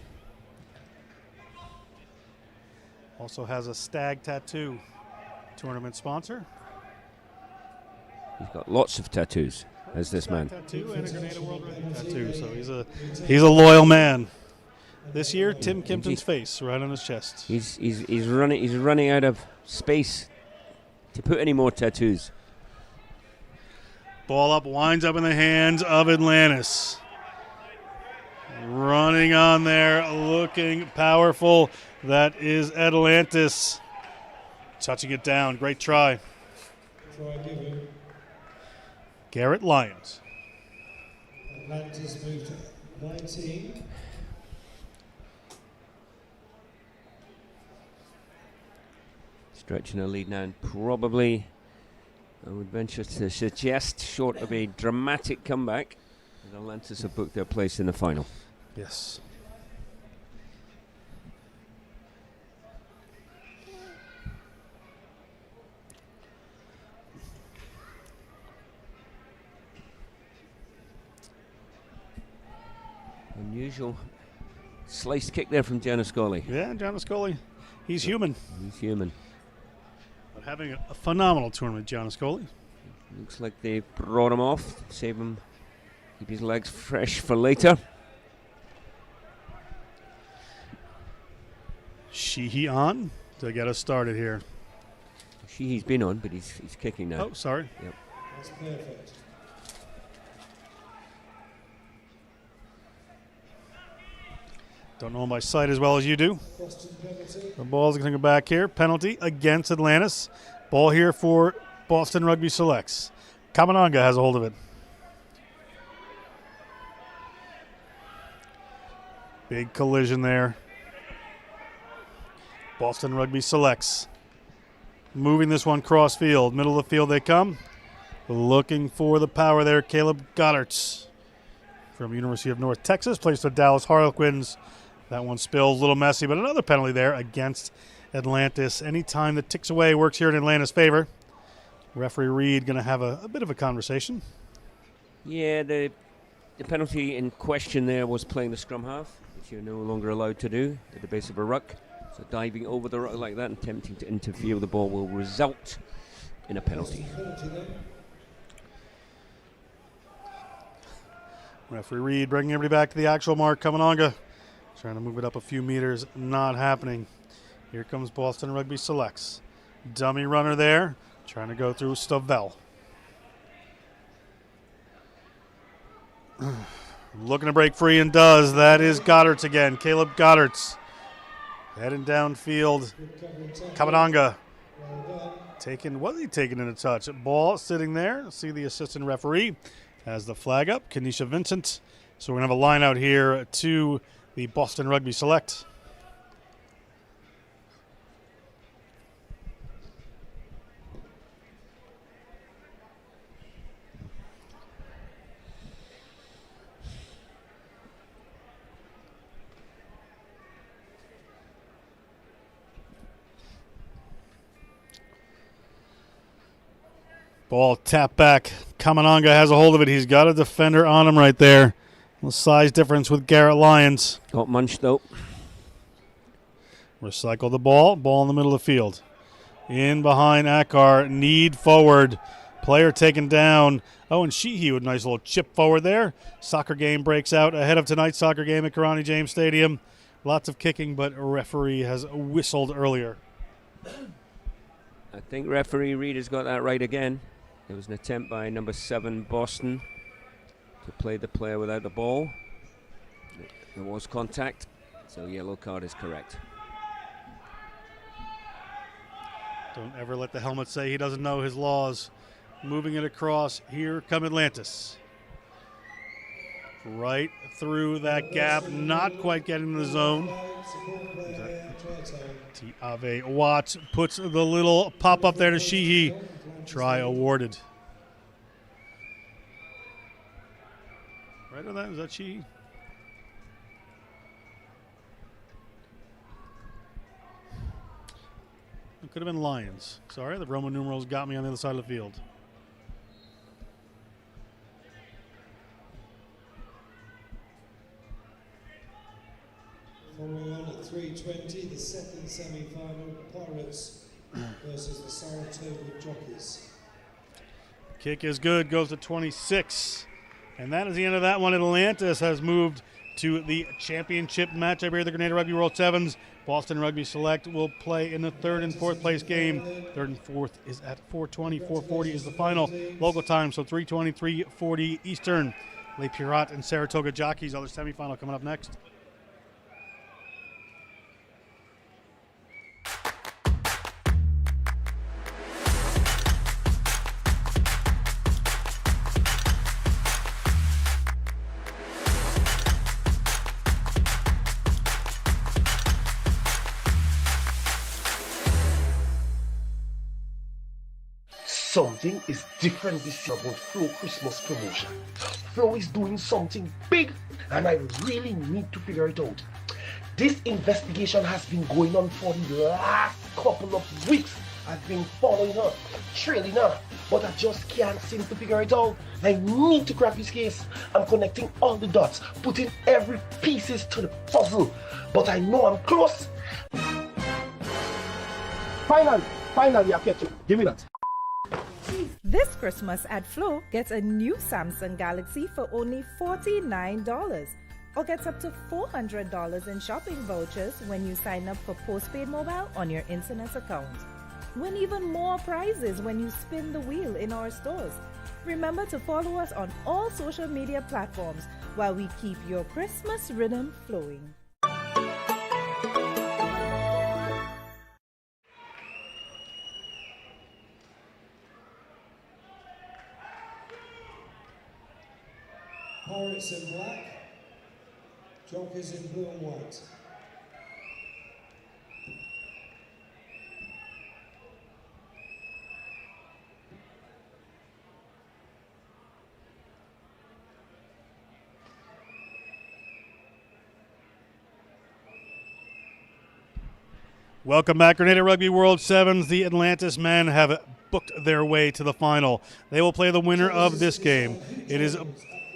Also has a stag tattoo. Tournament sponsor. He's got lots of tattoos, as this man. Tattoo and a Grenada World Rugby tattoo. So he's a loyal man. This year, Tim Kimpton's face right on his chest. He's running out of space to put any more tattoos. Ball up, winds up in the hands of Atlantis. Running on there, looking powerful. That is Atlantis. Touching it down. Great try. Try given. Garrett Lyons. Atlantis moved to 19. Stretching a lead now, and probably, I would venture to suggest, short of a dramatic comeback, that Atlantis have booked their place in the final. Yes. Unusual sliced kick there from Gianascoli. Yeah, Gianascoli. He's human. He's human. But having a phenomenal tournament, Gianascoli. Looks like they brought him off, save him, keep his legs fresh for later. Sheehy on to get us started here. Sheehy's been on, but he's kicking now. Oh, sorry. Yep. That's perfect. Don't know him by sight as well as you do. Boston penalty. The ball's going to go back here. Penalty against Atlantis. Ball here for Boston Rugby Selects. Kamananga has a hold of it. Big collision there. Boston Rugby Selects. Moving this one cross field. Middle of the field they come. Looking for the power there. Caleb Goddard from University of North Texas. Plays for Dallas Harlequins. That one spills, a little messy, but another penalty there against Atlantis. Any time that ticks away works here in Atlantis' favor. Referee Reed going to have a bit of a conversation. Yeah, the penalty in question there was playing the scrum half, which you're no longer allowed to do at the base of a ruck. So diving over the ruck like that and attempting to interfere with the ball will result in a penalty. Referee Reed bringing everybody back to the actual mark. Kamananga trying to move it up a few meters. Not happening. Here comes Boston Rugby Selects. Dummy runner there. Trying to go through Stavel. Looking to break free and does. That is Goddard's again. Caleb Goddard's. Heading downfield. Kamananga. Was he taking in a touch? Ball sitting there. See the assistant referee has the flag up. Kenesha Vincent. So we're going to have a line out here to the Boston Rugby Select. Ball tap back. Kamananga has a hold of it. He's got a defender on him right there. The size difference with Garrett Lyons. Got munched though. Recycle the ball. Ball in the middle of the field. In behind Akar. Need forward. Player taken down. Oh, and Sheehy with a nice little chip forward there. Soccer game breaks out ahead of tonight's soccer game at Karani James Stadium. Lots of kicking, but a referee has whistled earlier. I think referee Reed has got that right again. There was an attempt by number 7 Boston to play the player without the ball. There was contact, so yellow card is correct. Don't ever let the helmet say he doesn't know his laws. Moving it across. Here come Atlantis. Right through that gap. Not quite getting in the zone. Tiave Watts puts the little pop up there to Sheehy. Try awarded. Right on that? Is that Sheehy? It could have been Lions. Sorry, the Roman numerals got me on the other side of the field. Following on at 3:20, the second semi-final, Pirates versus the Saratoga Jockeys. Kick is good, goes to 26. And that is the end of that one. Atlantis has moved to the championship match over here at the Grenada Rugby World Sevens. Boston Rugby Select will play in the third and fourth place game. Third and fourth is at 4:20. 4:40 is the final local time, so 3:20, 3:40 Eastern. Les Pirates and Saratoga Jockeys, other semifinal coming up next. Something is different this year about Flow Christmas promotion. Flow is doing something big and I really need to figure it out. This investigation has been going on for the last couple of weeks. I've been following her, trailing her, but I just can't seem to figure it out. I need to crack this case. I'm connecting all the dots, putting every pieces to the puzzle, but I know I'm close. Finally, I catch you. Give me that. This Christmas at Flow, get a new Samsung Galaxy for only $49 or gets up to $400 in shopping vouchers when you sign up for postpaid mobile on your internet account. Win even more prizes when you spin the wheel in our stores. Remember to follow us on all social media platforms while we keep your Christmas rhythm flowing. Pirates in black, Jockeys in blue and white. Welcome back, Grenada Rugby World Sevens. The Atlantis men have booked their way to the final. They will play the winner of this game. It is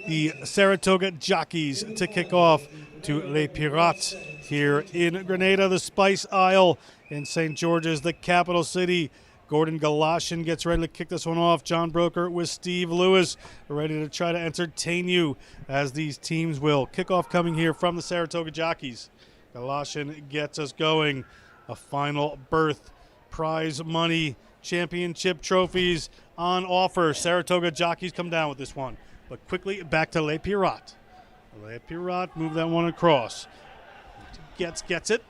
the Saratoga Jockeys to kick off to Les Pirates here in Grenada, the Spice Isle in St. George's, the capital city. Gordon Galashan gets ready to kick this one off. John Broker with Steve Lewis ready to try to entertain you as these teams will. Kickoff coming here from the Saratoga Jockeys. Galashan gets us going. A final berth, prize money, championship trophies on offer. Saratoga Jockeys come down with this one. But quickly back to Les Pirates. Les Pirates move that one across. Gets it.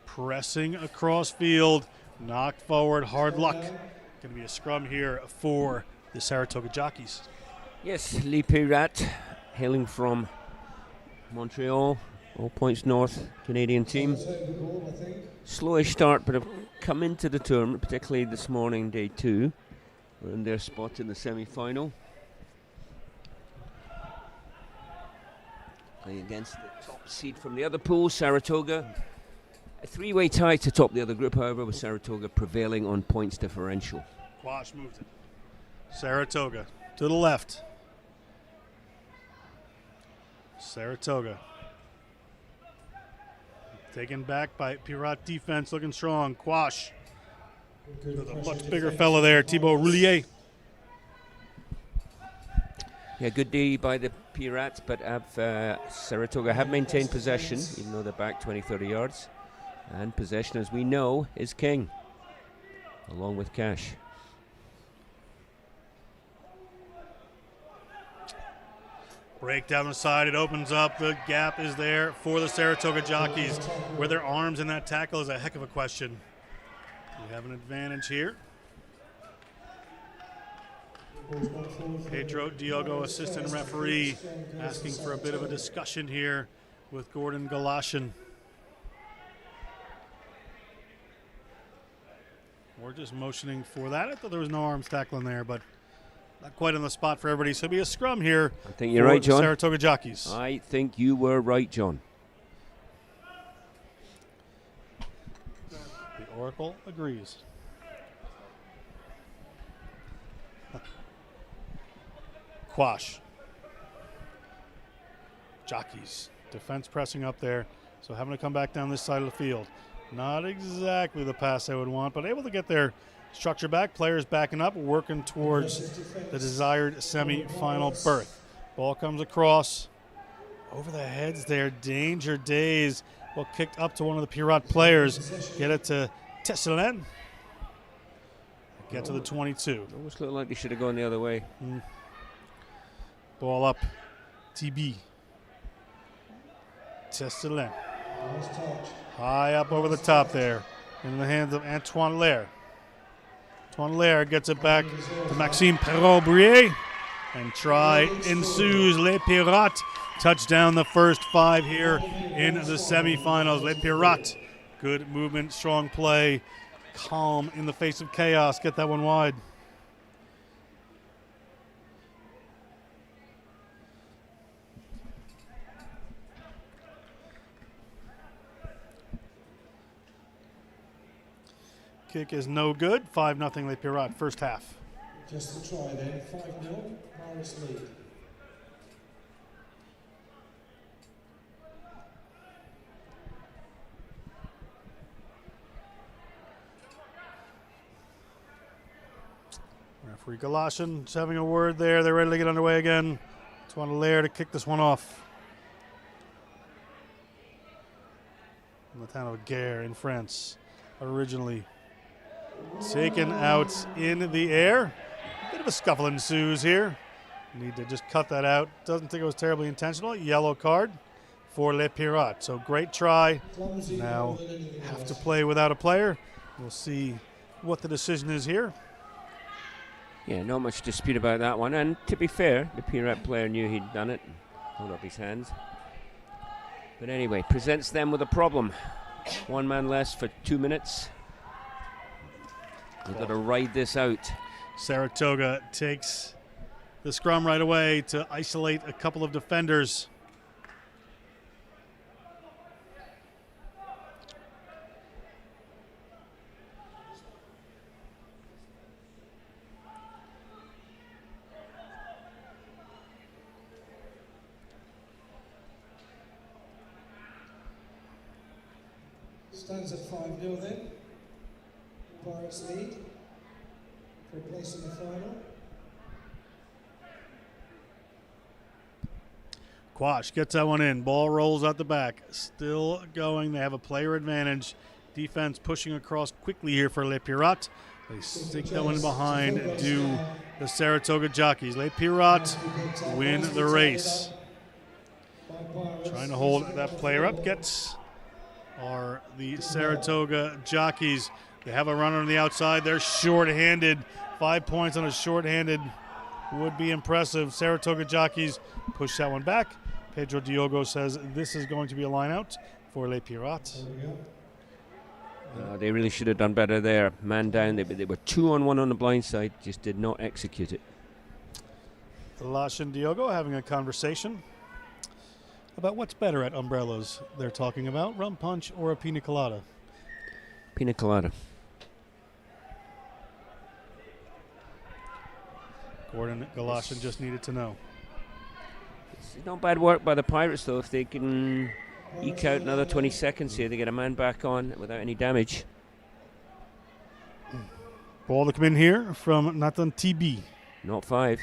Pressing across field. Knocked forward. Hard luck. Going to be a scrum here for the Saratoga Jockeys. Yes, Les Pirates, hailing from Montreal. All points north, Canadian team. Slowish start, but have come into the tournament, particularly this morning, day 2. We're in their spot in the semi-final. Playing against the top seed from the other pool, Saratoga. A 3-way tie to top the other group, however, with Saratoga prevailing on points differential. Quash moved it. Saratoga to the left. Saratoga. Taken back by Pirate defense, looking strong. Quash. There's a much bigger fella there, Thibaut Roulier. Yeah, good D by the Pirates, but Saratoga have maintained possession, even though they're back 20, 30 yards. And possession, as we know, is king, along with cash. Break down the side, it opens up. The gap is there for the Saratoga Jockeys. Where their arms in that tackle is a heck of a question. We have an advantage here. Pedro Diogo, assistant referee, asking for a bit of a discussion here with Gordon Galashan. We're just motioning for that. I thought there was no arms tackling there, but not quite on the spot for everybody. So it'll be a scrum here. I think you're right, John. Saratoga Jockeys. I think you were right, John. The Oracle agrees. Quash. Jockeys. Defense pressing up there. So having to come back down this side of the field. Not exactly the pass I would want, but able to get their structure back. Players backing up, working towards the desired semi-final berth. Ball comes across. Over the heads there. Danger Days. Well, kicked up to one of the Pirate players. Get it to Tesselin. Get to the 22. Almost looked like they should have gone the other way. Ball up. TB. Tesselin. High up over the top there. In the hands of Antoine Lair. Antoine Lair gets it back to Maxime Perrault-Brier. And try ensues. Les Pirates touch down the first 5 here in the semifinals. Les Pirates. Good movement, strong play. Calm in the face of chaos. Get that one wide. Kick is no good. 5-0 Les Pirates, first half. Just to try then, 5-0, Paris lead. Referee Galashan's having a word there. They're ready to get underway again. Antoine Lair to kick this one off. From the town of Guerre in France, originally. Taken out in the air. Bit of a scuffle ensues here. Need to just cut that out. Doesn't think it was terribly intentional. Yellow card for Les Pirates. So great try. Now have to play without a player. We'll see what the decision is here. Yeah, not much dispute about that one. And to be fair, the Pirouette player knew he'd done it. Hold up his hands. But anyway, presents them with a problem. One man less for 2 minutes. They've got to ride this out. Saratoga takes the scrum right away to isolate a couple of defenders. Stands at 5-0 then. Pirates lead for a place in the final. Quash gets that one in. Ball rolls out the back. Still going. They have a player advantage. Defense pushing across quickly here for Les Pirates. They stick that one behind. Do the Saratoga Jockeys. Les Pirates win the race. Trying to hold that player up. Gets are the Saratoga Jockeys. They have a runner on the outside. They're short-handed. 5 points on a short-handed would be impressive. Saratoga Jockeys push that one back. Pedro Diogo says this is going to be a line out for Les Pirates. They really should have done better there. Man down. They were 2-on-1 on the blind side. Just did not execute it. Lash and Diogo having a conversation about what's better at umbrellas. They're talking about rum punch or a pina colada. Pina colada. Gordon Galashan just needed to know. It's not bad work by the Pirates, though. If they can eke out another 20 seconds here, they get a man back on without any damage. Ball to come in here from Nathan TB. Not 5.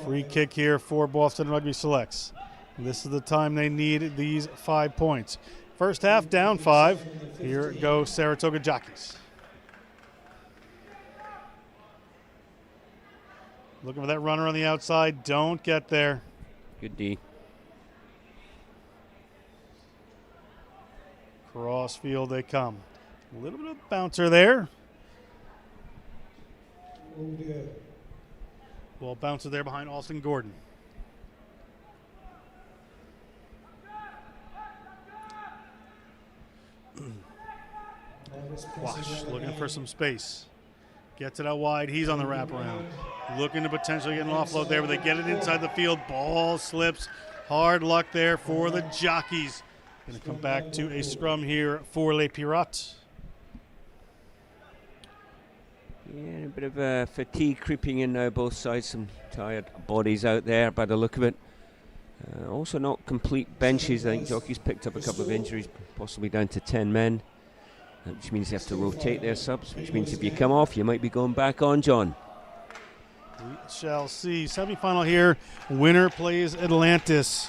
Free kick here for Boston Rugby Selects. This is the time they need these 5 points. First half down 5. Here go Saratoga Jockeys. Looking for that runner on the outside. Don't get there. Good D. Cross field they come. A little bit of bouncer there. Ball bouncer there behind Austin Gordon. Wash looking for some space. Gets it out wide. He's on the wraparound. Looking to potentially get an offload there, but they get it inside the field. Ball slips. Hard luck there for the Jockeys. Going to come back to a scrum here for Les Pirates. Yeah, a bit of fatigue creeping in now, both sides. Some tired bodies out there by the look of it. Also not complete benches. I think Jockeys picked up a couple of injuries, possibly down to 10 men. Which means you have to rotate their subs, which means if you come off, you might be going back on, John. We shall see. Semi-final here. Winner plays Atlantis.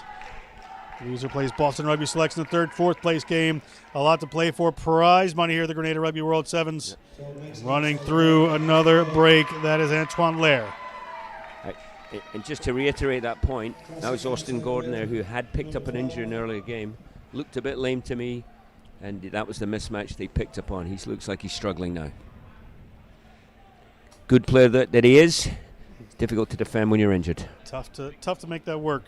Loser plays Boston Rugby Selects in the third, fourth place game. A lot to play for. Prize money here at the Grenada Rugby World Sevens. Running through another break. That is Antoine Lair. And just to reiterate that point, that was Austin Gordon there, who had picked up an injury in an earlier game. Looked a bit lame to me. And that was the mismatch they picked up on. He looks like he's struggling now. Good player that he is. It's difficult to defend when you're injured. Tough to make that work.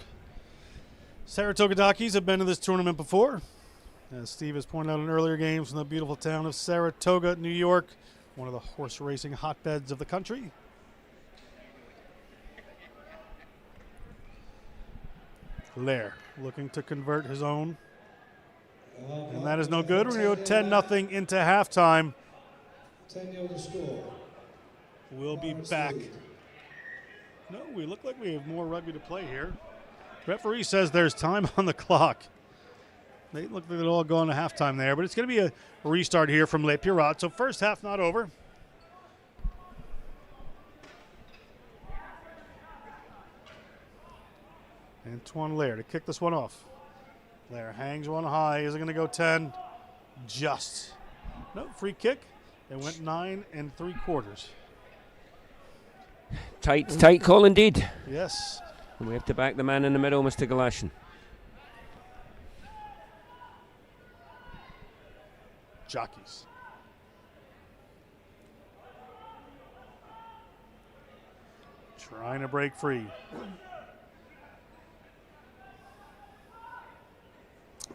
Saratoga Jockeys have been to this tournament before. As Steve has pointed out in earlier games, from the beautiful town of Saratoga, New York, one of the horse racing hotbeds of the country. Lair looking to convert his own. And that is no good. We're going to go 10-0 into halftime. 10-0 to score. We'll be back. No, we look like we have more rugby to play here. Referee says there's time on the clock. They look like they're all going to halftime there, but it's going to be a restart here from Les Pirates. So first half not over. Antoine Lair to kick this one off. Lair hangs one high. Is it going to go 10? Just. No, free kick. It went 9 3/4. Tight call indeed. Yes. And we have to back the man in the middle, Mr. Galashan. Jockeys. trying to break free.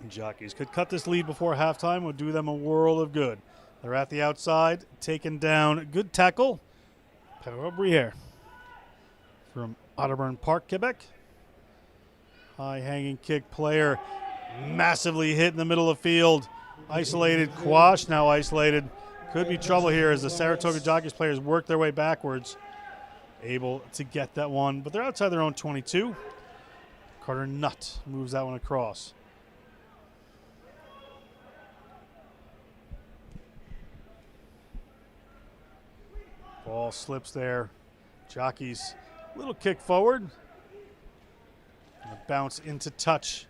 Jockeys could cut this lead before halftime, would do them a world of good. They're at the outside, taken down. Good tackle. Briere from Otterburn Park, Quebec. High hanging kick player, massively hit in the middle of the field. Isolated, Quash now isolated. Could be trouble here as the Saratoga Jockeys players work their way backwards. Able to get that one, but they're outside their own 22. Carter Nutt moves that one across. Ball slips there. Jockeys, little kick forward. And a bounce into touch.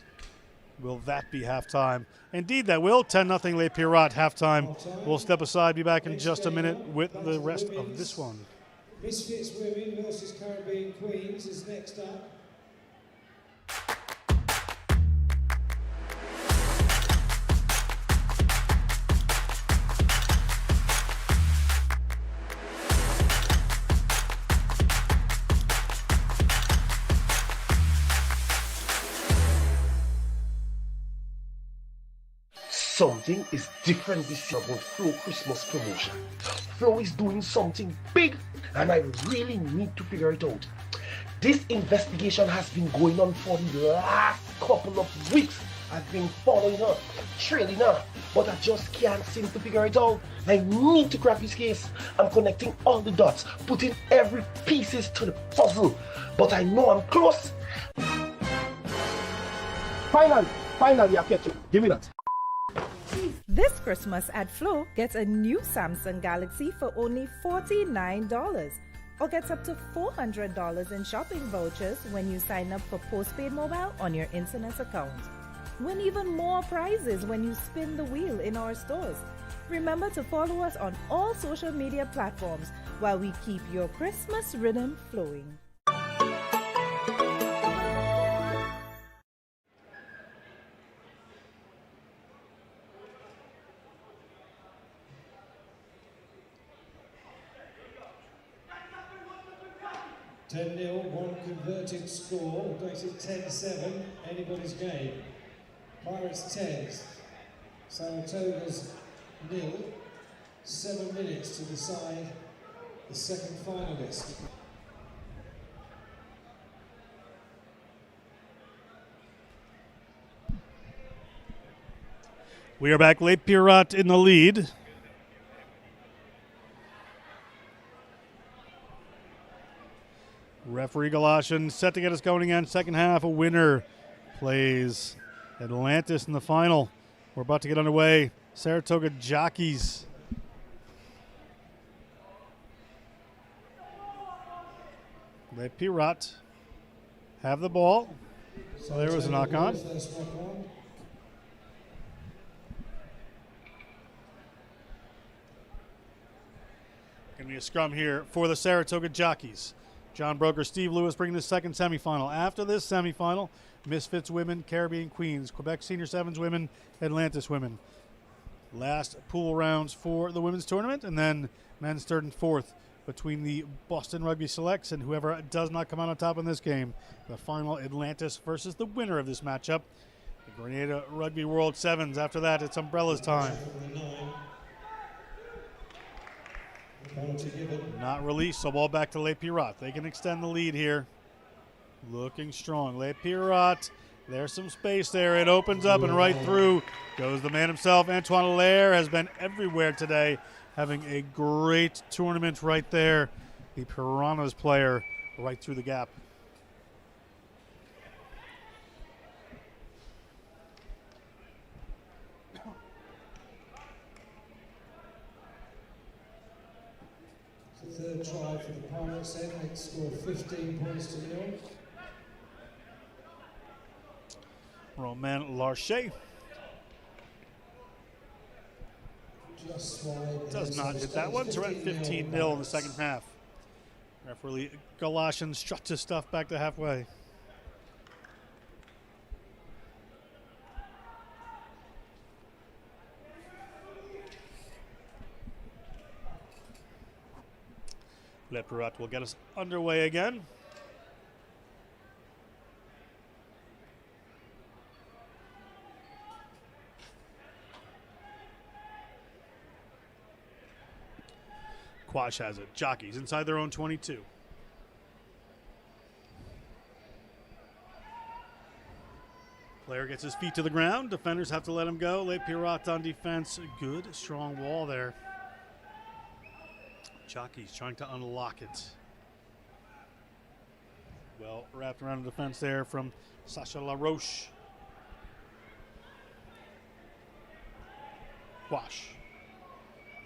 Will that be halftime? Indeed, that will. 10-0 Les Pirates halftime. We'll step aside, be back in just a minute with the rest of this one. Misfits women versus Caribbean Queens is next up. Something is different this year about Flow Christmas promotion. Flow is doing something big and I really need to figure it out. This investigation has been going on for the last couple of weeks. I've been following her, trailing her, but I just can't seem to figure it out. I need to crack this case. I'm connecting all the dots, putting every pieces to the puzzle, but I know I'm close. Finally I catch you. Give me that. This Christmas at Flow, get a new Samsung Galaxy for only $49 or gets up to $400 in shopping vouchers when you sign up for postpaid mobile on your internet account. Win even more prizes when you spin the wheel in our stores. Remember to follow us on all social media platforms while we keep your Christmas rhythm flowing. One converted score, makes it 10-7, anybody's game. Pirates 10, Saratoga's 0, 7 minutes to decide the second finalist. We are back, Les Pirates in the lead. Referee Galatian set to get us going again. Second half, a winner plays Atlantis in the final. We're about to get underway. Saratoga Jockeys. Les Pirates have the ball. So there was a knock on. Going to be a scrum here for the Saratoga Jockeys. John Broker, Steve Lewis bringing the second semifinal. After this semifinal, Misfits women, Caribbean Queens, Quebec Senior Sevens women, Atlantis women. Last pool rounds for the women's tournament, and then men's third and fourth between the Boston Rugby Selects and whoever does not come out on top in this game. The final, Atlantis versus the winner of this matchup, the Grenada Rugby World Sevens. After that, it's umbrellas time. Not released, so ball back to Les Pirates. They can extend the lead here. Looking strong. Les Pirates, there's some space there. It opens up and right through goes the man himself. Antoine Allaire has been everywhere today, having a great tournament right there. The Piranhas player right through the gap. Third try for the Pirates then, they score 15 points to 0. Romain Larcher Just wide. does not hit that one, so we're at 15-0 in the second half. Referee Galatian struts his stuff back to halfway. Le Pirate will get us underway again. Quash has it. Jockeys inside their own 22. Player gets his feet to the ground. Defenders have to let him go. Le Pirate on defense. Good, strong wall there. Jockeys trying to unlock it. Well wrapped around the defense there from Sacha LaRoche. Quash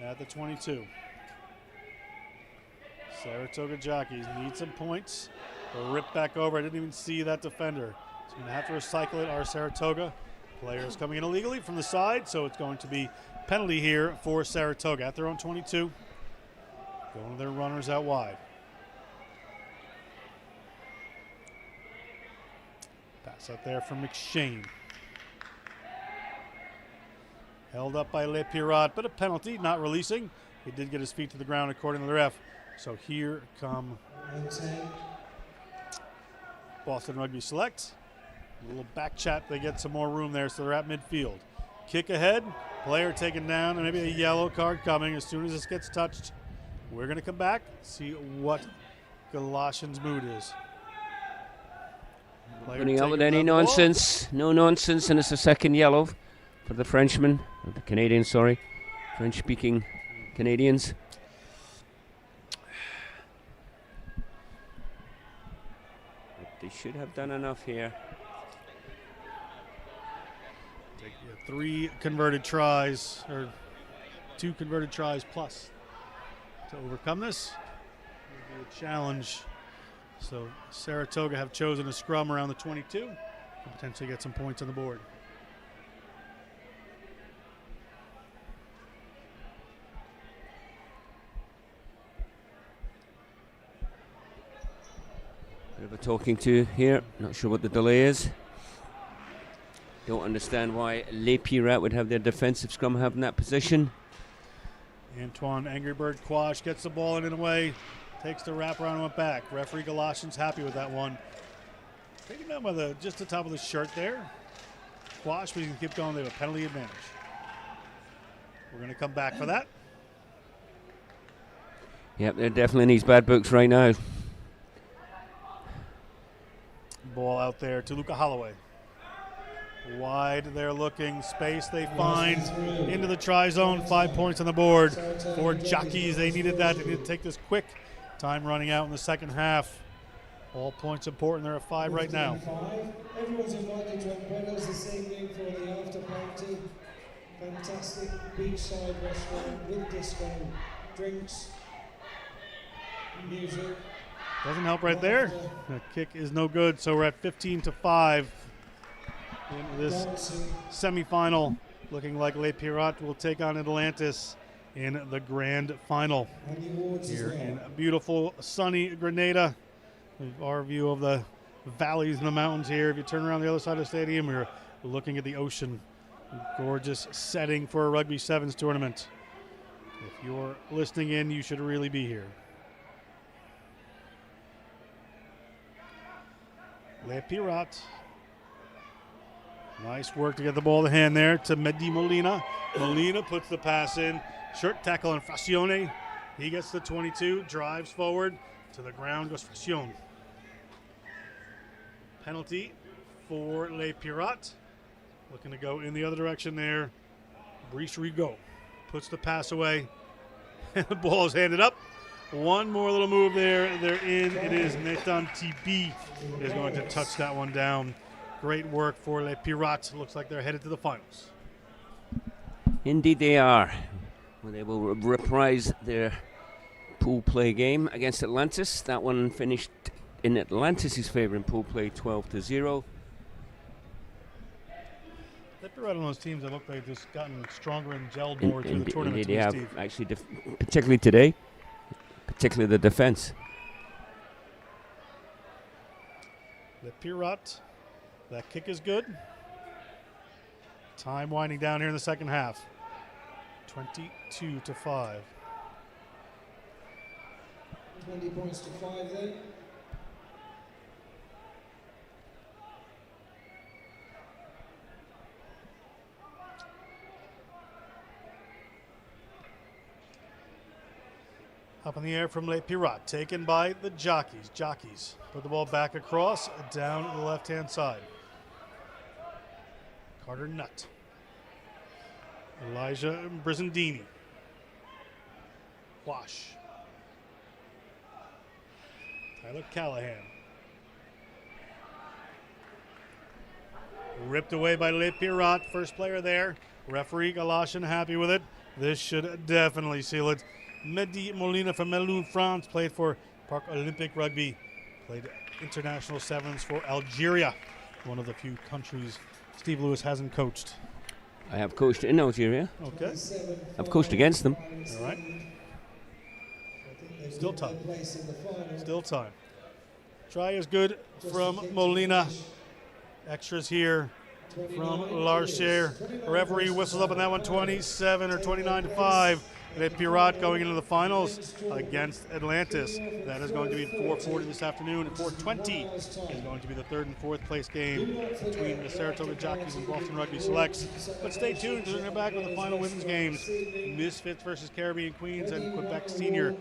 at the 22. Saratoga Jockeys need some points. They'll rip back over. I didn't even see that defender. So going to have to recycle it. Our Saratoga players coming in illegally from the side, so it's going to be penalty here for Saratoga at their own 22. Going to their runners out wide. Pass out there from McShane. Held up by Le Pirate, but a penalty, not releasing. He did get his feet to the ground according to the ref. So here come Boston Rugby Select. A little back chat, they get some more room there, so they're at midfield. Kick ahead, player taken down, and maybe a yellow card coming as soon as this gets touched. We're going to come back, see what Galatians' mood is. Running out with any nonsense. No nonsense, and it's a second yellow for the Frenchman, or the Canadians, sorry. French-speaking Canadians. They should have done enough here. Take 3 converted tries, or 2 converted tries plus to overcome this. It'll be a challenge. So Saratoga have chosen a scrum around the 22 to potentially get some points on the board. Bit of a talking to here. Not sure what the delay is. Don't understand why Le Pirate would have their defensive scrum having that position. Antoine Angry Bird Quash gets the ball in a way, takes the wraparound and went back. Referee Galatians happy with that one. Taking down by just the top of the shirt there. Quash, but he can keep going. They have a penalty advantage. We're going to come back for that. Yep, they're definitely in these bad books right now. Ball out there to Luca Holloway. Wide, they're looking. Space they find into the try zone. 5 points on the board for Jockeys. They needed that. They needed to take this quick. Time running out in the second half. All points important. They're at 5 right now. Everyone's invited to umbrellas this evening for the after party. Fantastic beachside restaurant with disco, drinks, music. Doesn't help right there. The kick is no good, so we're at 15-5 in this semifinal. Looking like Le Pirate will take on Atlantis in the grand final. Here in beautiful, sunny Grenada. Our view of the valleys and the mountains here. If you turn around the other side of the stadium, we're looking at the ocean. Gorgeous setting for a Rugby Sevens tournament. If you're listening in, you should really be here. Le Pirate. Nice work to get the ball to hand there to Mehdi Molina. Molina puts the pass in. Short tackle on Frazione. He gets the 22, drives forward. To the ground goes Frazione. Penalty for Le Pirate. Looking to go in the other direction there. Brice Rigaud puts the pass away. And the ball is handed up. One more little move there. They're in. It is Nathan Tibi is going to touch that one down. Great work for Le Pirate. Looks like they're headed to the finals. Indeed they are. Well, they will reprise their pool play game against Atlantis. That one finished in Atlantis' favor in pool play 12-0. Le Pirate on those teams that look like they've just gotten stronger and gelled more through the tournament. Indeed they have, actually, particularly today. Particularly the defense. Le Pirate, that kick is good. Time winding down here in the second half. 22-5. 20 points to 5 then. Up in the air from Les Pirates, taken by the Jockeys. Jockeys put the ball back across, down the left-hand side. Carter Nutt. Elijah Brizendini. Wash. Tyler Callahan. Ripped away by Les Pirates. First player there. Referee Galashan happy with it. This should definitely seal it. Mehdi Molina from Melun, France, played for Parc Olympique Rugby. Played international sevens for Algeria, one of the few countries Steve Lewis hasn't coached. I have coached in Algeria. Okay. I've coached against them. All right. Still time. Still time. Try is good from Molina. Extras here from Larcher. Referee whistles up on that one, 27 or 29 to 5. Les Pirates going into the finals against Atlantis. That is going to be at 4:40 this afternoon. At 4:20 is going to be the third and fourth place game between the Saratoga Jockeys and Boston Rugby Selects. But stay tuned because we're going to be back with the final women's games. Misfits versus Caribbean Queens and Quebec Senior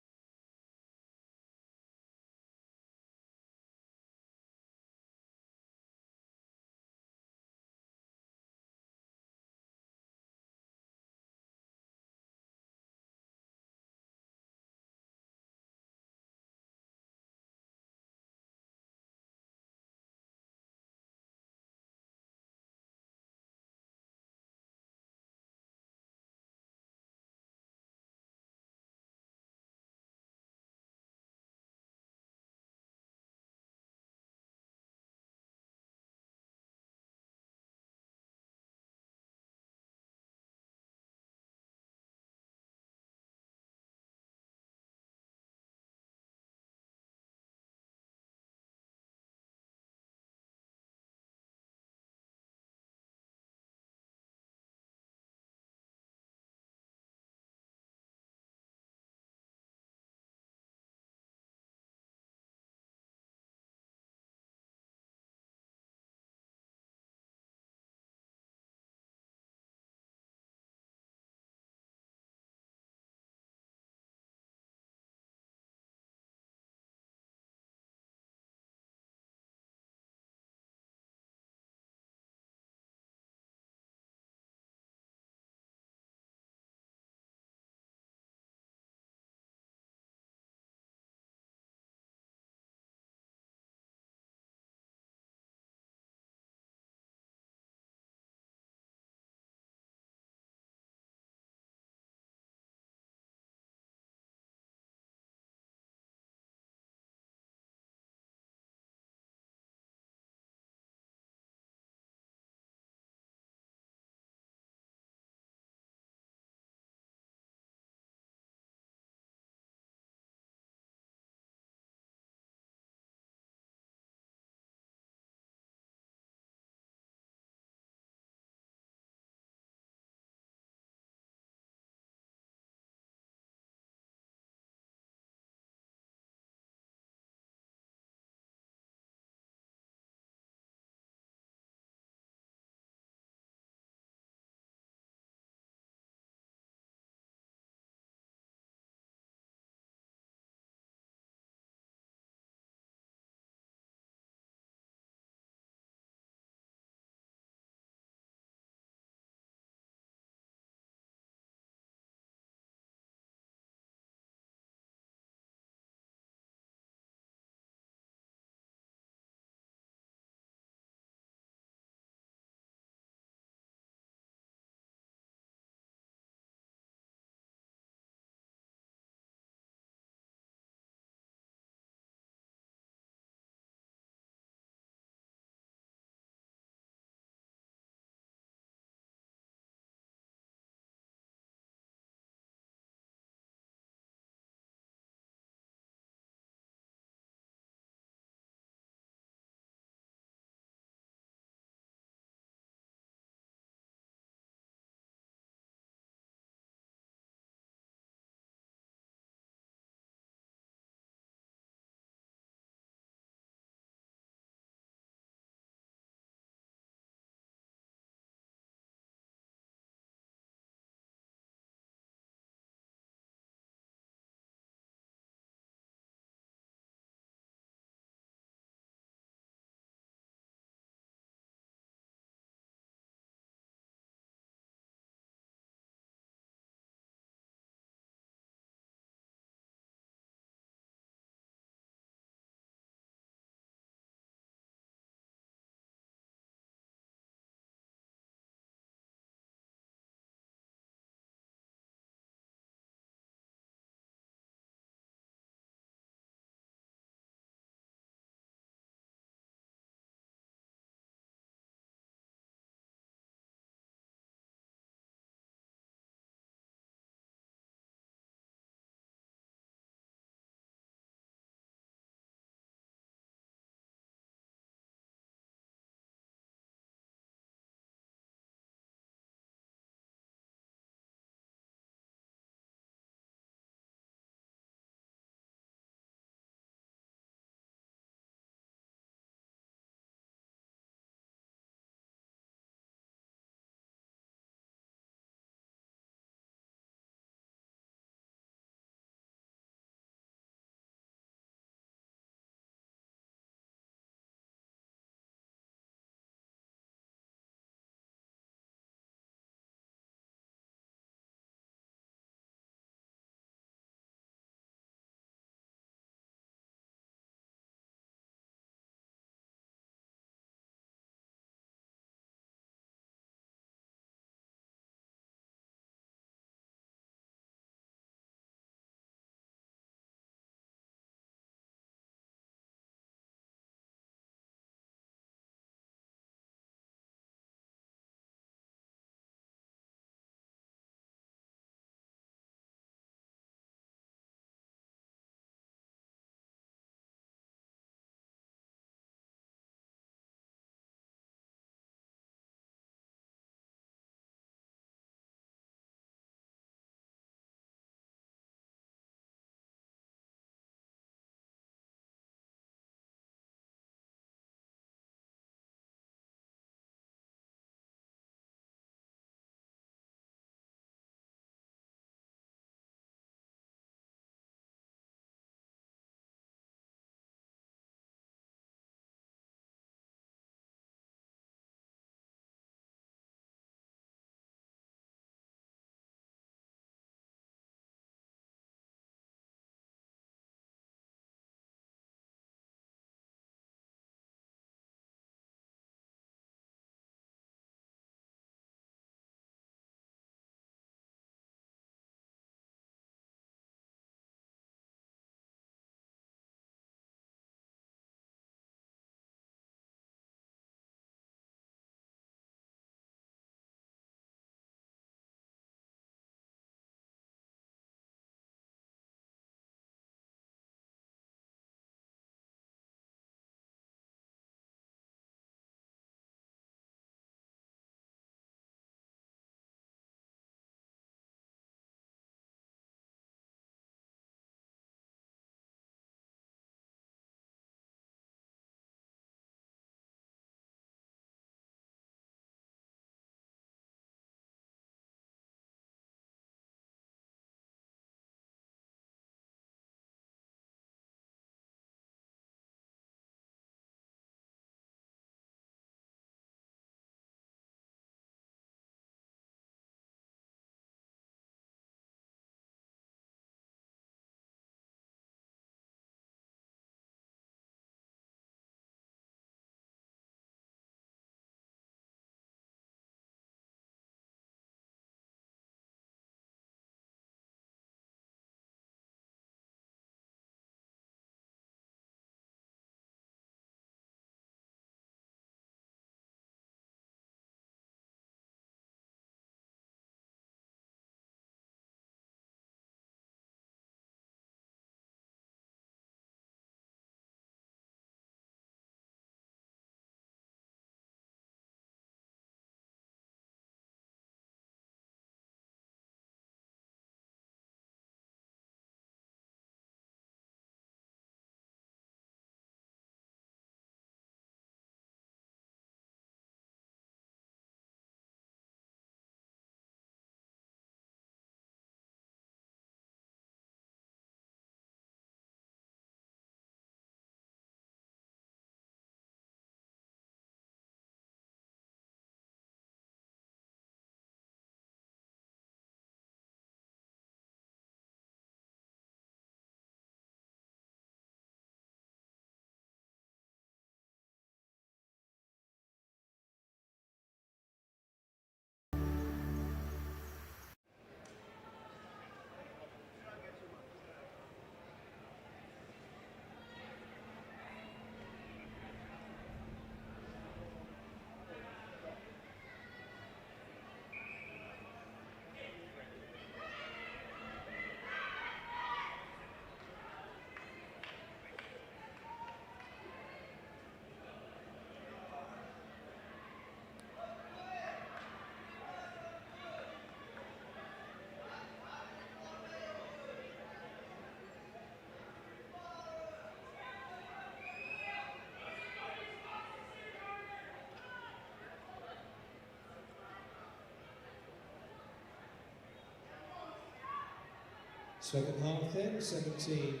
Second half then, 17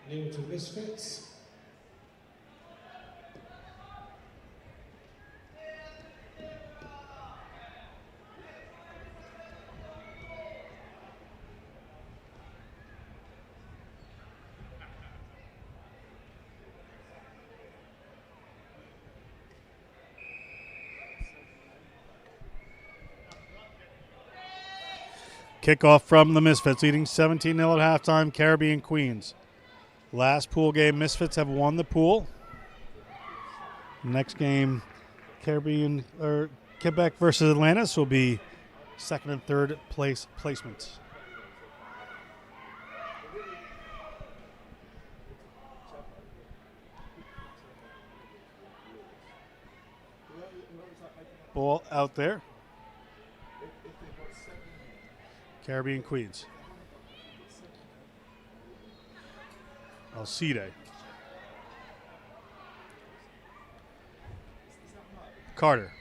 nil to Misfits. Kickoff from the Misfits, leading 17-0 at halftime, Caribbean Queens. Last pool game, Misfits have won the pool. Next game, Quebec versus Atlantis will be second and third place placements. Ball out there. Caribbean Queens. Alcide. Carter.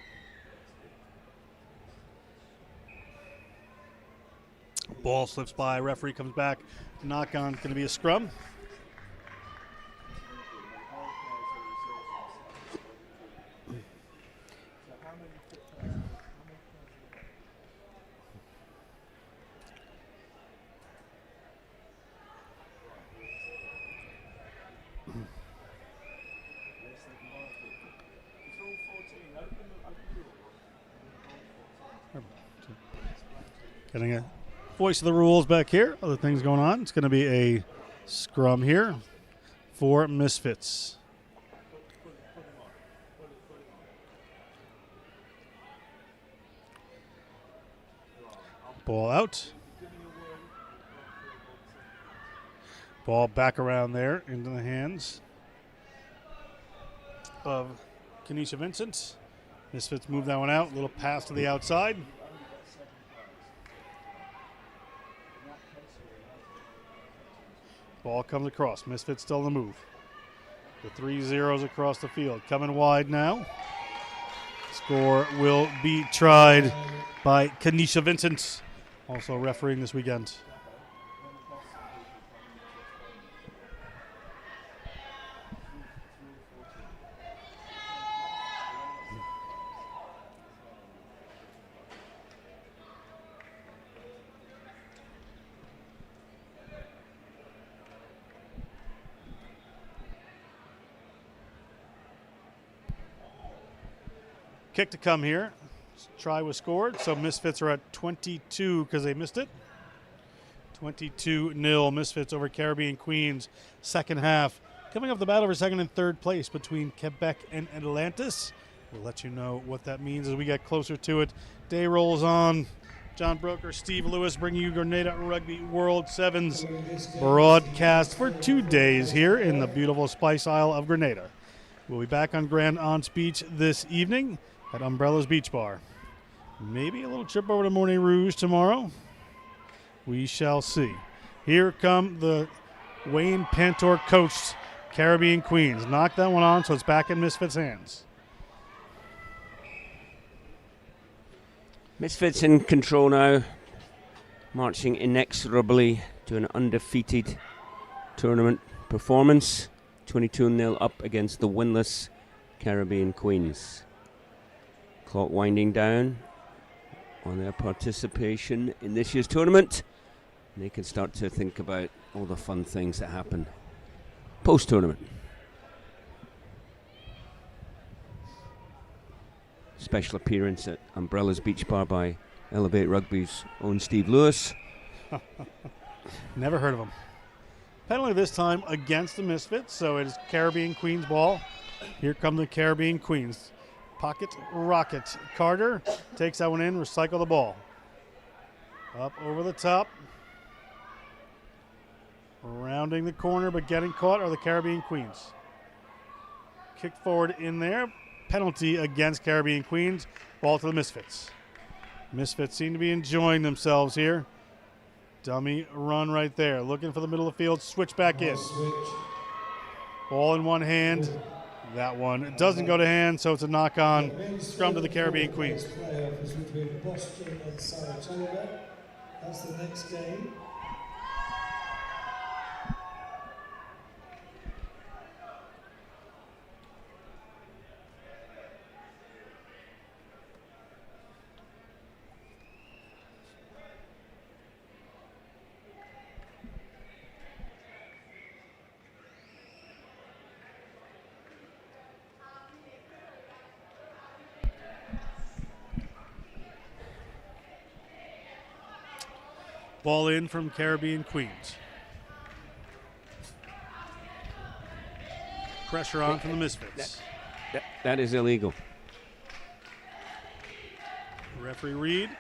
Ball slips by. Referee comes back. Knock on. Going to be a scrum. Getting a voice of the rules back here. Other things going on. It's going to be a scrum here for Misfits. Ball out. Ball back around there into the hands of Kenesha Vincent. Misfits move that one out. Little pass to the outside. Ball comes across. Misfits still on the move. The 3 zeros across the field. Coming wide now. Score will be tried by Kenesha Vincent, also refereeing this weekend. Kick to come here. Try was scored, so Misfits are at 22 because they missed it. 22-0 Misfits over Caribbean Queens. Second half. Coming up the battle for second and third place between Quebec and Atlantis. We'll let you know what that means as we get closer to it. Day rolls on. John Broker, Steve Lewis bringing you Grenada Rugby World Sevens broadcast for 2 days here in the beautiful Spice Isle of Grenada. We'll be back on Grand Anse Beach this evening at Umbrella's Beach Bar. Maybe a little trip over to Mornay Rouge tomorrow. We shall see. Here come the Wayne Pantor coached Caribbean Queens. Knocked that one on, so it's back in Misfits' hands. Misfits in control now, marching inexorably to an undefeated tournament performance. 22-0 up against the winless Caribbean Queens. Clock winding down on their participation in this year's tournament. And they can start to think about all the fun things that happen post-tournament. Special appearance at Umbrella's Beach Bar by Elevate Rugby's own Steve Lewis. Never heard of him. Penalty this time against the Misfits, so it is Caribbean Queens ball. Here come the Caribbean Queens. Pocket rocket. Carter takes that one in, recycle the ball. Up over the top. Rounding the corner, but getting caught are the Caribbean Queens. Kick forward in there. Penalty against Caribbean Queens. Ball to the Misfits. Misfits seem to be enjoying themselves here. Dummy run right there. Looking for the middle of the field. Switch back in. Ball in one hand. That one doesn't go to hand, so it's a knock-on. Scrum to the Caribbean Queens. Playoff is between Boston and Saratoga. That's the next game. Ball in from Caribbean Queens. Pressure on from the Misfits. That is illegal. Referee Reed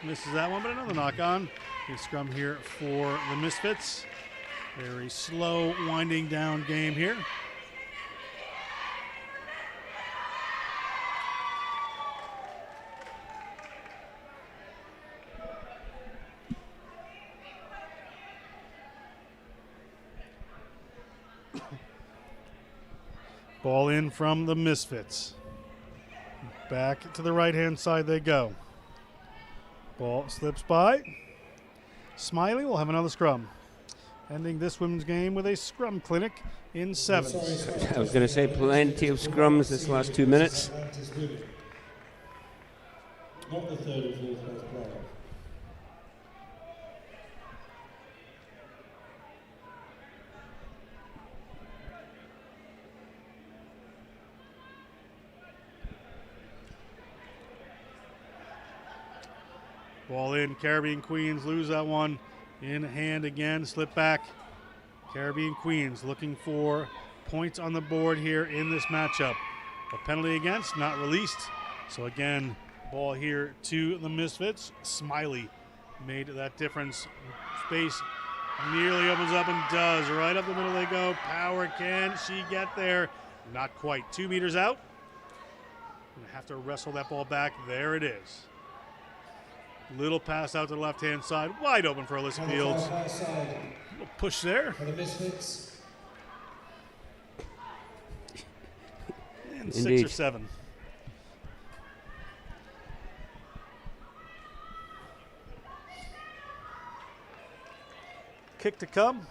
misses that one, but another knock on. A scrum here for the Misfits. Very slow, winding down game here. Ball in from the Misfits. Back to the right-hand side they go. Ball slips by. Smiley will have another scrum. Ending this women's game with a scrum clinic in 7. I was going to say plenty of scrums this last 2 minutes. Not the third or fourth best player. Ball in, Caribbean Queens lose that one. In hand again, slip back. Caribbean Queens looking for points on the board here in this matchup. A penalty against, not released. So again, ball here to the Misfits. Smiley made that difference. Space nearly opens up and does. Right up the middle they go. Power, can she get there? Not quite. 2 meters out. Gonna have to wrestle that ball back. There it is. Little pass out to the left-hand side, wide open for Alyssa Fields. Little push there. For the Misfits. And Indeed. 6 or 7. Kick to come.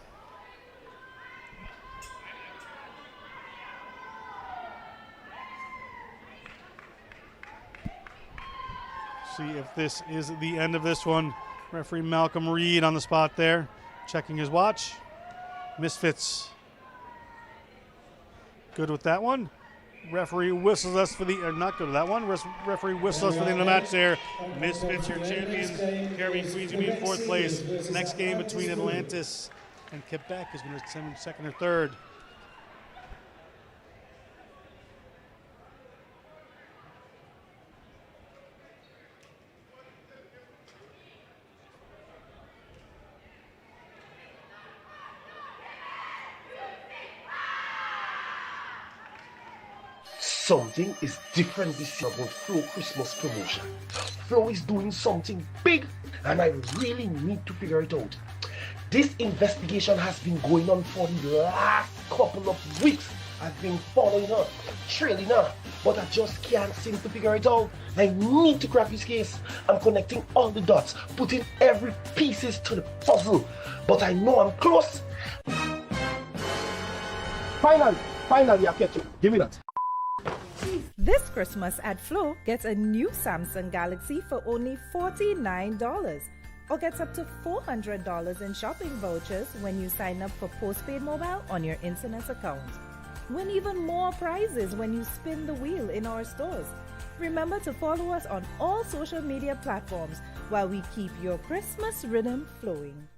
See if this is the end of this one. Referee Malcolm Reed on the spot there, checking his watch. Misfits good with that one. Referee whistles us for the, or not good with that one. Referee whistles us for the end of the match there. Misfits, your champions. Caribbean Queens will be in 4th place. Next game between Atlantis and Quebec is going to send second or third. Something is different this year about Flow Christmas promotion. Flow is doing something big and I really need to figure it out. This investigation has been going on for the last couple of weeks. I've been following her, trailing her, but I just can't seem to figure it out. I need to crack this case. I'm connecting all the dots, putting every pieces to the puzzle, but I know I'm close. Finally, I get you. Give me that. This Christmas at Flow, get a new Samsung Galaxy for only $49 or gets up to $400 in shopping vouchers when you sign up for postpaid mobile on your internet account. Win even more prizes when you spin the wheel in our stores. Remember to follow us on all social media platforms while we keep your Christmas rhythm flowing.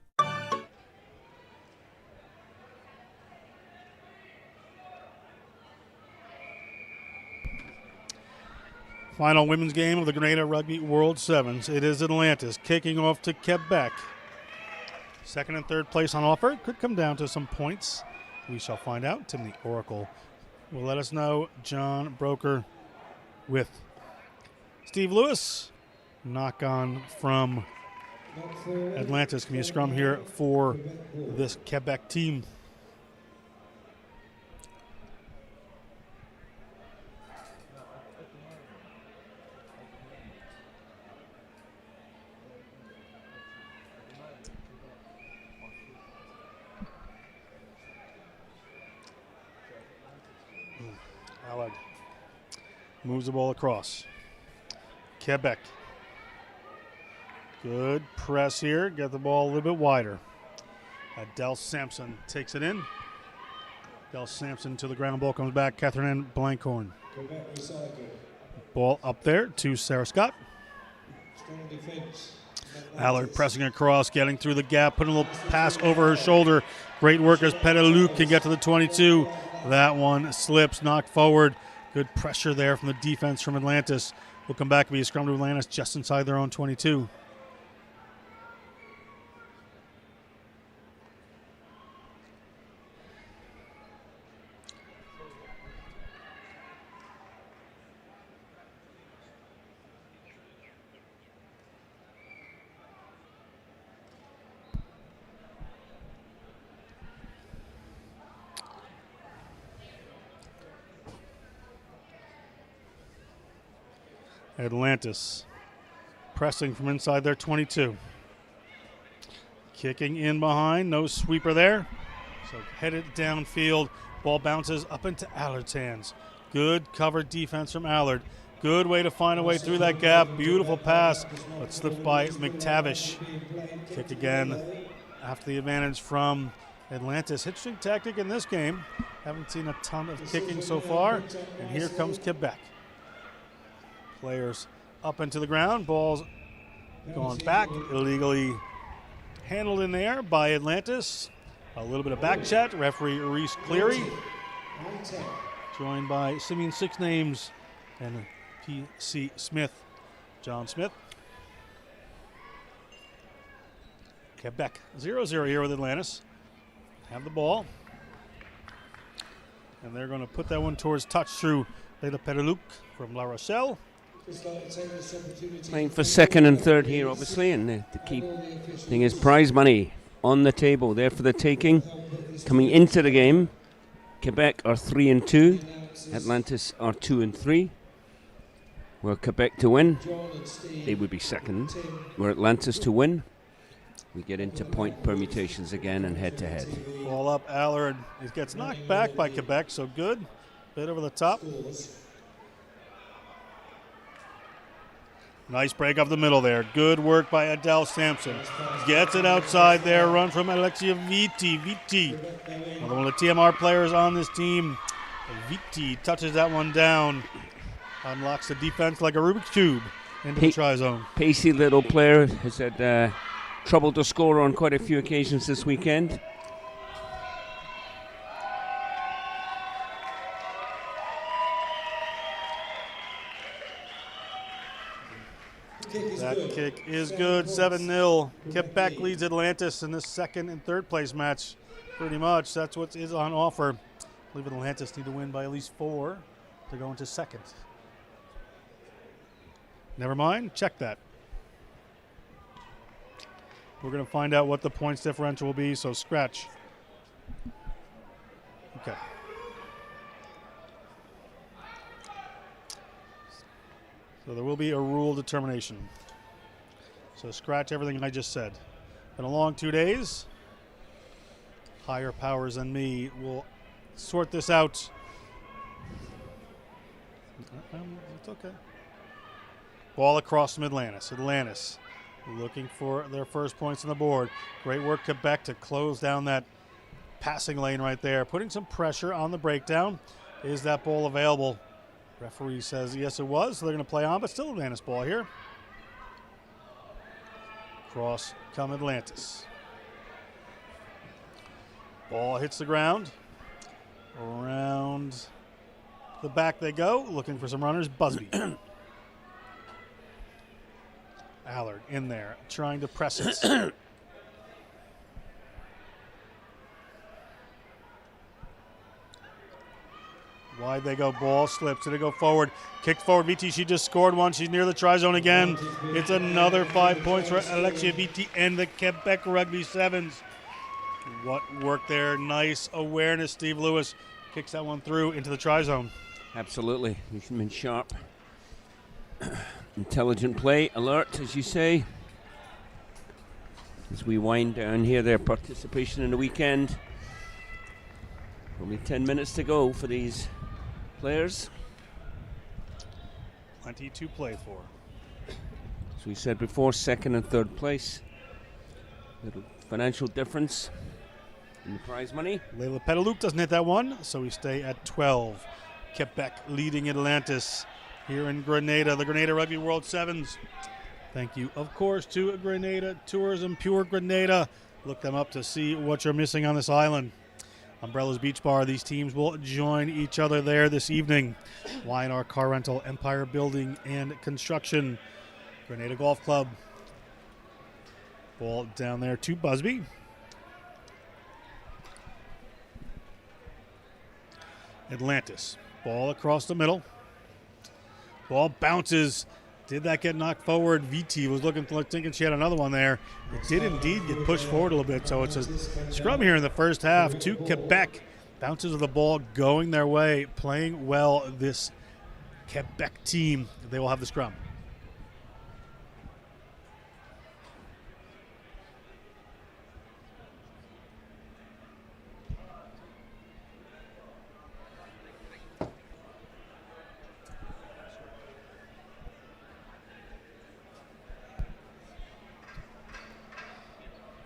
Final women's game of the Grenada Rugby World Sevens. It is Atlantis kicking off to Quebec. Second and third place on offer. Could come down to some points. We shall find out. Timothy Oracle will let us know. John Broker with Steve Lewis. Knock on from Atlantis. Can be a scrum here for this Quebec team. Allard moves the ball across. Quebec. Good press here. Get the ball a little bit wider. Adele Sampson takes it in. Adele Sampson to the ground. Ball comes back. Catherine Blankhorn. Ball up there to Sarah Scott. Strong defense. Allard pressing across, getting through the gap, putting a little pass over her shoulder. Great work as Petaluk can get to the 22. That one slips, knocked forward. Good pressure there from the defense from Atlantis. Will come back to be a scrum to Atlantis just inside their own 22. Atlantis pressing from inside their 22. Kicking in behind, no sweeper there. So headed downfield, ball bounces up into Allard's hands. Good covered defense from Allard. Good way to find a way through that gap. Beautiful pass, but slipped by McTavish. Kick again after the advantage from Atlantis. Interesting tactic in this game. Haven't seen a ton of kicking so far. And here comes Quebec. Players up into the ground. Ball's going back. Illegally handled in there by Atlantis. A little bit of back chat. Referee Reese Cleary. Joined by Simeon Six Names and P.C. Smith. John Smith. Quebec 0-0 here with Atlantis. Have the ball. And they're going to put that one towards touch through Leila Petaluk from La Rochelle. Playing for second and third here, obviously, and the key thing is prize money on the table there for the taking. Coming into the game, Quebec are 3-2, Atlantis are 2-3. Were Quebec to win, they would be second. Were Atlantis to win, we get into point permutations again and head-to-head. Ball up, Allard. It gets knocked back by Quebec, so good. Bit over the top. Nice break up the middle there. Good work by Adele Sampson. Gets it outside there. Run from Alexia Vitti. Another one of the TMR players on this team. Vitti touches that one down. Unlocks the defense like a Rubik's Cube into the try zone. Pacey little player has had trouble to score on quite a few occasions this weekend. That kick is good. 7-0. Quebec leads Atlantis in this second and third place match. Pretty much. That's what is on offer. I believe Atlantis need to win by at least 4 to go into second. Never mind. Check that. We're going to find out what the points differential will be, so scratch. Okay. So there will be a rule determination. So scratch everything I just said. Been a long 2 days. Higher powers than me will sort this out. It's okay. Ball across from Atlantis. Atlantis looking for their first points on the board. Great work, Quebec, to close down that passing lane right there. Putting some pressure on the breakdown. Is that ball available? Referee says yes, it was. So they're going to play on, but still Atlantis ball here. Cross come Atlantis. Ball hits the ground. Around the back they go, looking for some runners. Busby. Allard in there, trying to press it. Wide they go, ball slips. Did it go forward? Kicked forward. VT, she just scored one. She's near the try zone again. It's another 5 points for Alexia VT and the Quebec Rugby Sevens. What work there. Nice awareness. Steve Lewis kicks that one through into the try zone. Absolutely. You've been sharp. Intelligent play, alert, as you say. As we wind down here, their participation in the weekend. Only 10 minutes to go for these players. Plenty to play for. As we said before, second and third place. Little financial difference in the prize money. Leila Petaluk doesn't hit that one, so we stay at 12. Quebec leading Atlantis here in Grenada, the Grenada Rugby World Sevens. Thank you, of course, to Grenada Tourism, Pure Grenada. Look them up to see what you're missing on this island. Umbrella's Beach Bar, these teams will join each other there this evening. Y&R Car Rental, Empire Building and Construction, Grenada Golf Club. Ball down there to Busby. Atlantis, ball across the middle. Ball bounces. Did that get knocked forward? VT was thinking she had another one there. It did indeed get pushed forward a little bit. So it's a scrum here in the first half to Quebec. Bounces of the ball going their way, playing well this Quebec team. They will have the scrum.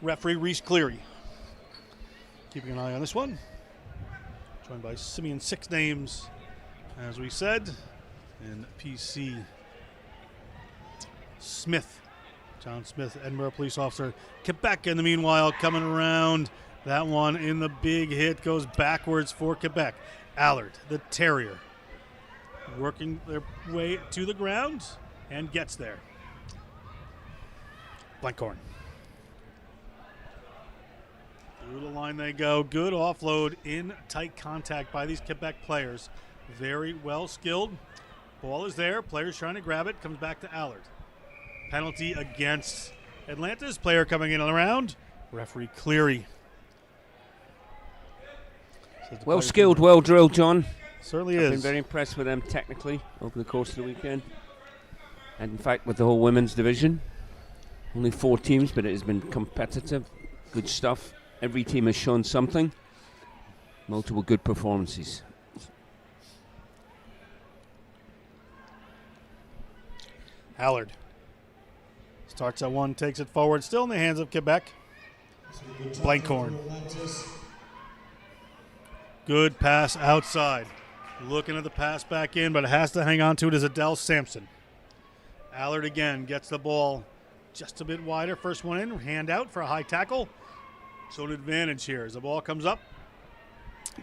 Referee Reese Cleary keeping an eye on this one. Joined by Simeon Six Names, as we said, and PC Smith, John Smith, Edinburgh police officer. Quebec, in the meanwhile, coming around. That one in the big hit goes backwards for Quebec. Allard, the Terrier, working their way to the ground and gets there. Blankhorn. Through the line they go. Good offload in tight contact by these Quebec players. Very well skilled. Ball is there. Players trying to grab it. Comes back to Allard. Penalty against Atlantis. Player coming in around. Referee Cleary. Well skilled, well drilled, John. Certainly I've is. been very impressed with them technically over the course of the weekend. And in fact, with the whole women's division. Only 4 teams, but it has been competitive. Good stuff. Every team has shown something. Multiple good performances. Allard starts at 1, takes it forward. Still in the hands of Quebec. Blankhorn. Good pass outside. Looking at the pass back in, but it has to hang on to it as Adele Sampson. Allard again gets the ball just a bit wider. First one in, hand out for a high tackle. So an advantage here as the ball comes up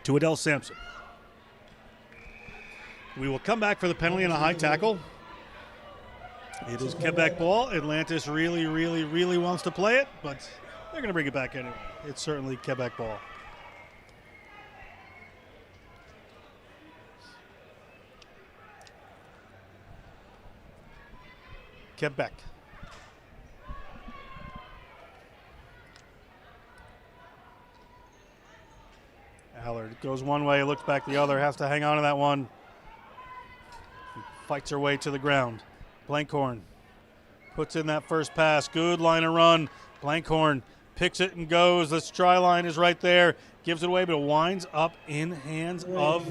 to Adele Sampson. We will come back for the penalty and a high tackle. It is Quebec ball. Atlantis really, really, really wants to play it, but they're going to bring it back anyway. It's certainly Quebec ball. Quebec. Allard goes one way, looks back the other, has to hang on to that one. Fights her way to the ground. Blankhorn puts in that first pass. Good line of run. Blankhorn picks it and goes. The try line is right there. Gives it away, but it winds up in hands of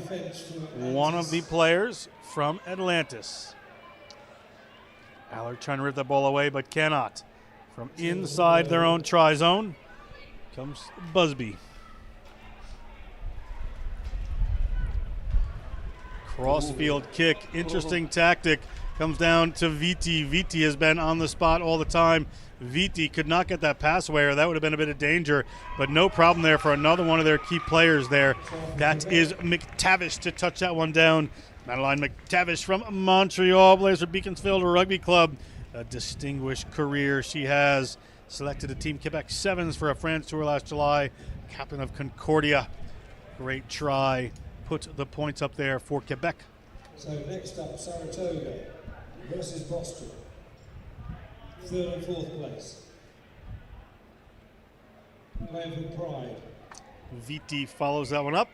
one of the players from Atlantis. Allard trying to rip that ball away, but cannot. From inside their own try zone comes Busby. Crossfield kick, interesting tactic. Comes down to Viti. Viti has been on the spot all the time. Viti could not get that pass away, or that would have been a bit of danger, but no problem there for another one of their key players there. That is McTavish to touch that one down. Madeline McTavish from Montreal, plays for Beaconsfield Rugby Club. A distinguished career she has. Selected to Team Quebec Sevens for a France tour last July. Captain of Concordia. Great try. Put the points up there for Quebec. So next up, Saratoga versus Boston. 3rd and 4th place. Playing for Pride. Viti follows that one up,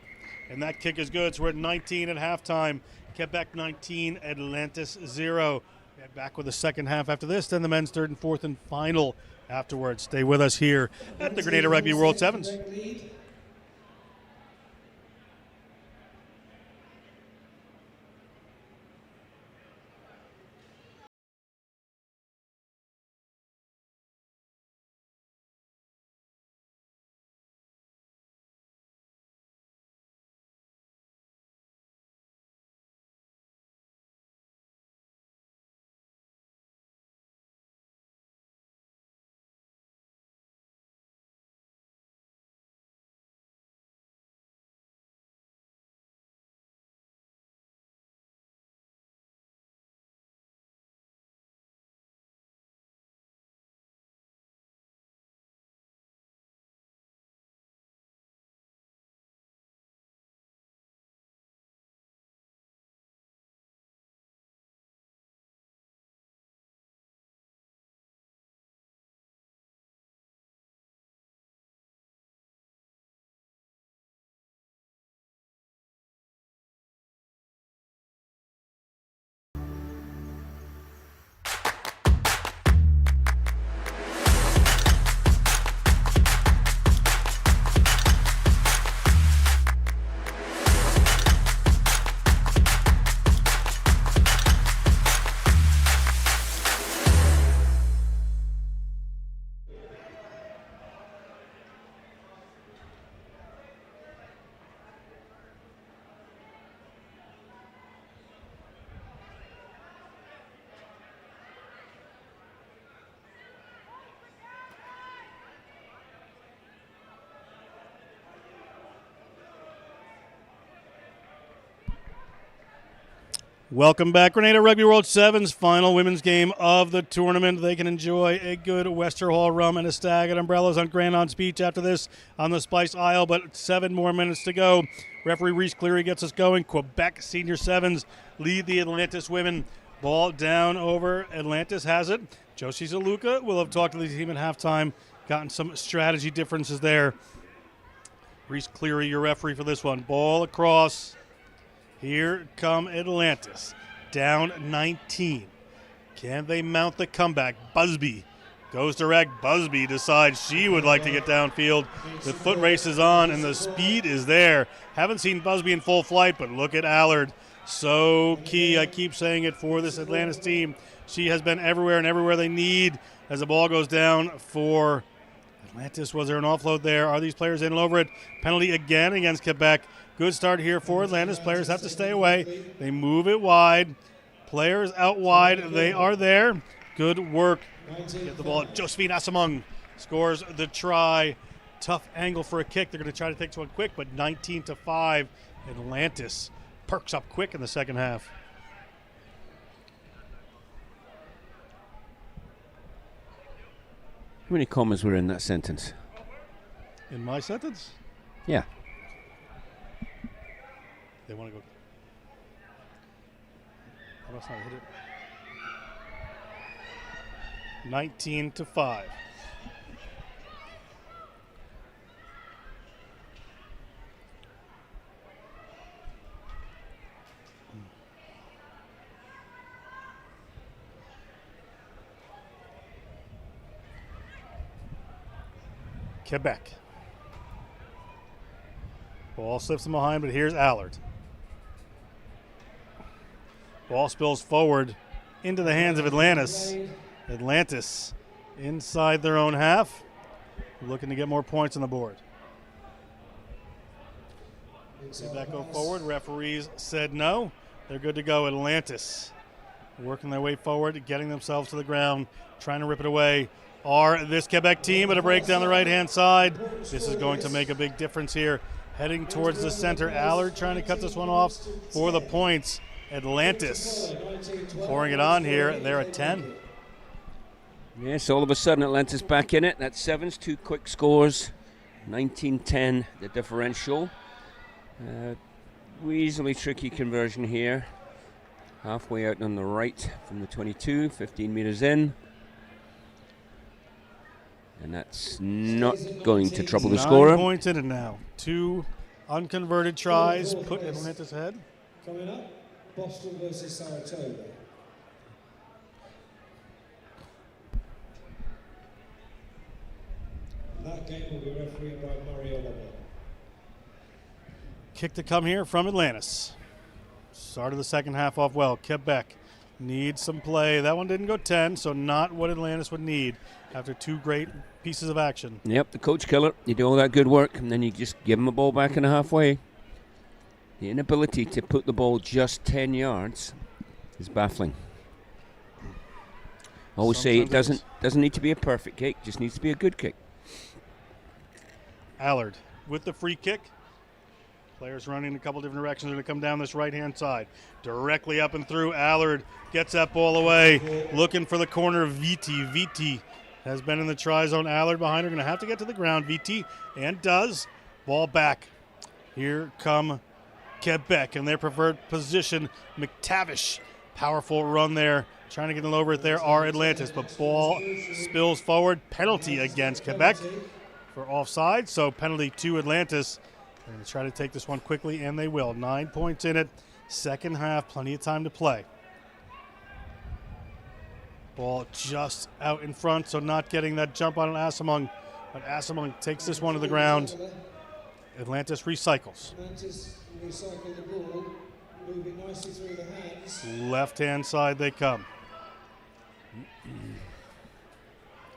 and that kick is good. So we're at 19 at halftime. Quebec 19, Atlantis 0. We're back with the second half after this, then the men's 3rd and 4th and final afterwards. Stay with us here at the Grenada Rugby World Sevens. Welcome back. Grenada Rugby World Sevens, final women's game of the tournament. They can enjoy a good Wester Hall rum and a stag at Umbrellas on Grandon's Beach after this on the Spice Isle, but 7 more minutes to go. Referee Reese Cleary gets us going. Quebec Senior Sevens lead the Atlantis women. Ball down over. Atlantis has it. Josie Zaluka will have talked to the team at halftime, gotten some strategy differences there. Reese Cleary, your referee for this one. Ball across. Here come Atlantis, down 19. Can they mount the comeback? Busby goes direct. Busby decides she would like to get downfield. The foot race is on, and the speed is there. Haven't seen Busby in full flight, but look at Allard. So key, I keep saying it, for this Atlantis team. She has been everywhere and everywhere they need as the ball goes down for Atlantis. Was there an offload there? Are these players in over it? Penalty again against Quebec. Good start here for Atlantis. Players have to stay away. They move it wide. Players out wide. They are there. Good work. Get the ball. Josephine Asamung scores the try. Tough angle for a kick. They're going to try to take this one quick, but 19-5. Atlantis perks up quick in the second half. How many commas were in that sentence? In my sentence? Yeah. They want to go. I must not hit it. 19-5. Quebec. Ball slips from behind, but here's Allard. Ball spills forward into the hands of Atlantis. Atlantis inside their own half, looking to get more points on the board. Did that go forward? Referees said no. They're good to go. Atlantis working their way forward, getting themselves to the ground, trying to rip it away. Are this Quebec team at a break down the right-hand side. This is going to make a big difference here. Heading towards the center. Allard trying to cut this one off for the points. Atlantis pouring it on here. They're at 10. Yes, all of a sudden Atlantis back in it. That's sevens, 2 quick scores. 19-10, the differential. Reasonably tricky conversion here. Halfway out on the right from the 22, 15 meters in. And that's not going to trouble the scorer. 9 points in it now. 2 unconverted tries put Atlantis ahead. Coming up, Boston versus Saratoga. That game will be refereed by Mario Lobo. Kick to come here from Atlantis. Started the second half off well. Quebec needs some play. That one didn't go 10, so not what Atlantis would need after 2 great pieces of action. Yep, the coach killer. You do all that good work, and then you just give him a ball back in the halfway. The inability to put the ball just 10 yards is baffling. I always say it doesn't need to be a perfect kick, just needs to be a good kick. Allard with the free kick. Players running in a couple different directions. Are going to come down this right-hand side. Directly up and through. Allard gets that ball away. Looking for the corner of Viti. Viti has been in the try zone. Allard behind her. Going to have to get to the ground. Viti, and does. Ball back. Here come Quebec in their preferred position. McTavish. Powerful run there. Trying to get it over it there are Atlantis. But ball spills forward. Penalty against Quebec for offside. So penalty to Atlantis. They're going to try to take this one quickly, and they will. 9 points in it. Second half, plenty of time to play. Ball just out in front, so not getting that jump on Asamung. But Asamung takes this one to the ground. Atlantis recycles. Atlantis recycle the ball, moving nicely through the hands. Left-hand side they come.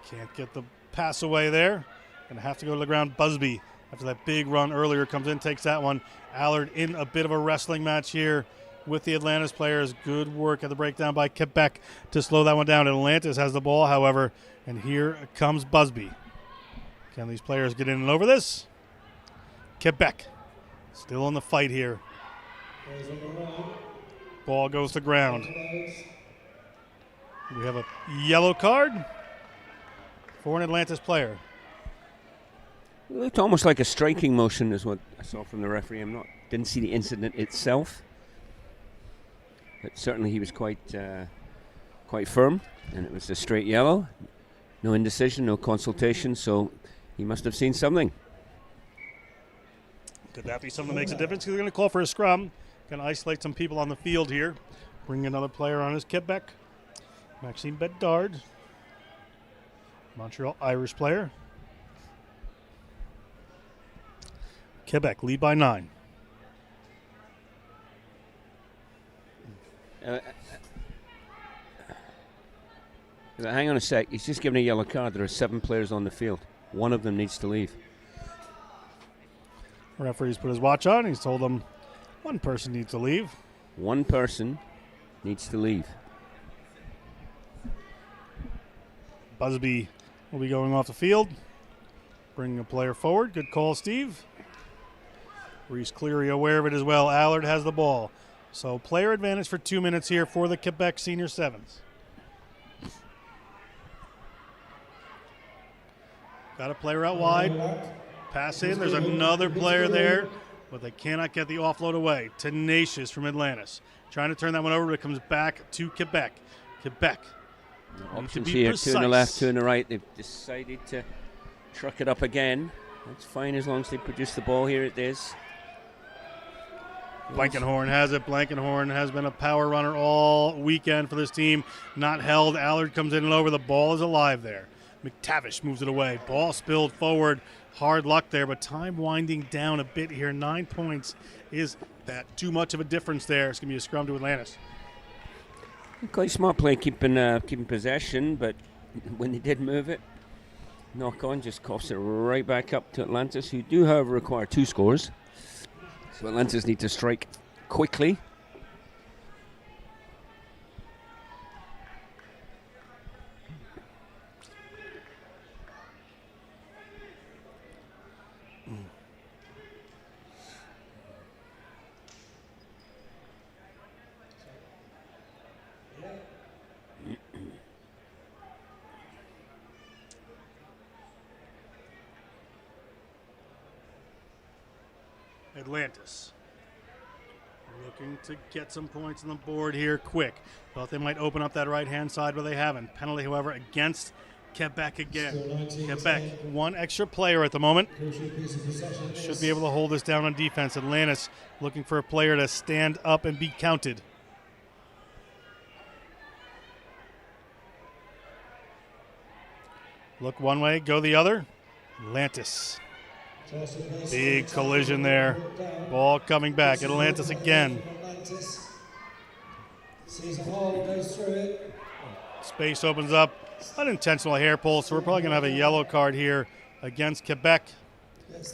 Can't get the pass away there. Going to have to go to the ground. Busby, after that big run earlier, comes in, takes that one. Allard in a bit of a wrestling match here with the Atlantis players. Good work at the breakdown by Quebec to slow that one down. Atlantis has the ball, however, and here comes Busby. Can these players get in and over this? Quebec still in the fight here. Ball goes to ground. We have a yellow card for an Atlantis player. It looked almost like a striking motion is what I saw from the referee. Didn't see the incident itself. But certainly he was quite firm, and it was a straight yellow. No indecision, no consultation, so he must have seen something. Could that be something that makes a difference? They're going to call for a scrum. Going to isolate some people on the field here. Bring another player on as Quebec. Maxime Bedard, Montreal Irish player. Quebec lead by 9. Hang on a sec. He's just given a yellow card. There are 7 players on the field. One of them needs to leave. Referee's put his watch on. He's told them one person needs to leave. One person needs to leave. Busby will be going off the field. Bringing a player forward. Good call, Steve. Reese Cleary aware of it as well. Allard has the ball. So player advantage for 2 minutes here for the Quebec Senior Sevens. Got a player out wide. Pass in. There's another player there, but they cannot get the offload away. Tenacious from Atlantis. Trying to turn that one over, but it comes back to Quebec. Quebec. Options here, precise. 2 on the left, 2 on the right. They've decided to truck it up again. That's fine as long as they produce the ball. Here it is. Blankenhorn has it. Blankenhorn has been a power runner all weekend for this team. Not held. Allard comes in and over. The ball is alive there. McTavish moves it away. Ball spilled forward. Hard luck there, but time winding down a bit here. 9 points. Is that too much of a difference there? It's going to be a scrum to Atlantis. Quite smart play keeping possession, but when they did move it, knock on just coughs it right back up to Atlantis, who do, however, require 2 scores. So Atlantis need to strike quickly. Atlantis looking to get some points on the board here quick. Thought they might open up that right-hand side, but they haven't. Penalty, however, against Quebec again. Quebec, 1 extra player at the moment. Should be able to hold this down on defense. Atlantis looking for a player to stand up and be counted. Look one way, go the other. Atlantis. Big collision there. Ball coming back. Atlantis again. Space opens up. Unintentional hair pull, so we're probably going to have a yellow card here against Quebec.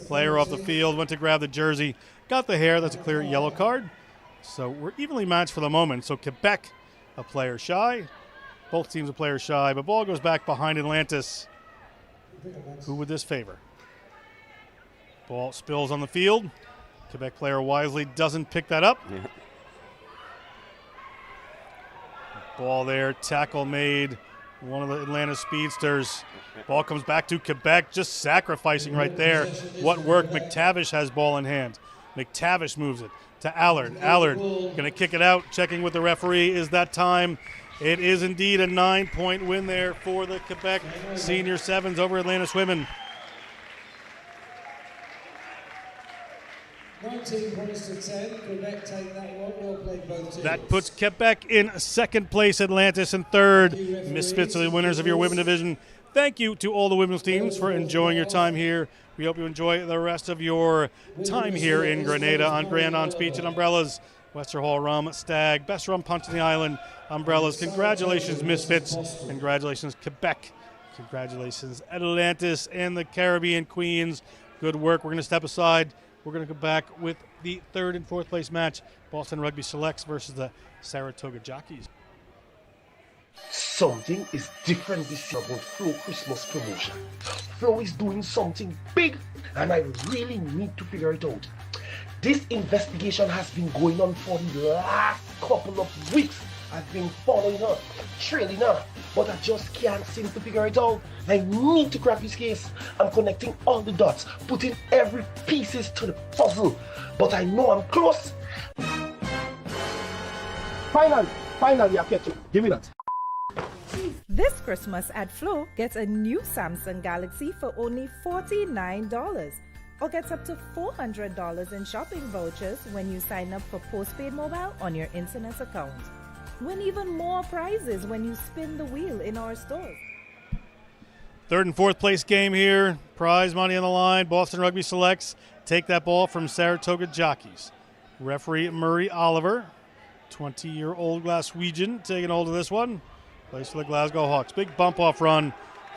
Player off the field, went to grab the jersey. Got the hair. That's a clear yellow card. So we're evenly matched for the moment. So Quebec, a player shy. Both teams a player shy, but ball goes back behind Atlantis. Who would this favor? Ball spills on the field. Quebec player wisely doesn't pick that up. Yeah. Ball there, tackle made. One of the Atlanta speedsters. Ball comes back to Quebec, just sacrificing right there. What work? McTavish has ball in hand. McTavish moves it to Allard. Allard going to kick it out, checking with the referee. Is that time? It is indeed a 9-point win there for the Quebec Senior Sevens over Atlantis women. 19 points to 10. Quebec take that one. Well played, both teams. That puts Quebec in second place, Atlantis in third. Misfits are the winners of your women division. Thank you to all the women's teams for enjoying your time here. We hope you enjoy the rest of your time here in Grenada on Grand on Speech and Umbrellas. Wester Hall Rum, Stag, best rum punch in the island, Umbrellas. Congratulations, Misfits. Congratulations, Quebec. Congratulations, Atlantis and the Caribbean Queens. Good work. We're going to step aside. We're going to go back with the 3rd and 4th place match. Boston Rugby Selects versus the Saratoga Jockeys. Something is different this year about Flo Christmas promotion. Flo is doing something big, and I really need to figure it out. This investigation has been going on for the last couple of weeks I've been following her, trailing her, but I just can't seem to figure it out. I need to crack this case. I'm connecting all the dots, putting every pieces to the puzzle, but I know I'm close. Finally, I catch you. Give me that. This Christmas at Flow, get a new Samsung Galaxy for only $49 or gets up to $400 in shopping vouchers when you sign up for postpaid mobile on your internet account. Win even more prizes when you spin the wheel in our stores. Third and fourth place game here. Prize money on the line. Boston Rugby selects. Take that ball from Saratoga Jockeys. Referee Murray Oliver, 20-year-old Glaswegian, taking hold of this one. Place for the Glasgow Hawks. Big bump off run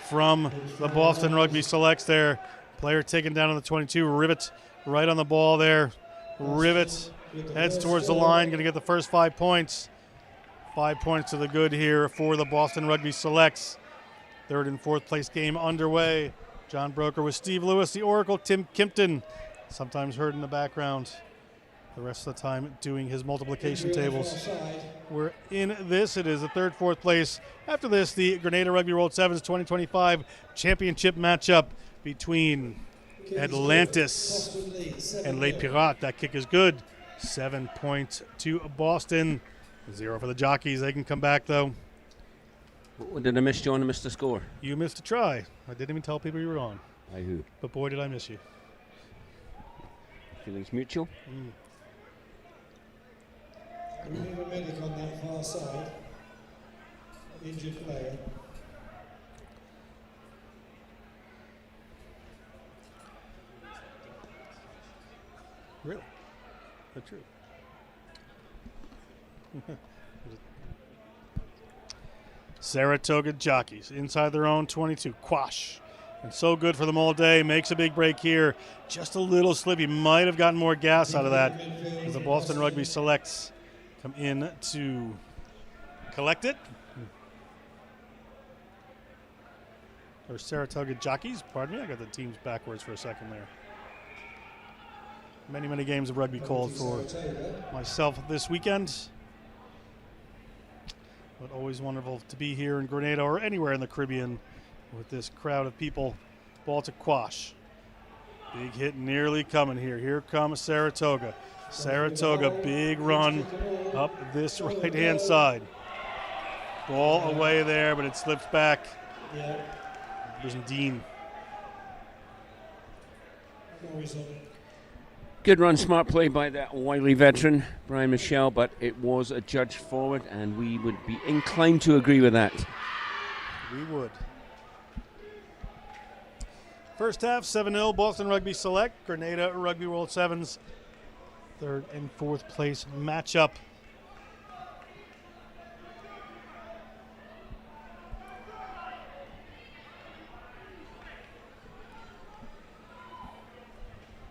from the Boston Rugby selects there. Player taken down on the 22. Rivet right on the ball there. Rivet heads towards the line. Going to get the first 5 points. 5 points to the good here for the Boston Rugby selects. Third and fourth place game underway. John Broker with Steve Lewis, the Oracle, Tim Kimpton, sometimes heard in the background. The rest of the time doing his multiplication tables. We're in this. It is the third, fourth place. After this, the Grenada Rugby World Sevens 2025 championship matchup between Atlantis and Les Pirates. That kick is good. 7 points to Boston. 0 for the Jockeys. They can come back, though. What did I miss, John? I missed the score. You missed a try. I didn't even tell people you were on. I who? But boy, did I miss you. Feelings mutual. We have a medic on that far side. Injured player. Really? That's true. Saratoga Jockeys inside their own 22. Quash. And so good for them all day. Makes a big break here. Just a little slippy. Might have gotten more gas out of that as the Boston Rugby selects come in to collect it. Or Saratoga Jockeys. Pardon me. I got the teams backwards for a second there. Many, many games of rugby called for myself this weekend. But always wonderful to be here in Grenada or anywhere in the Caribbean with this crowd of people. Ball to Quash. Big hit nearly coming here. Here comes Saratoga. Saratoga, big run up this right-hand side. Ball away there, but it slips back. There's Dean. Good run, smart play by that wily veteran, Brian Michelle, but it was a judge forward, and we would be inclined to agree with that. We would. First half, 7-0, Boston Rugby select. Grenada Rugby World Sevens, third and fourth place matchup.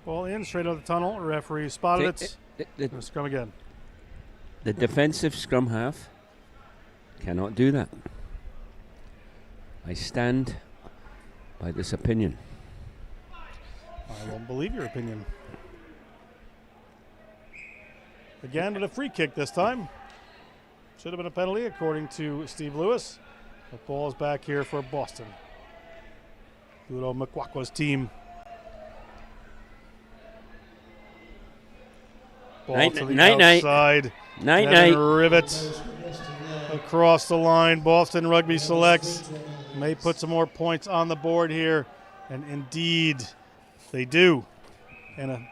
Ball in, straight out of the tunnel. Referee spotted it. Scrum again. The defensive scrum half cannot do that. I stand by this opinion. I won't believe your opinion. Again, with a free kick this time. Should have been a penalty, according to Steve Lewis. The ball is back here for Boston. Ludo Makwakwa's team. Ball to the outside. Night. Rivet across the line. Boston Rugby selects. May put some more points on the board here. And indeed, they do. And a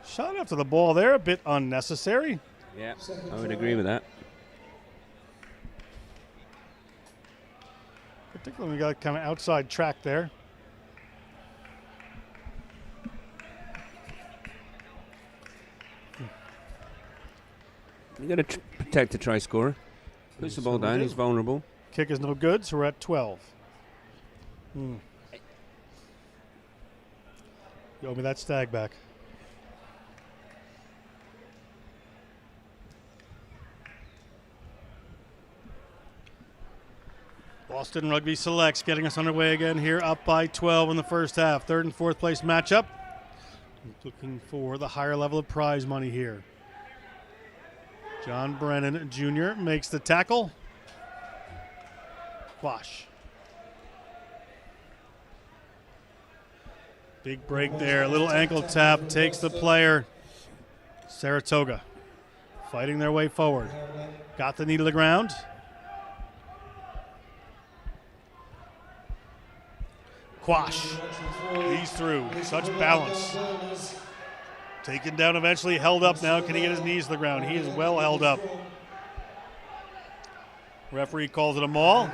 shot after the ball there, a bit unnecessary. Yeah, I would agree with that. Particularly when we got kind of outside track there. You got to protect the try scorer. Puts the ball down. He's vulnerable. Kick is no good, so we're at 12. You owe me that stag back. Boston Rugby selects, getting us underway again here, up by 12 in the first half. Third and fourth place matchup. Looking for the higher level of prize money here. John Brennan Jr. makes the tackle. Quash. Big break there. Little ankle tap takes the player. Saratoga fighting their way forward. Got the knee to the ground. Quash. He's through. Such balance. Taken down eventually. Held up now. Can he get his knees to the ground? He is well held up. Referee calls it a maul.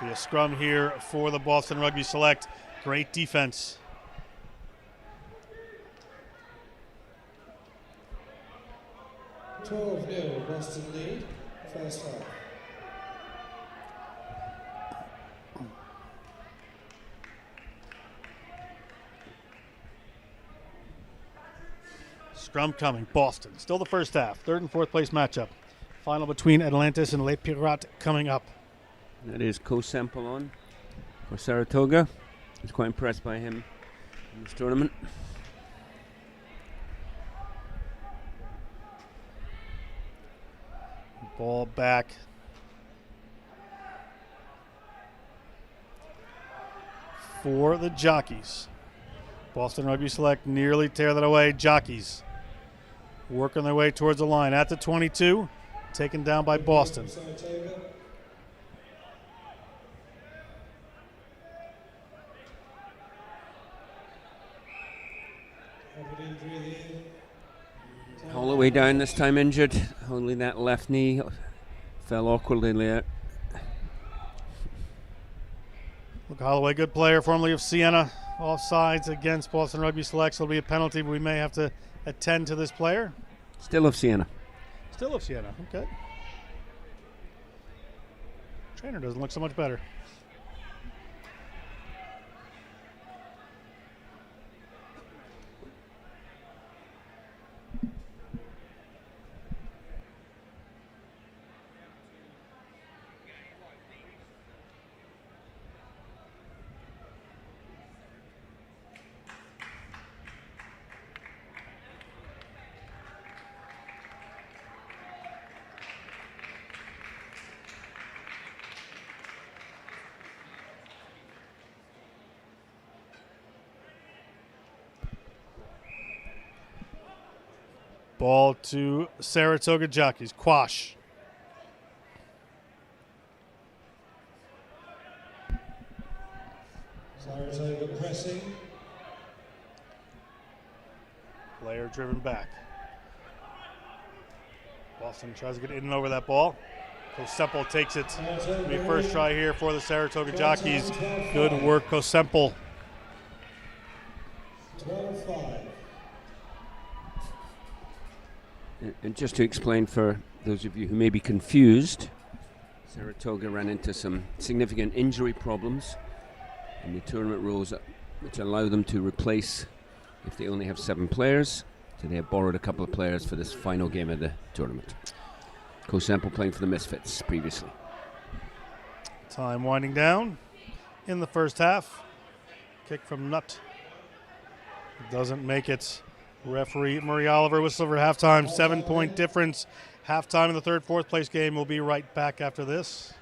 Be a scrum here for the Boston Rugby Select. Great defense. $12-0 Boston lead, first half. Scrum coming, Boston. Still the first half. Third and fourth place matchup. Final between Atlantis and Les Pirates coming up. That is co-sample on for Saratoga. I was quite impressed by him in this tournament. Ball back. For the Jockeys. Boston Rugby Select nearly tear that away. Jockeys working their way towards the line at the 22. Taken down by Boston. All the way down this time injured. Only that left knee fell awkwardly there. Luke Holloway, good player, formerly of Siena. Offsides against Boston Rugby Select. So it'll be a penalty, but we may have to attend to this player. Still of Siena. Still of Siena, okay. Trainer doesn't look so much better. Ball to Saratoga Jockeys. Quash. Saratoga pressing. Player driven back. Boston tries to get in and over that ball. Kosemple takes it. It'll be first try here for the Saratoga Jockeys. Good work, Kosemple. 12-5. And just to explain for those of you who may be confused, Saratoga ran into some significant injury problems in the tournament rules which allow them to replace if they only have 7 players. So they have borrowed a couple of players for this final game of the tournament. Kosemple playing for the Misfits previously. Time winding down in the first half. Kick from Nutt. Doesn't make it. Referee Murray Oliver whistle for halftime. 7-point difference. Halftime in the third, fourth place game. We'll be right back after this.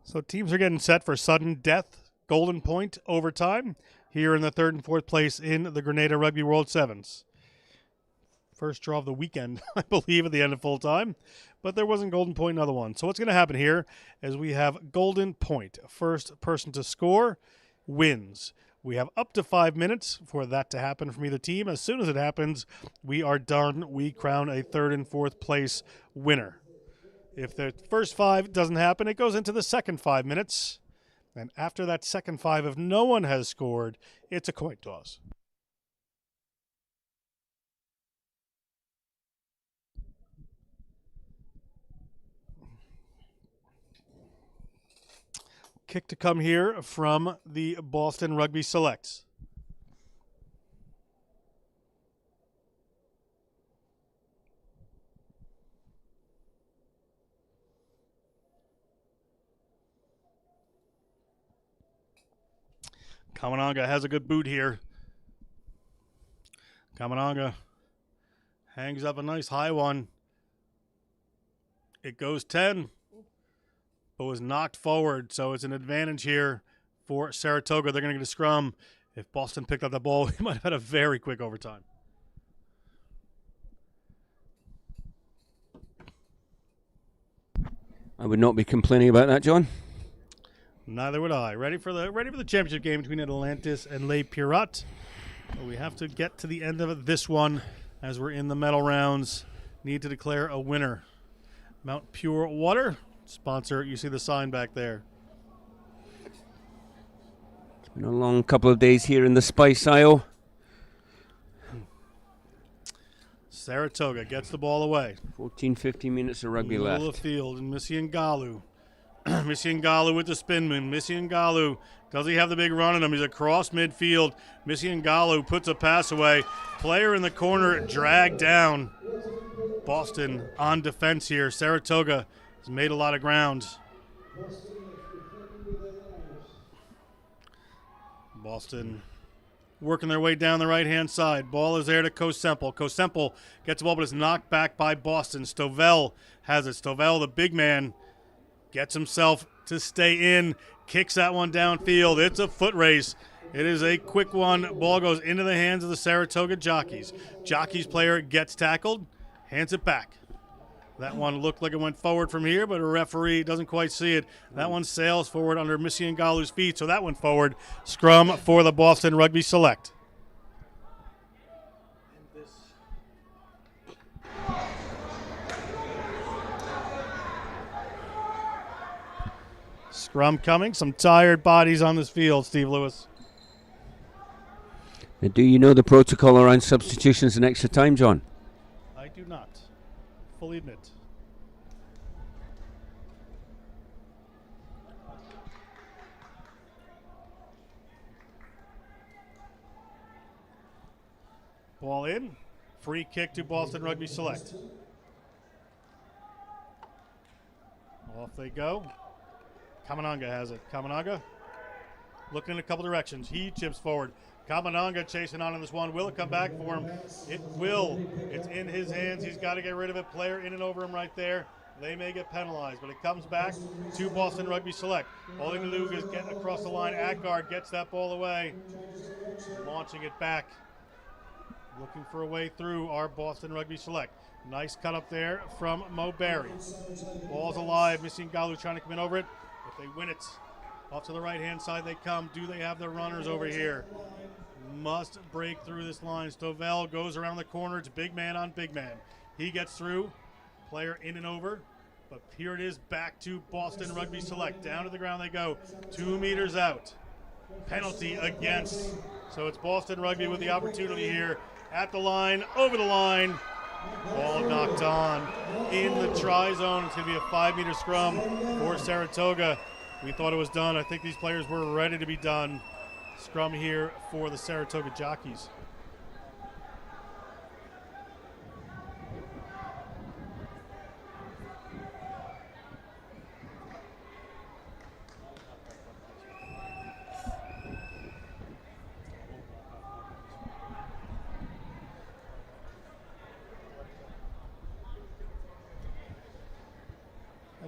So teams are getting set for sudden death, golden point, overtime, here in the third and fourth place in the Grenada Rugby World Sevens. First draw of the weekend, I believe, at the end of full time, but there wasn't golden point in another one. So what's going to happen here is we have golden point. First person to score wins. We have up to 5 minutes for that to happen from either team. As soon as it happens, we are done. We crown a third and fourth place winner. If the first 5 doesn't happen, it goes into the second 5 minutes. And after that second 5, if no one has scored, it's a coin toss. Kick to come here from the Boston Rugby Selects. Kamananga has a good boot here. Kamananga hangs up a nice high one. It goes 10, but was knocked forward, so it's an advantage here for Saratoga. They're going to get a scrum. If Boston picked up the ball, we might have had a very quick overtime. I would not be complaining about that, John. Neither would I. Ready for the championship game between Atlantis and Les Pirates. But we have to get to the end of this one as we're in the medal rounds. Need to declare a winner. Mount Pure Water, sponsor. You see the sign back there. It's been a long couple of days here in the Spice Isle. Saratoga gets the ball away. 14-15 minutes of rugby left. Middle of the field, and Misiangalu. Misiangalu with the spin move. Misiangalu, does he have the big run on him? He's across midfield. Misiangalu puts a pass away. Player in the corner dragged down. Boston on defense here. Saratoga has made a lot of ground. Boston working their way down the right-hand side. Ball is there to Kosemple. Kosemple gets the ball, but it's knocked back by Boston. Stovell has it. Stovell, the big man, gets himself to stay in, kicks that one downfield. It's a foot race. It is a quick one. Ball goes into the hands of the Saratoga Jockeys. Jockeys player gets tackled, hands it back. That one looked like it went forward from here, but a referee doesn't quite see it. That one sails forward under Misiangalu's feet, so that went forward. Scrum for the Boston Rugby Select. Scrum coming. Some tired bodies on this field, Steve Lewis. And do you know the protocol around substitutions and extra time, John? I do not. Fully admit. Ball in. Free kick to Boston Rugby Select. Off they go. Kamananga has it. Kamananga looking in a couple directions. He chips forward. Kamananga chasing on this one. Will it come back for him? It will. It's in his hands. He's got to get rid of it. Player in and over him right there. They may get penalized, but it comes back to Boston Rugby Select. All they need to do is get across the line. Agard gets that ball away. Launching it back. Looking for a way through our Boston Rugby Select. Nice cut up there from Mo Berry. Ball's alive. Misiangalu trying to come in over it. If they win it, off to the right-hand side they come. Do they have the runners over here? Must break through this line. Stovell goes around the corner. It's big man on big man. He gets through. Player in and over. But here it is back to Boston Rugby Select. Down to the ground they go. 2 meters out. Penalty against. So it's Boston Rugby with the opportunity here. At the line, over the line. Ball knocked on in the try zone. It's going to be a 5-meter scrum for Saratoga. We thought it was done. I think these players were ready to be done. Scrum here for the Saratoga Jockeys.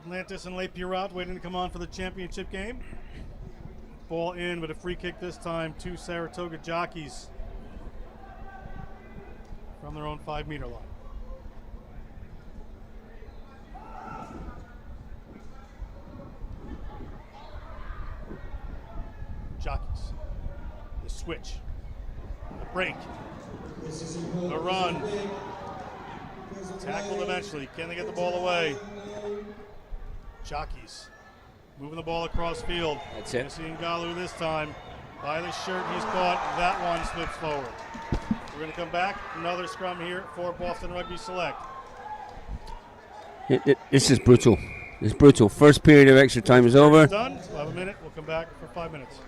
Atlantis and Les Pirates waiting to come on for the championship game. Ball in, but a free kick this time to Saratoga Jockeys from their own 5-meter line. Jockeys. The switch. The break. The run. Tackled eventually. Can they get the ball away? Jockeys moving the ball across field. That's it. Missing Ngalu this time. By the shirt, he's caught. That one slips forward. We're going to come back. Another scrum here for Boston Rugby Select. This is brutal. It's brutal. First period of extra time is over. Done. We'll have a minute. We'll come back for 5 minutes.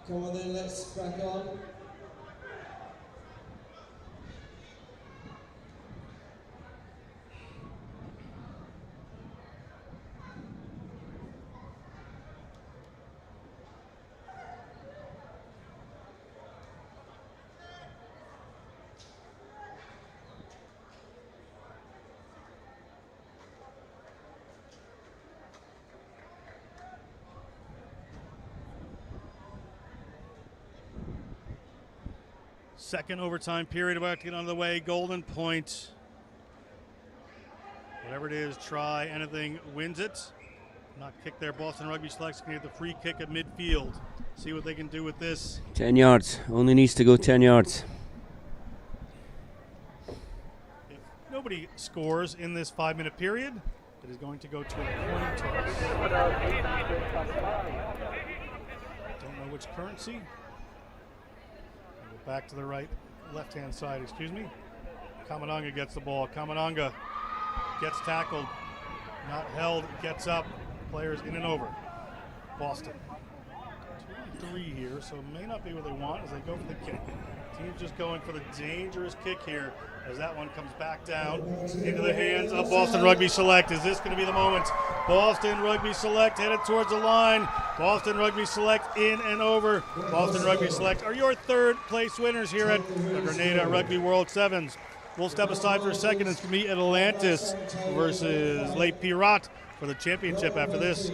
Come on then, let's crack on. Second overtime period about to get on the way. Golden point. Whatever it is, try anything, wins it. Not kick there. Boston Rugby Selects can get the free kick at midfield. See what they can do with this. 10 yards. Only needs to go 10 yards. If nobody scores in this 5-minute period, it is going to go to a coin toss. Don't know which currency. Back to the right, left-hand side, excuse me. Kamananga gets the ball. Kamananga gets tackled, not held, gets up. Players in and over. Boston. 2-3 here, so it may not be what they want as they go for the kick. Team's just going for the dangerous kick here as that one comes back down into the hands of Boston Rugby Select. Is this going to be the moment? Boston Rugby Select headed towards the line. Boston Rugby Select in and over. Boston Rugby Select are your third place winners here at the Grenada Rugby World Sevens. We'll step aside for a second and meet Atlantis versus Les Pirates for the championship after this.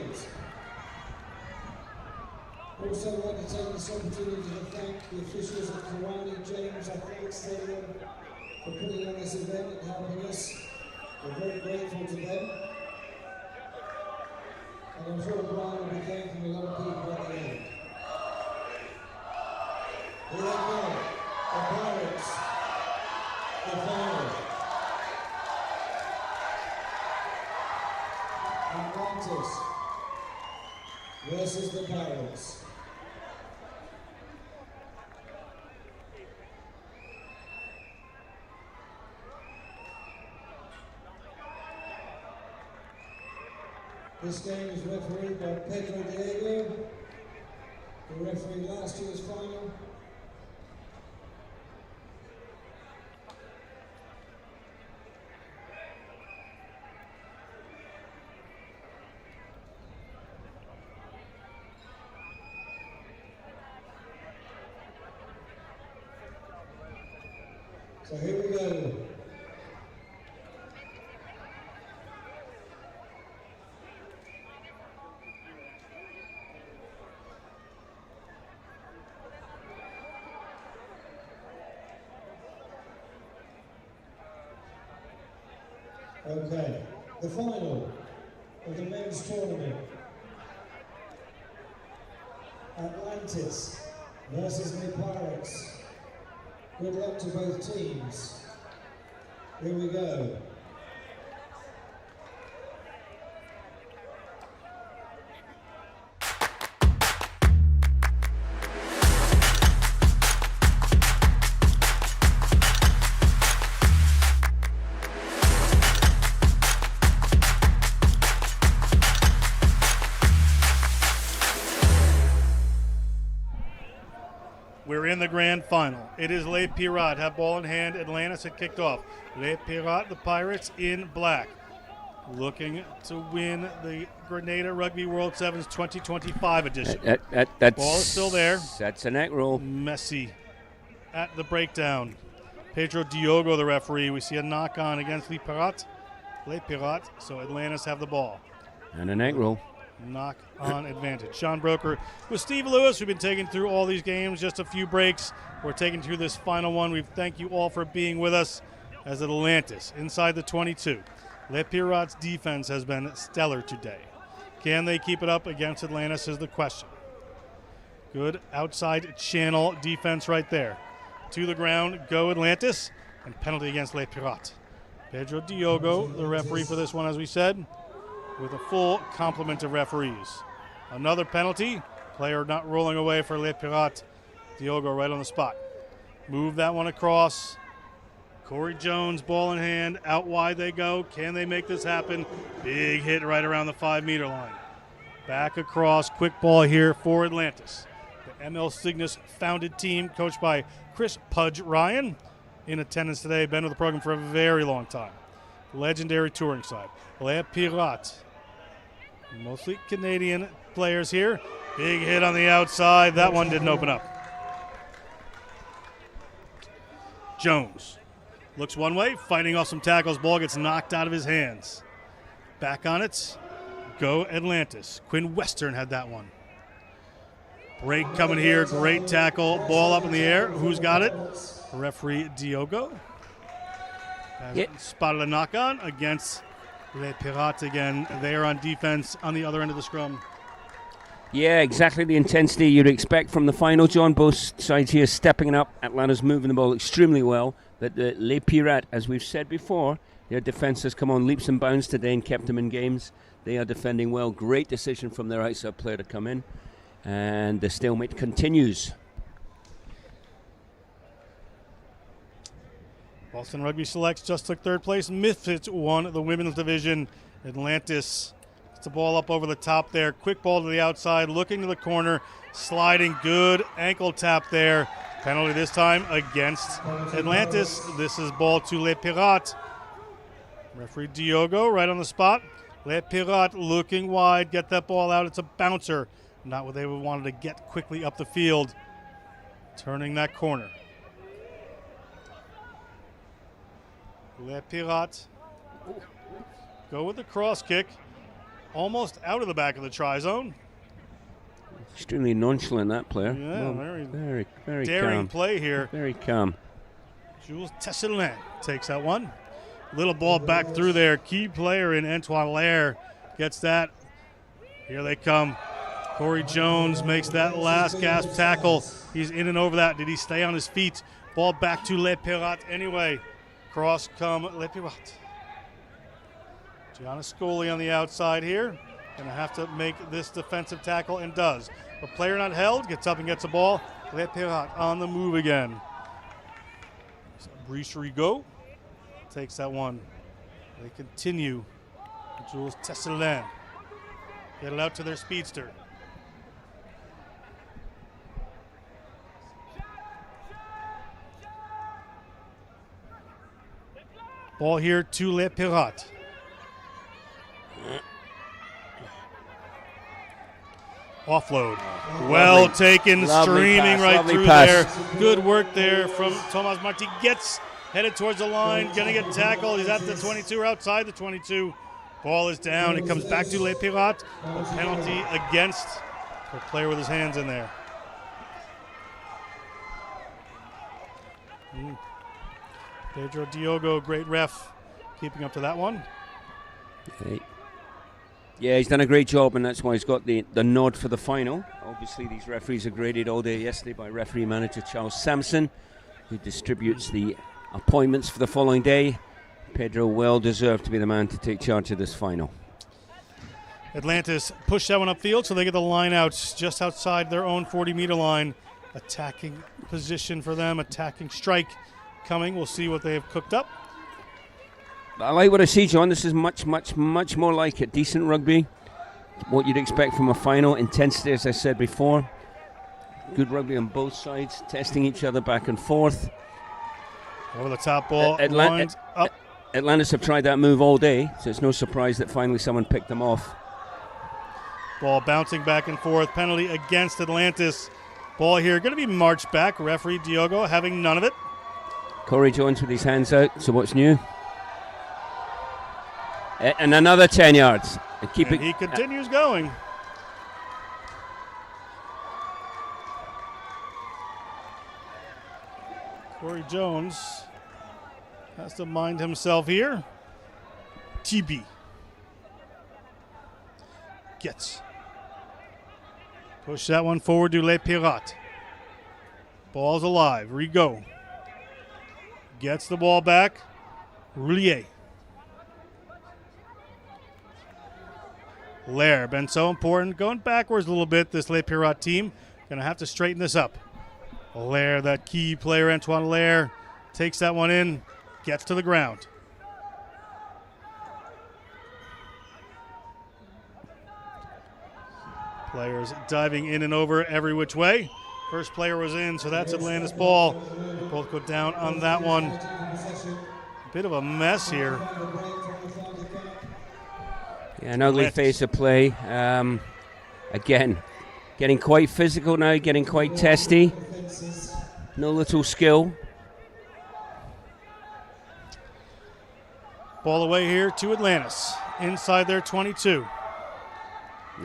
Also, I'd like to take this opportunity to thank the officials at Kawani James Athletic Stadium for putting on this event and helping us. We're very grateful to them. And I'm sure Brian will be thanking a lot of people at the end. Here they go, the Pirates, the final. Atlantis versus the Pirates. This game is refereed by Pedro Diego, who refereed last year's final. So here we go. Okay, the final of the men's tournament. Atlantis versus the Pirates. Good luck to both teams. Here we go. We're in the grand final. It is Les Pirates have ball in hand. Atlantis had kicked off. Les Pirates, the Pirates, in black, looking to win the Grenada Rugby World Sevens 2025 edition. Ball is still there. That's a neck roll. Messi at the breakdown. Pedro Diogo, the referee. We see a knock on against Les Pirates. So Atlantis have the ball. And a neck roll. Knock on advantage. Sean Broker with Steve Lewis. We've been taking through all these games, just a few breaks. We're taking through this final one. We thank you all for being with us as Atlantis inside the 22. Les Pirates' defense has been stellar today. Can they keep it up against Atlantis is the question. Good outside channel defense right there. To the ground, go Atlantis, and penalty against Les Pirates. Pedro Diogo, the referee for this one, as we said, with a full complement of referees. Another penalty. Player not rolling away for Les Pirates. Diogo right on the spot. Move that one across. Corey Jones, ball in hand. Out wide they go. Can they make this happen? Big hit right around the 5-meter line. Back across. Quick ball here for Atlantis. The ML Cygnus founded team, coached by Chris Pudge Ryan, in attendance today. Been with the program for a very long time. Legendary touring side. Les Pirates. Mostly Canadian players here. Big hit on the outside. That one didn't open up. Jones looks one way, fighting off some tackles. Ball gets knocked out of his hands. Back on it. Go Atlantis. Quinn Western had that one. Break coming here. Great tackle. Ball up in the air. Who's got it? Referee Diogo. Spotted a knock on against Les Pirates again. They are on defense on the other end of the scrum. Yeah, exactly the intensity you'd expect from the final, John. Both sides here stepping it up. Atlanta's moving the ball extremely well. But the Les Pirates, as we've said before, their defense has come on leaps and bounds today and kept them in games. They are defending well. Great decision from their outside player to come in. And the stalemate continues. Boston Rugby Selects just took third place. Misfits won the women's division. Atlantis gets the ball up over the top there. Quick ball to the outside, looking to the corner, sliding. Good ankle tap there. Penalty this time against Atlantis. This is ball to Les Pirates. Referee Diogo right on the spot. Les Pirates looking wide, get that ball out. It's a bouncer. Not what they wanted to get quickly up the field. Turning that corner. Les Pirates go with the cross kick, almost out of the back of the try zone. Extremely nonchalant, that player. Yeah, well, very daring calm. play here. Very calm. Jules Tesselin takes that one. Little ball back through there. Key player in Antoine Lair gets that. Here they come. Corey Jones makes that last gasp tackle. He's in and over that. Did he stay on his feet? Ball back to Les Pirates anyway. Cross come Les Pirates. Gianna Scully on the outside here. Going to have to make this defensive tackle, and does. The player not held, gets up and gets the ball. Les Pirates on the move again. Brice Rigaud takes that one. They continue. Jules Tesselin. Get it out to their speedster. Ball here to Les Pirates. Offload. Well taken, streaming right through there. Good work there from Thomas Marti. Gets headed towards the line, going to get tackled. He's at the 22 or outside the 22. Ball is down. It comes back to Les Pirates. A penalty against the player with his hands in there. Pedro Diogo, great ref, keeping up to that one. Yeah, he's done a great job, and that's why he's got the nod for the final. Obviously, these referees are graded all day yesterday by referee manager Charles Sampson, who distributes the appointments for the following day. Pedro well deserved to be the man to take charge of this final. Atlantis push that one upfield, so they get the line out just outside their own 40-meter line. Attacking position for them, attacking strike coming. We'll see what they have cooked up. I like what I see, John. This is much more like it. Decent rugby. What you'd expect from a final. Intensity, as I said before. Good rugby on both sides, testing each other back and forth. Over the top ball, lined up. Atlantis have tried that move all day, so it's no surprise that finally someone picked them off. Ball bouncing back and forth. Penalty against Atlantis. Ball here going to be marched back. Referee Diogo having none of it. Corey Jones with his hands out. So what's new? And another 10 yards. And he continues going. Corey Jones has to mind himself here. TB gets. Push that one forward to Les Pirates. Ball's alive. Rigaud gets the ball back. Roulier. Lair, been so important. Going backwards a little bit, this Les Pirates team. Going to have to straighten this up. Lair, that key player, Antoine Lair, takes that one in, gets to the ground. Players diving in and over every which way. First player was in, so that's Atlantis ball. They both go down on that one. A bit of a mess here. Yeah, an ugly phase of play. Again, getting quite physical now, getting quite testy. No little skill. Ball away here to Atlantis. Inside their 22.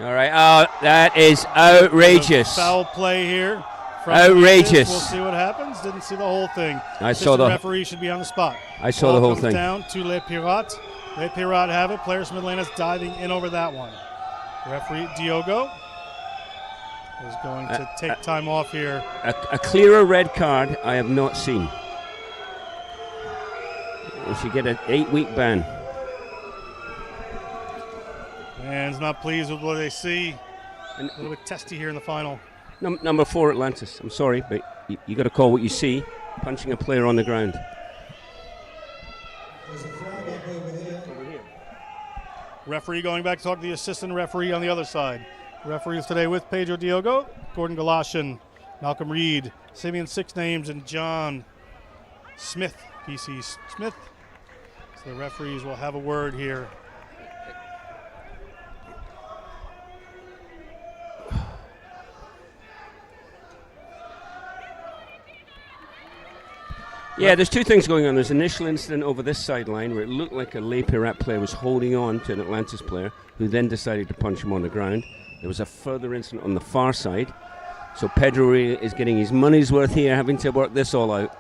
All right. Oh, that is outrageous. Foul play here. Outrageous. We'll see what happens. Didn't see the whole thing. I saw the referee should be on the spot. I saw the whole thing. Down to Les Pirates. Les Pirates have it. Players from Atlantis diving in over that one. Referee Diogo is going to take time off here. A clearer red card I have not seen. We should get an 8-week ban. Man's not pleased with what they see. A little bit testy here in the final. Number 4, Atlantis. I'm sorry, but you got to call what you see. Punching a player on the ground. Referee going back to talk to the assistant referee on the other side. Referees today with Pedro Diogo, Gordon Galatian, Malcolm Reed, Simeon Six Names, and John Smith, PC Smith. So the referees will have a word here. Yeah, there's two things going on. There's an initial incident over this sideline where it looked like a Les Pirates player was holding on to an Atlantis player who then decided to punch him on the ground. There was a further incident on the far side. So Pedro is getting his money's worth here, having to work this all out.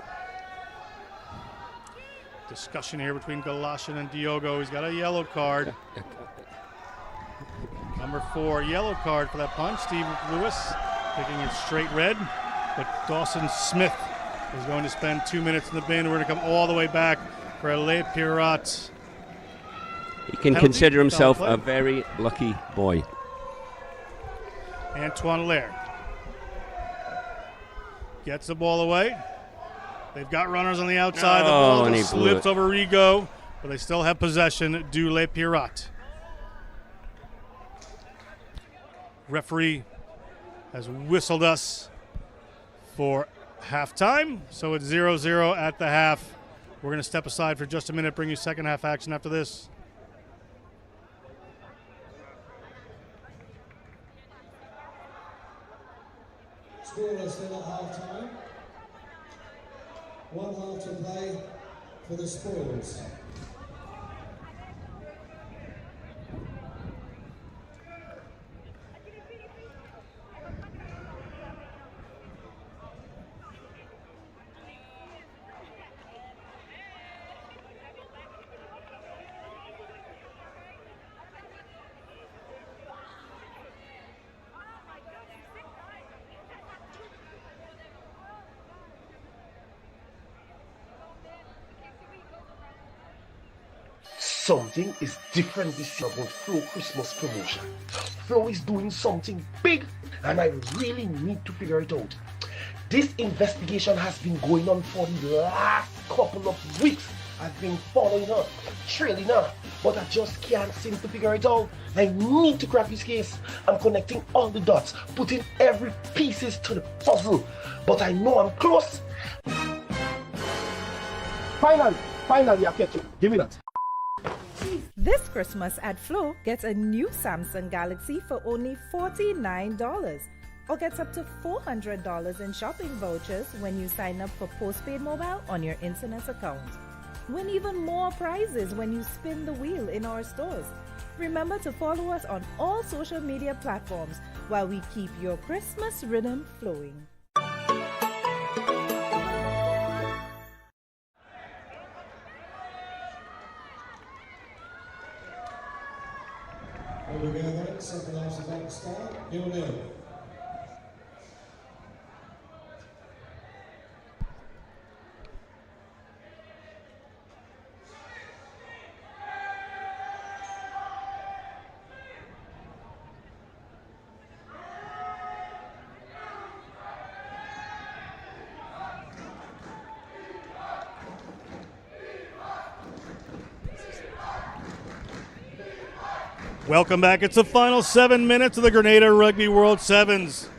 Discussion here between Galatian and Diogo. He's got a yellow card. Number 4, yellow card for that punch. Steve Lewis picking it straight red. But Dawson Smith is going to spend 2 minutes in the bin. We're going to come all the way back for Les Pirates. He can consider himself a very lucky boy. Antoine Lair gets the ball away. They've got runners on the outside. The ball just slipped over Rigaud, but they still have possession. Du Les Pirates. Referee has whistled us for halftime, so it's 0-0 at the half. We're going to step aside for just a minute, bring you second half action after this. Scoreless still at half-time. 1 half to play for the spoils. Something is different this year about Flow Christmas promotion. Flow is doing something big and I really need to figure it out. This investigation has been going on for the last couple of weeks. I've been following her, trailing her, but I just can't seem to figure it out. I need to crack this case. I'm connecting all the dots, putting every pieces to the puzzle, but I know I'm close. Finally, I catch you. Give me that. This Christmas at Flow, get a new Samsung Galaxy for only $49 or gets up to $400 in shopping vouchers when you sign up for postpaid mobile on your internet account. Win even more prizes when you spin the wheel in our stores. Remember to follow us on all social media platforms while we keep your Christmas rhythm flowing. Here we go then, second half of that start, 0-0. Welcome back. It's the final 7 minutes of the Grenada Rugby World Sevens.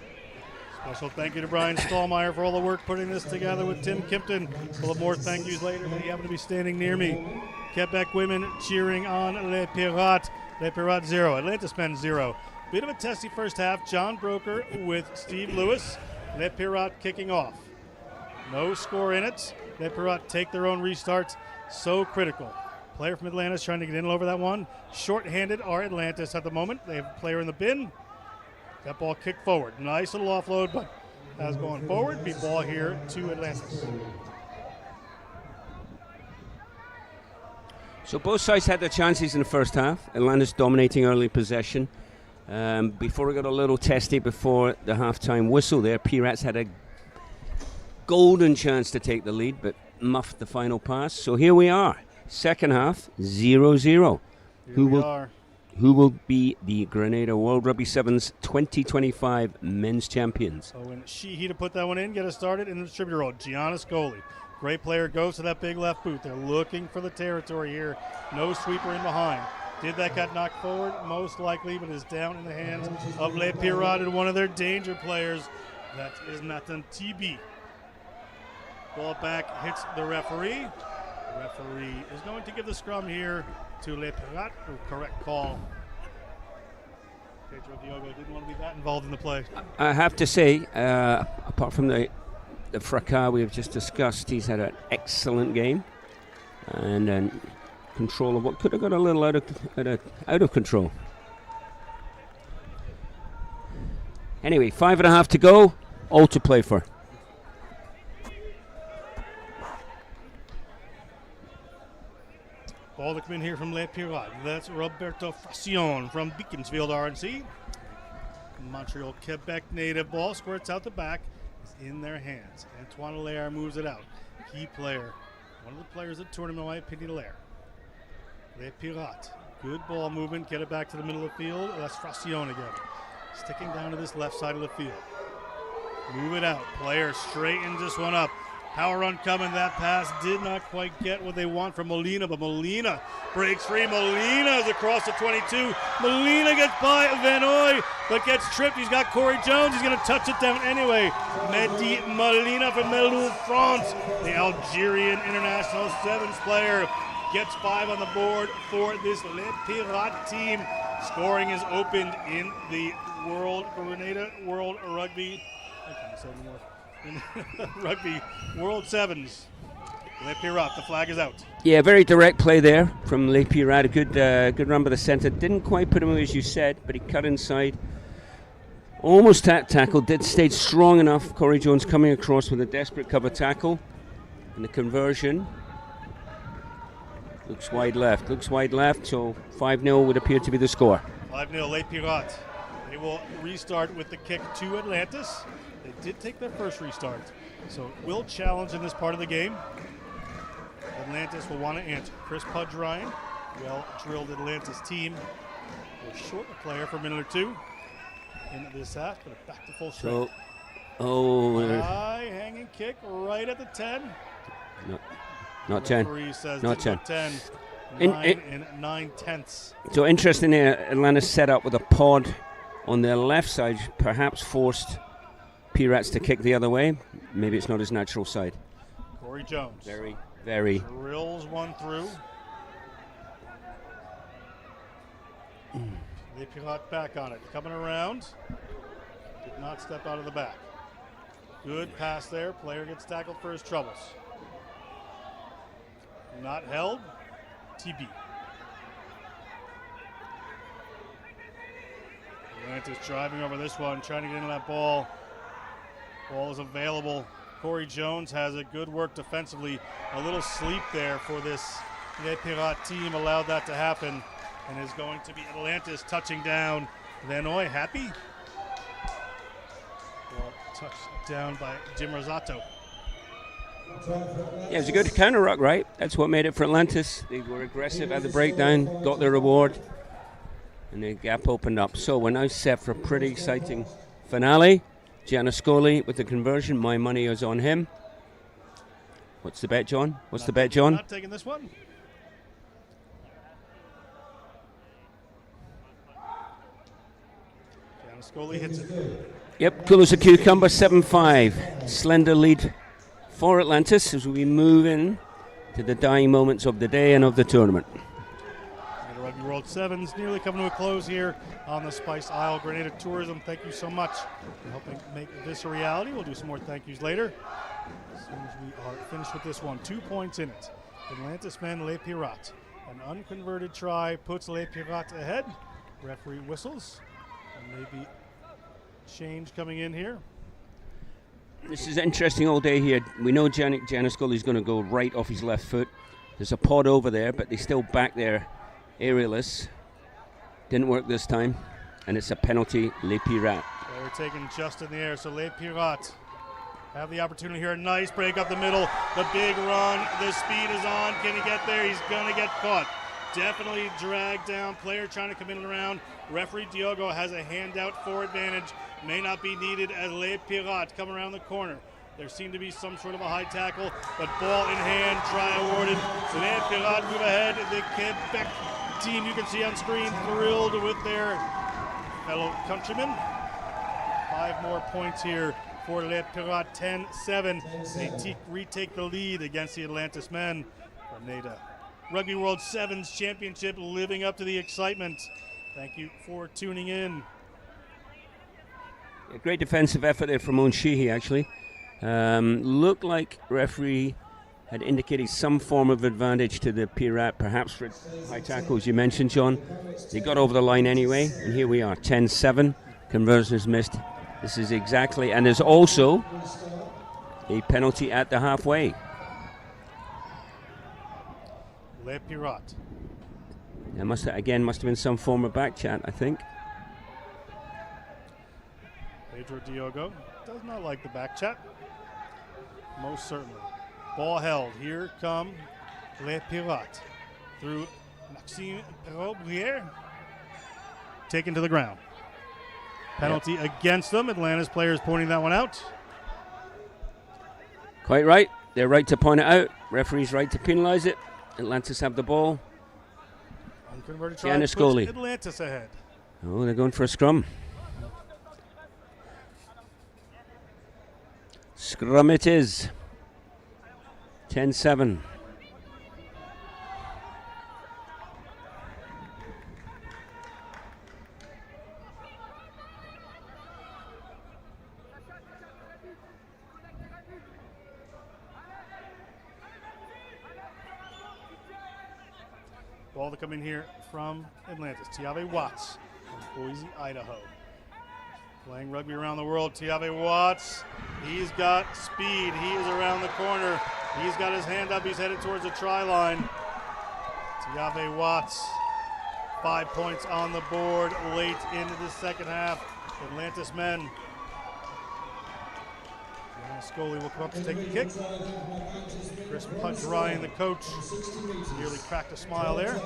Special thank you to Brian Stallmeyer for all the work putting this together with Tim Kimpton. We'll have more thank yous later, but he happened to be standing near me. Quebec women cheering on Les Pirates. Les Pirates 0. Atlantis men 0. Bit of a testy first half. John Broker with Steve Lewis. Les Pirates kicking off. No score in it. Les Pirates take their own restarts. So critical. Player from Atlantis trying to get in over that one. Short-handed are Atlantis at the moment. They have a player in the bin. That ball kicked forward. Nice little offload, but as going forward, be ball here to Atlantis. So both sides had their chances in the first half. Atlantis dominating early possession. Before it got a little testy before the halftime whistle there, Pirates had a golden chance to take the lead, but muffed the final pass. So here we are. Second half, 0-0. Who will be the Grenada World Rugby Sevens 2025 men's champions? So when Sheehy to put that one in, get us started in the distributor role. Giannis Coley, great player, goes to that big left boot. They're looking for the territory here. No sweeper in behind. Did that got knocked forward? Most likely, but is down in the hands of Les Pirates and one of their danger players. That is Nathan TB. Ball back, hits the referee. Referee is going to give the scrum here to Les Pirates. Correct call. Pedro Diogo didn't want to be that involved in the play. I have to say, apart from the fracas we have just discussed, he's had an excellent game and control of what could have got a little out of control. Anyway, 5.5 to go, all to play for. Ball to come in here from Les Pirates. That's Roberto Fracion from Beaconsfield, RNC. Montreal, Quebec native ball squirts out the back. It's in their hands. Antoine Allaire moves it out. Key player. One of the players at the tournament, in my opinion, Allaire. Les Pirates. Good ball movement. Get it back to the middle of the field. That's Fracion again. Sticking down to this left side of the field. Move it out. Player straightens this one up. Power run coming. That pass did not quite get what they want from Molina, but Molina breaks free. Molina is across the 22. Molina gets by Vanoy, but gets tripped. He's got Corey Jones. He's going to touch it down anyway. Mehdi Molina from Melun, France. The Algerian international sevens player gets 5 on the board for this Les Pirates team. Scoring is opened in the Grenada World Rugby. I can't say anymore. Rugby World Sevens. Les Pirates, the flag is out. Yeah, very direct play there from Les Pirates. A good run by the centre. Didn't quite put him away, as you said, but he cut inside. Almost tackled. Did stay strong enough. Corey Jones coming across with a desperate cover tackle. And the conversion looks wide left. So 5-0 would appear to be the score. 5-0 Les Pirates. They will restart with the kick to Atlantis. They did take their first restart, so it will challenge in this part of the game. Atlantis will want to answer. Chris Pudge Ryan well-drilled Atlantis team will short a player for a minute or two in this half, but back to full strength. High hanging kick right at the 10. Not 10. Referee says Not 10. 10. 9 and 9/10. So interesting there, Atlanta set up with a pod on their left side, perhaps forced Pirates to kick the other way. Maybe it's not his natural side. Corey Jones. Very. Drills one through. Les Pirates back on it. Coming around. Did not step out of the back. Good pass there. Player gets tackled for his troubles. Not held. TB. Atlantis driving over this one, trying to get into that ball. Ball is available. Corey Jones has a good work defensively. A little sleep there for this Les Pirates team allowed that to happen, and is going to be Atlantis touching down. Vanoy happy. Ball touched down by Jim Rosato. Yeah, it was a good counter ruck, right? That's what made it for Atlantis. They were aggressive at the breakdown, got their reward, and the gap opened up. So we're now set for a pretty exciting finale. Gianniscoli with the conversion. My money is on him. What's the bet, John? Not taking this one. Gianniscoli hits it. Yep, cool as a cucumber, 7-5. Slender lead for Atlantis as we move in to the dying moments of the day and of the tournament. The Rugby World Sevens nearly coming to a close here on the Spice Isle. Grenada Tourism, thank you so much for helping make this a reality. We'll do some more thank yous later as soon as we are finished with this one. 2 points in it. Atlantis men, Les Pirates. An unconverted try puts Les Pirates ahead. Referee whistles. And maybe change coming in here. This is interesting all day here. We know Gianniscoli is going to go right off his left foot. There's a pod over there, but they still back there aerialists. Didn't work this time, and it's a penalty, Les Pirates. They were taken just in the air, so Les Pirates have the opportunity here. A nice break up the middle. The big run. The speed is on. Can he get there? He's going to get caught. Definitely dragged down. Player trying to come in and around. Referee Diogo has a handout for advantage. May not be needed as Les Pirates come around the corner. There seemed to be some sort of a high tackle, but ball in hand, try awarded. Les Pirates move ahead. The Quebec team, you can see on screen, thrilled with their fellow countrymen. 5 more points here for Les Pirates, 10-7. They retake the lead against the Atlantis men. Grenada Rugby World Sevens Championship living up to the excitement. Thank you for tuning in. A great defensive effort there from Sheehy, actually. Looked like referee had indicated some form of advantage to the Pirate, perhaps for high tackles you mentioned, John. They got over the line anyway, and here we are, 10-7. Conversion is missed. This is exactly, and there's also a penalty at the halfway. Les Pirates. There must have been some form of back chat, I think. Pedro Diogo does not like the back chat. Most certainly. Ball held. Here come Les Pirates through Maxime Perrault-Briere. Taken to the ground. Penalty against them. Atlanta's players pointing that one out. Quite right. They're right to point it out. Referee's right to penalise it. Atlantis have the ball. Unconverted try puts Atlantis ahead. Oh, they're going for a scrum. Scrum it is. 10-7. Ball to come in here from Atlantis. Tiave Watts from Boise, Idaho. Playing rugby around the world, Tiave Watts. He's got speed. He is around the corner. He's got his hand up. He's headed towards the try line. Tiave Watts, 5 points on the board late into the second half. Atlantis men. Scully will come up to take the kick. Chris Ryan, the coach, nearly cracked a smile there.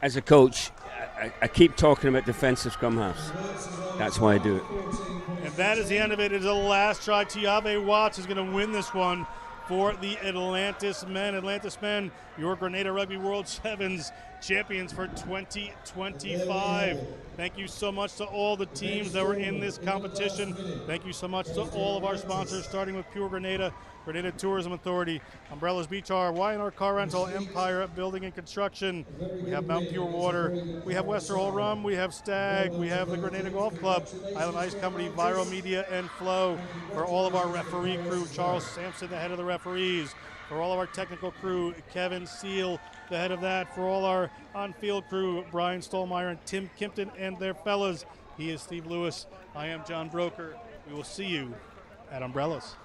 as a coach, I keep talking about defensive scrum halves. That's why I do it. And that is the end of it. It is the last try. Tiave Watts is going to win this one for the Atlantis men. Atlantis men, your Grenada Rugby World Sevens champions for 2025. Thank you so much to all the teams that were in this competition. Thank you so much to all of our sponsors, starting with Pure Grenada, Grenada Tourism Authority, Umbrellas Beach R, Y&R Car Rental, Empire Building and Construction. We have Mount Pure Water. We have Westerhall Rum. We have Stag. We have the Grenada Golf Club, Island Ice Company, Viral Media, and Flow. For all of our referee crew, Charles Sampson, the head of the referees. For all of our technical crew, Kevin Seal, the head of that. For all our on-field crew, Brian Stolmeyer and Tim Kimpton and their fellas. He is Steve Lewis. I am John Broker. We will see you at Umbrellas.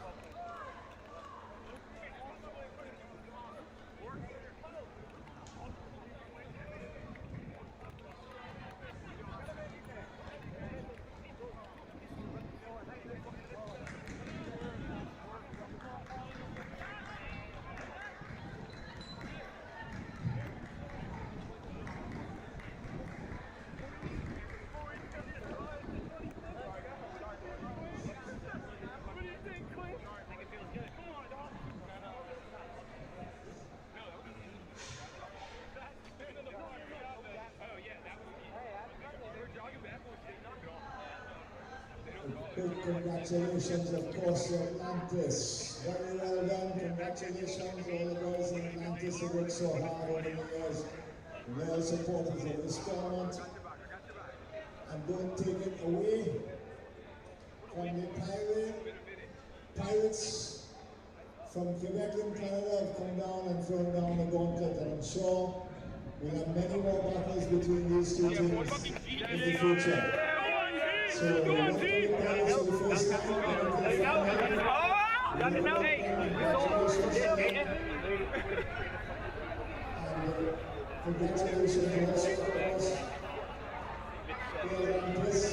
Big congratulations, of course, to Atlantis. Very well done. Congratulations, all the guys in Atlantis who worked so hard over the years. Real supporters of this tournament. And don't take it away from the Pirates from Quebec in Canada have come down and thrown down the gauntlet. And I'm sure we'll have many more battles between these two teams in the future. So, welcome the Pirates for the first time. Congratulations also, of course, to Atlantis.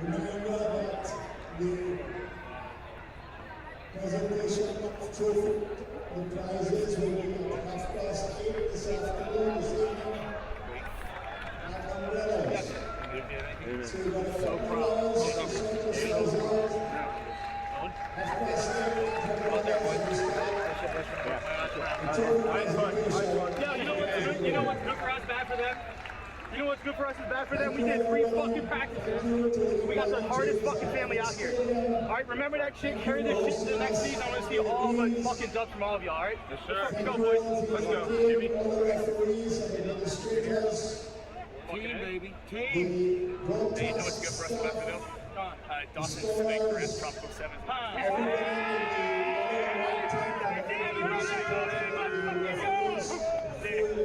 Reminder that the presentation of trophy, the prizes will be at 8:30 this afternoon, this evening, at Umbrellas. So you've got a Umbrellas, sort yourselves out. At 8:30, You know what's good for us, bad for them? You know what's good for us is bad for them? We did 3 fucking practices. We got the hardest fucking family out here. Alright, remember that shit? Carry this shit to the next season. I want to see all the fucking dubs from all of y'all, alright? Yes, sir. Let's go, boys. Let's go. Jimmy. Team, baby. Team. Hey, you know what's good for us, bad for them? Dawson's to make the rest tropical 7.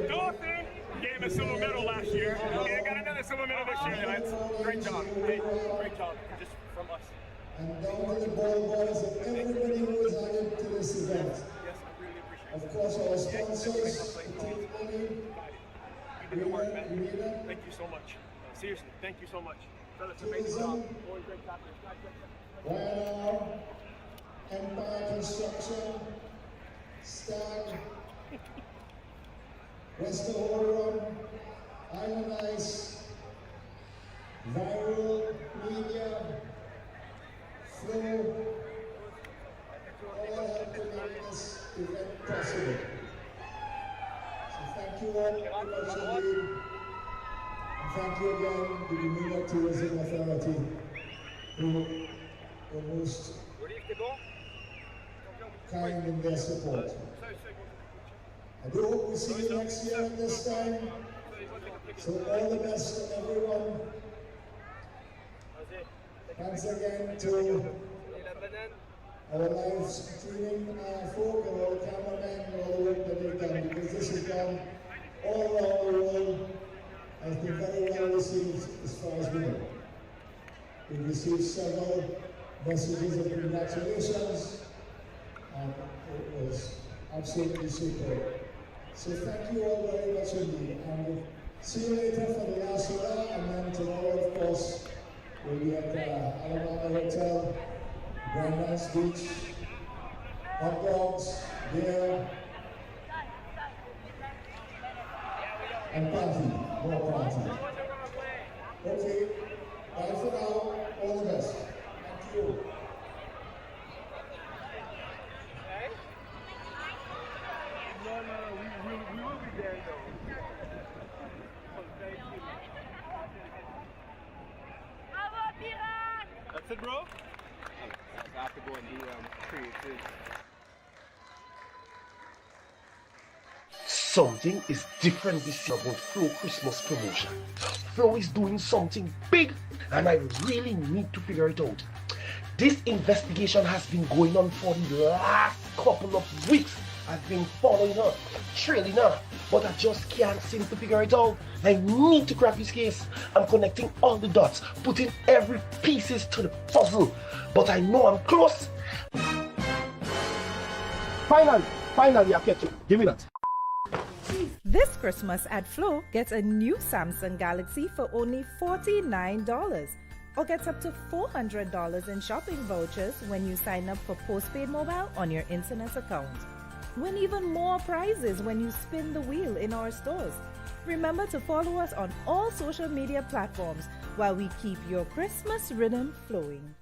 Dawson gave a silver medal last year. And got another silver medal this year, lads. Great job. Hey, great job. Just from us. And down to the ball boys and everybody who is added to this event. Yes, I really appreciate it. Of course, our sponsors, the team money. You did the work, man. Thank you so much. Seriously, thank you so much. Fellas, amazing job. Always great captains. Y&R, Empire Construction, Stag, Westerhall Rum, Island Ice, Viral Media, Flow, all help to make this event possible. So thank you all very much indeed. And thank you again to the Grenada Tourism Authority, who were most kind in their support. I do hope we see you next year at this time. So all the best to everyone. Thanks again to our live streaming folk and all the cameramen and all the work that they've done, because this is done all around the world. Has been very well received as far as we know. We've received several messages of congratulations, and it was absolutely superb. So thank you all very much indeed, and see you later for the last hurrah, and then tomorrow, of course, we'll be at Alabama Hotel, Grenada Beach, hot dogs, beer, and party, more party. Okay, bye for now, all the best. Thank you. We will be there though. Thank you. That's it, bro? I have to go and do creative. Something is different this year about Flow Christmas promotion. Flow is doing something big and I really need to figure it out. This investigation has been going on for the last couple of weeks. I've been following her, trailing her, but I just can't seem to figure it out. I need to crack this case. I'm connecting all the dots, putting every pieces to the puzzle, but I know I'm close. Finally, I catch you. Give me that. This Christmas at Flow, get a new Samsung Galaxy for only $49 or gets up to $400 in shopping vouchers when you sign up for postpaid mobile on your internet account. Win even more prizes when you spin the wheel in our stores. Remember to follow us on all social media platforms while we keep your Christmas rhythm flowing.